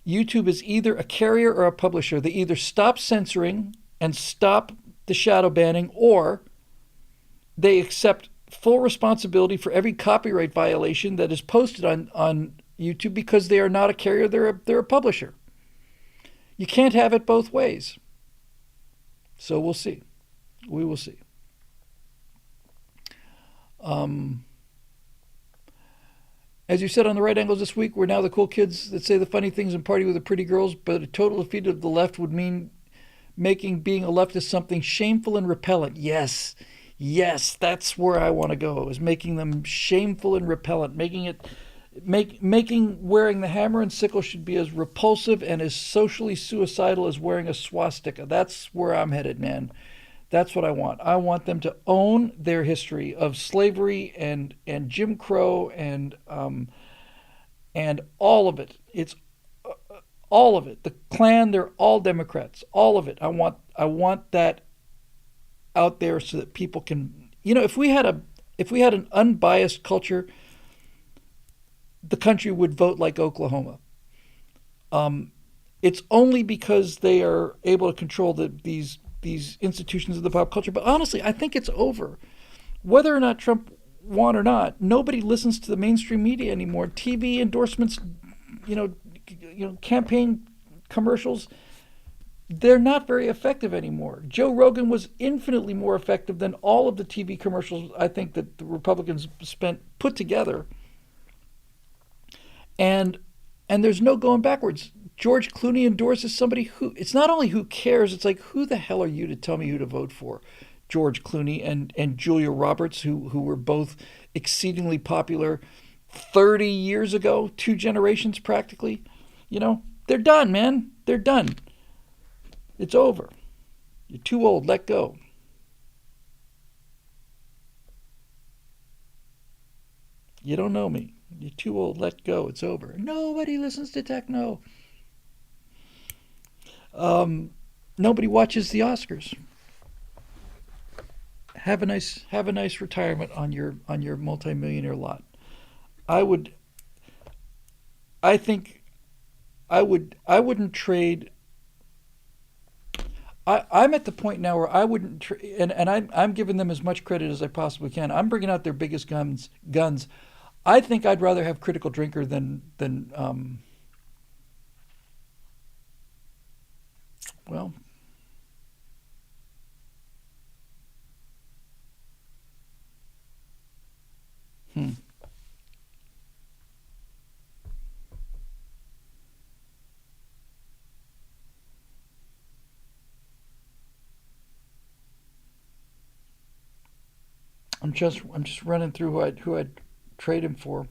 YouTube is either a carrier or a publisher. They either stop censoring and stop the shadow banning, or they accept full responsibility for every copyright violation that is posted on YouTube, because they are not a carrier, they're a publisher. You can't have it both ways. So we'll see. We will see. As you said on the Right Angles this week, we're now the cool kids that say the funny things and party with the pretty girls, but a total defeat of the left would mean making being a leftist something shameful and repellent. Yes, yes, that's where I want to go. Is making them shameful and repellent, making wearing the hammer and sickle should be as repulsive and as socially suicidal as wearing a swastika. That's where I'm headed, man. That's what I want. I want them to own their history of slavery and Jim Crow and all of it. It's all of it. The Klan, they're all Democrats. All of it. I want that out there so that people can, if we had an unbiased culture, the country would vote like Oklahoma. It's only because they are able to control these institutions of the pop culture. But honestly, I think it's over. Whether or not Trump won or not, nobody listens to the mainstream media anymore. TV endorsements, you know, campaign commercials, they're not very effective anymore. Joe Rogan was infinitely more effective than all of the TV commercials I think that the Republicans spent put together. And there's no going backwards. George Clooney endorses somebody who, it's not only who cares, it's like, who the hell are you to tell me who to vote for? George Clooney and Julia Roberts, who were both exceedingly popular 30 years ago, two generations practically. They're done, man. They're done. It's over. You're too old. Let go. You don't know me. You're too old. Let go. It's over. Nobody listens to techno. Nobody watches the Oscars. Have a nice retirement on your multimillionaire lot. I would. I think I wouldn't trade. I'm at the point now where I wouldn't, and I'm giving them as much credit as I possibly can. I'm bringing out their biggest guns. I think I'd rather have Critical Drinker than well, hmm. I'm just running through who I'd trade him for,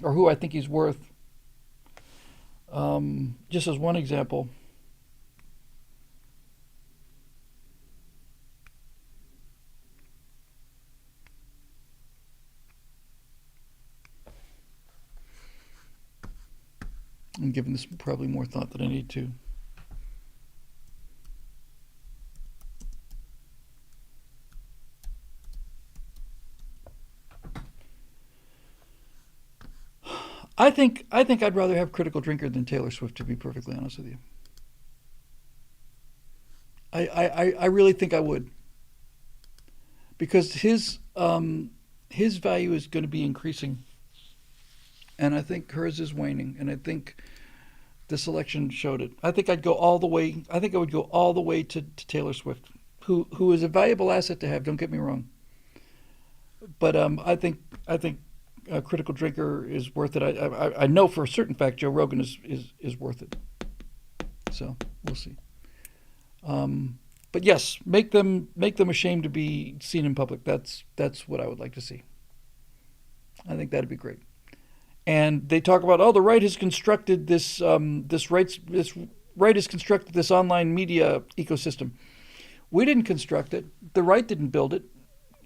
or who I think he's worth. Just as one example, I'm giving this probably more thought than I need to. I think I'd rather have Critical Drinker than Taylor Swift, to be perfectly honest with you. I really think I would, because his value is going to be increasing, and I think hers is waning, and I think this election showed it. I think I'd go all the way. I think I would go all the way to Taylor Swift, who is a valuable asset to have. Don't get me wrong, but I think Critical Drinker is worth it. I know for a certain fact Joe Rogan is worth it. So we'll see. But yes, make them ashamed to be seen in public. That's what I would like to see. I think that'd be great. And they talk about, the right has constructed this right has constructed this online media ecosystem. We didn't construct it. The right didn't build it.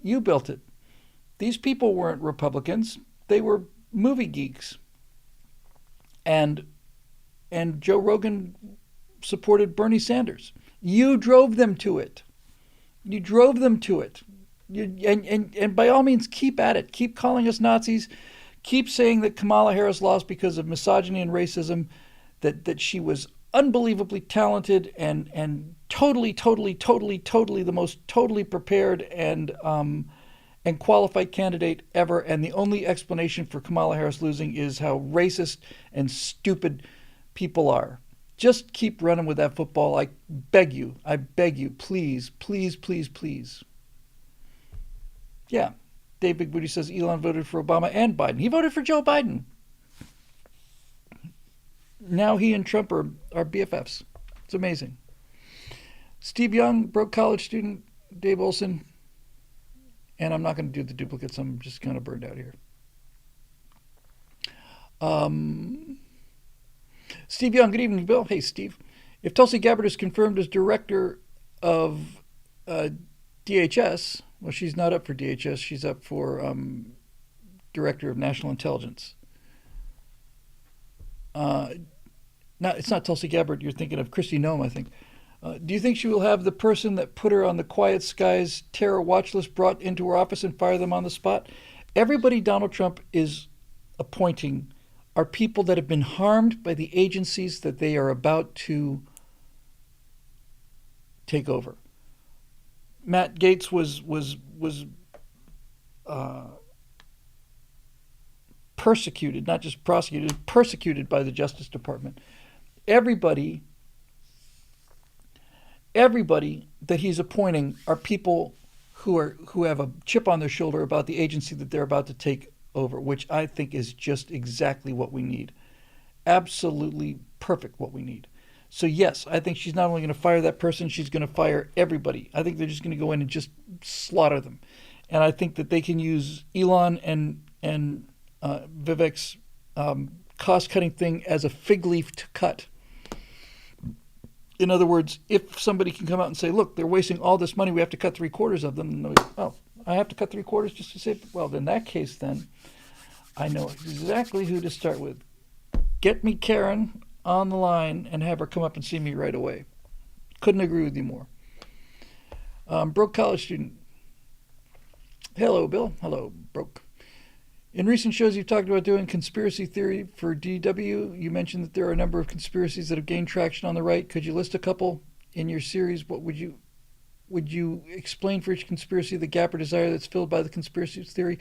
You built it. These people weren't Republicans. They were movie geeks. And Joe Rogan supported Bernie Sanders. You drove them to it. You drove them to it. And by all means, keep at it. Keep calling us Nazis. Keep saying that Kamala Harris lost because of misogyny and racism, that she was unbelievably talented and totally the most totally prepared and qualified candidate ever. And the only explanation for Kamala Harris losing is how racist and stupid people are. Just keep running with that football. I beg you. I beg you. Please, please, please, please. Yeah. Dave Big Booty says Elon voted for Obama and Biden. He voted for Joe Biden. Now he and Trump are BFFs. It's amazing. Steve Young, broke college student. Dave Olson. And I'm not going to do the duplicates. I'm just kind of burned out here. Um, Steve Young, good evening, Bill. Hey, Steve. If Tulsi Gabbard is confirmed as director of uh, DHS, well, she's not up for DHS. She's up for director of national intelligence. Uh, it's not Tulsi Gabbard. You're thinking of Kristi Noem, I think. Do you think she will have the person that put her on the Quiet Skies terror watch list brought into her office and fire them on the spot? Everybody Donald Trump is appointing are people that have been harmed by the agencies that they are about to take over. Matt Gaetz was uh, persecuted, not just prosecuted, persecuted by the Justice Department. Everybody everybody that he's appointing are people who have a chip on their shoulder about the agency that they're about to take over, which I think is just exactly what we need. Absolutely perfect what we need. So yes, I think she's not only going to fire that person, she's going to fire everybody. I think they're just going to go in and just slaughter them. And I think that they can use Elon and Vivek's cost cutting thing as a fig leaf to cut. In other words, if somebody can come out and say, look, they're wasting all this money, we have to cut 3/4 of them. And oh, I have to cut 3/4 just to save. Well, in that case, then I know exactly who to start with. Get me Karen on the line and have her come up and see me right away. Couldn't agree with you more. Broke college student. Hello, Bill. Hello, Broke. In recent shows, you've talked about doing conspiracy theory for DW. You mentioned that there are a number of conspiracies that have gained traction on the right. Could you list a couple in your series? What would you explain for each conspiracy the gap or desire that's filled by the conspiracy theory?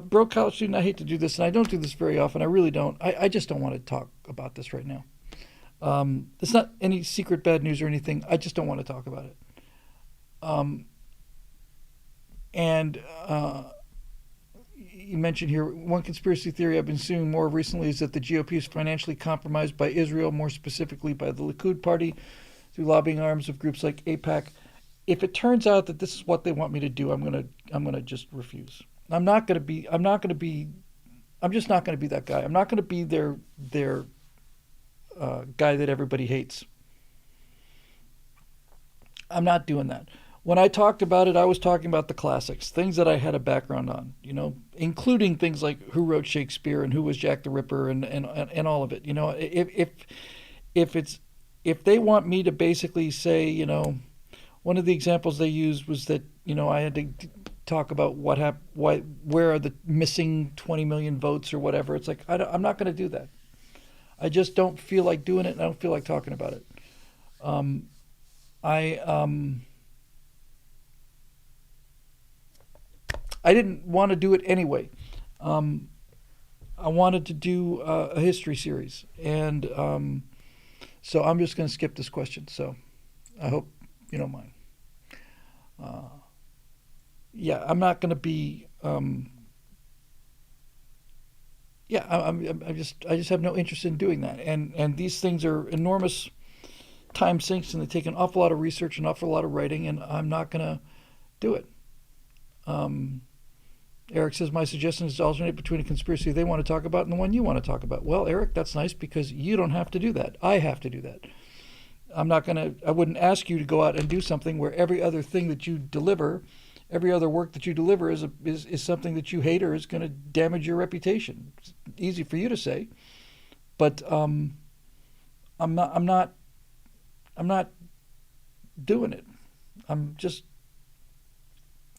Broke college student, I hate to do this, and I don't do this very often. I really don't. I just don't want to talk about this right now. It's not any secret bad news or anything. I just don't want to talk about it. And you mentioned here one conspiracy theory I've been seeing more recently is that the GOP is financially compromised by Israel, more specifically by the Likud party, through lobbying arms of groups like AIPAC. If it turns out that this is what they want me to do, I'm gonna just refuse. I'm just not gonna be that guy. I'm not gonna be their guy that everybody hates. I'm not doing that. When I talked about it, I was talking about the classics, things that I had a background on, including things like who wrote Shakespeare and who was Jack the Ripper and all of it. If they want me to basically say, one of the examples they used was that, I had to talk about where are the missing 20 million votes or whatever. It's like, I'm not going to do that. I just don't feel like doing it, and I don't feel like talking about it. I didn't want to do it anyway. I wanted to do a history series, and so I'm just going to skip this question. So I hope you don't mind. I'm not going to be. I just have no interest in doing that, and these things are enormous time sinks, and they take an awful lot of research, an awful lot of writing, and I'm not going to do it. Eric says, my suggestion is to alternate between a conspiracy they want to talk about and the one you want to talk about. Well, Eric, that's nice because you don't have to do that. I have to do that. I wouldn't ask you to go out and do something where every other thing that you deliver, every other work that you deliver is something that you hate or is going to damage your reputation. It's easy for you to say, but I'm not doing it.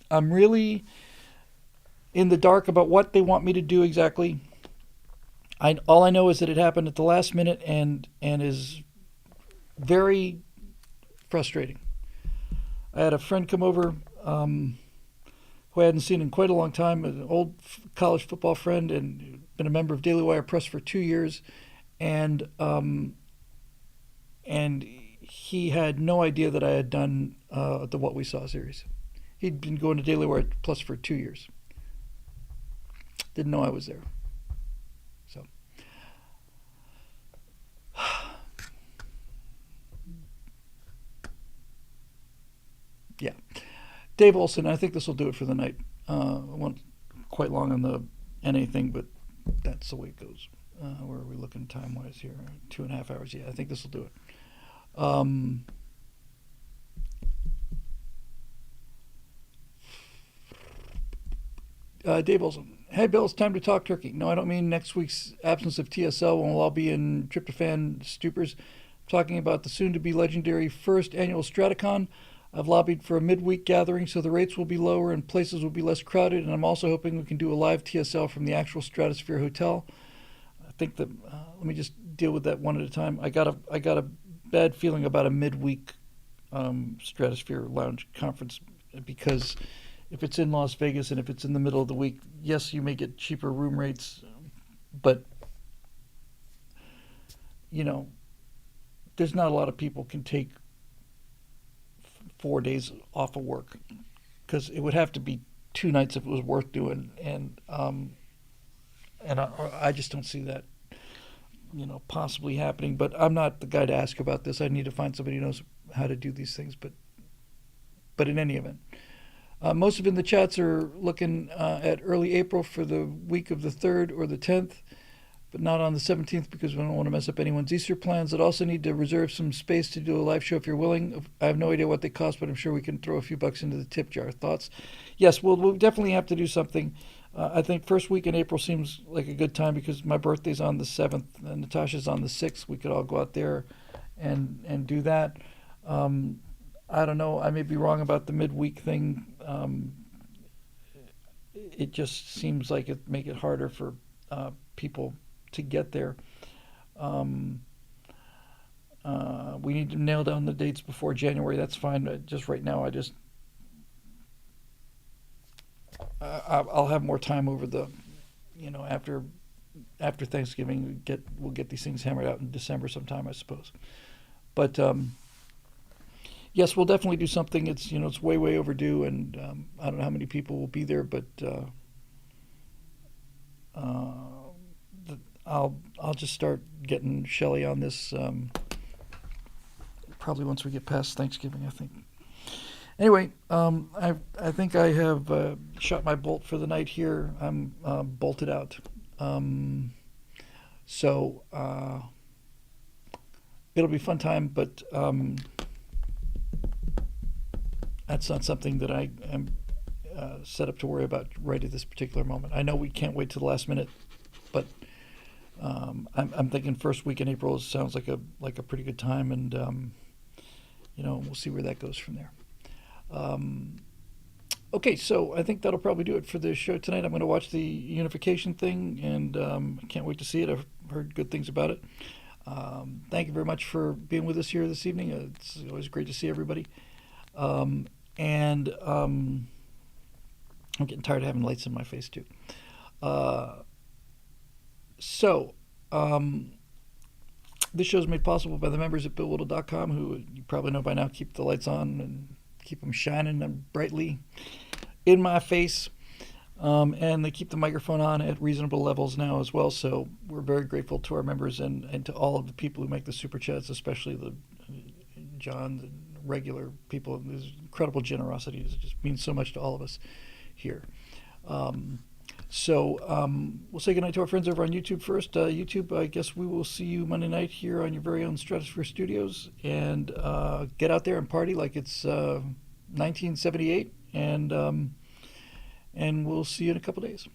I'm really in the dark about what they want me to do exactly. All I know is that it happened at the last minute and is very frustrating. I had a friend come over who I hadn't seen in quite a long time, an old college football friend, and been a member of Daily Wire Press for 2 years, and he had no idea that I had done the What We Saw series. He'd been going to Daily Wire Plus for 2 years. Didn't know I was there. So, Dave Olson, I think this will do it for the night. I went quite long on the NA thing, but that's the way it goes. Where are we looking time wise here? 2.5 hours. Yeah, I think this will do it. Dave Olson. Hey, Bill, it's time to talk turkey. No, I don't mean next week's absence of TSL when we'll all be in tryptophan stupors. I'm talking about the soon to be legendary first annual Straticon. I've lobbied for a midweek gathering so the rates will be lower and places will be less crowded, and I'm also hoping we can do a live TSL from the actual Stratosphere Hotel. I think that let me just deal with that one at a time. I got a bad feeling about a midweek Stratosphere Lounge conference because if it's in Las Vegas and if it's in the middle of the week, yes, you may get cheaper room rates, but you know, there's not a lot of people can take 4 days off of work because it would have to be 2 nights if it was worth doing, and I just don't see that possibly happening. But I'm not the guy to ask about this. I need to find somebody who knows how to do these things. But in any event, most of in the chats are looking at early April for the week of the 3rd or the 10th, but not on the 17th because we don't want to mess up anyone's Easter plans. I'd also need to reserve some space to do a live show if you're willing. I have no idea what they cost, but I'm sure we can throw a few bucks into the tip jar. Thoughts? Yes, we'll definitely have to do something. I think first week in April seems like a good time because my birthday's on the 7th and Natasha's on the 6th. We could all go out there and do that. I don't know. I may be wrong about the midweek thing. It just seems like it make it harder for people to get there. We need to nail down the dates before January. That's fine. Just right now, I'll have more time over the, after Thanksgiving. We'll get these things hammered out in December sometime, I suppose. But yes, we'll definitely do something. It's way overdue, and I don't know how many people will be there, but I'll just start getting Shelley on this probably once we get past Thanksgiving, I think. Anyway, I think I have shot my bolt for the night here. I'm bolted out. So it'll be a fun time, but that's not something that I am set up to worry about right at this particular moment. I know we can't wait till the last minute, but I'm thinking first week in April sounds like a pretty good time, and we'll see where that goes from there. Okay, so I think that'll probably do it for the show tonight. I'm going to watch the unification thing, and I can't wait to see it. I've heard good things about it. Thank you very much for being with us here this evening. It's always great to see everybody. And I'm getting tired of having lights in my face too. So this show is made possible by the members at BillWhittle.com, who you probably know by now keep the lights on and keep them shining and brightly in my face. And they keep the microphone on at reasonable levels now as well. So we're very grateful to our members and to all of the people who make the super chats, especially the John, the regular people. There's incredible generosity. It just means so much to all of us here. So we'll say goodnight to our friends over on YouTube first. YouTube, I guess we will see you Monday night here on your very own Stratosphere Studios, and get out there and party like it's 1978, and we'll see you in a couple days.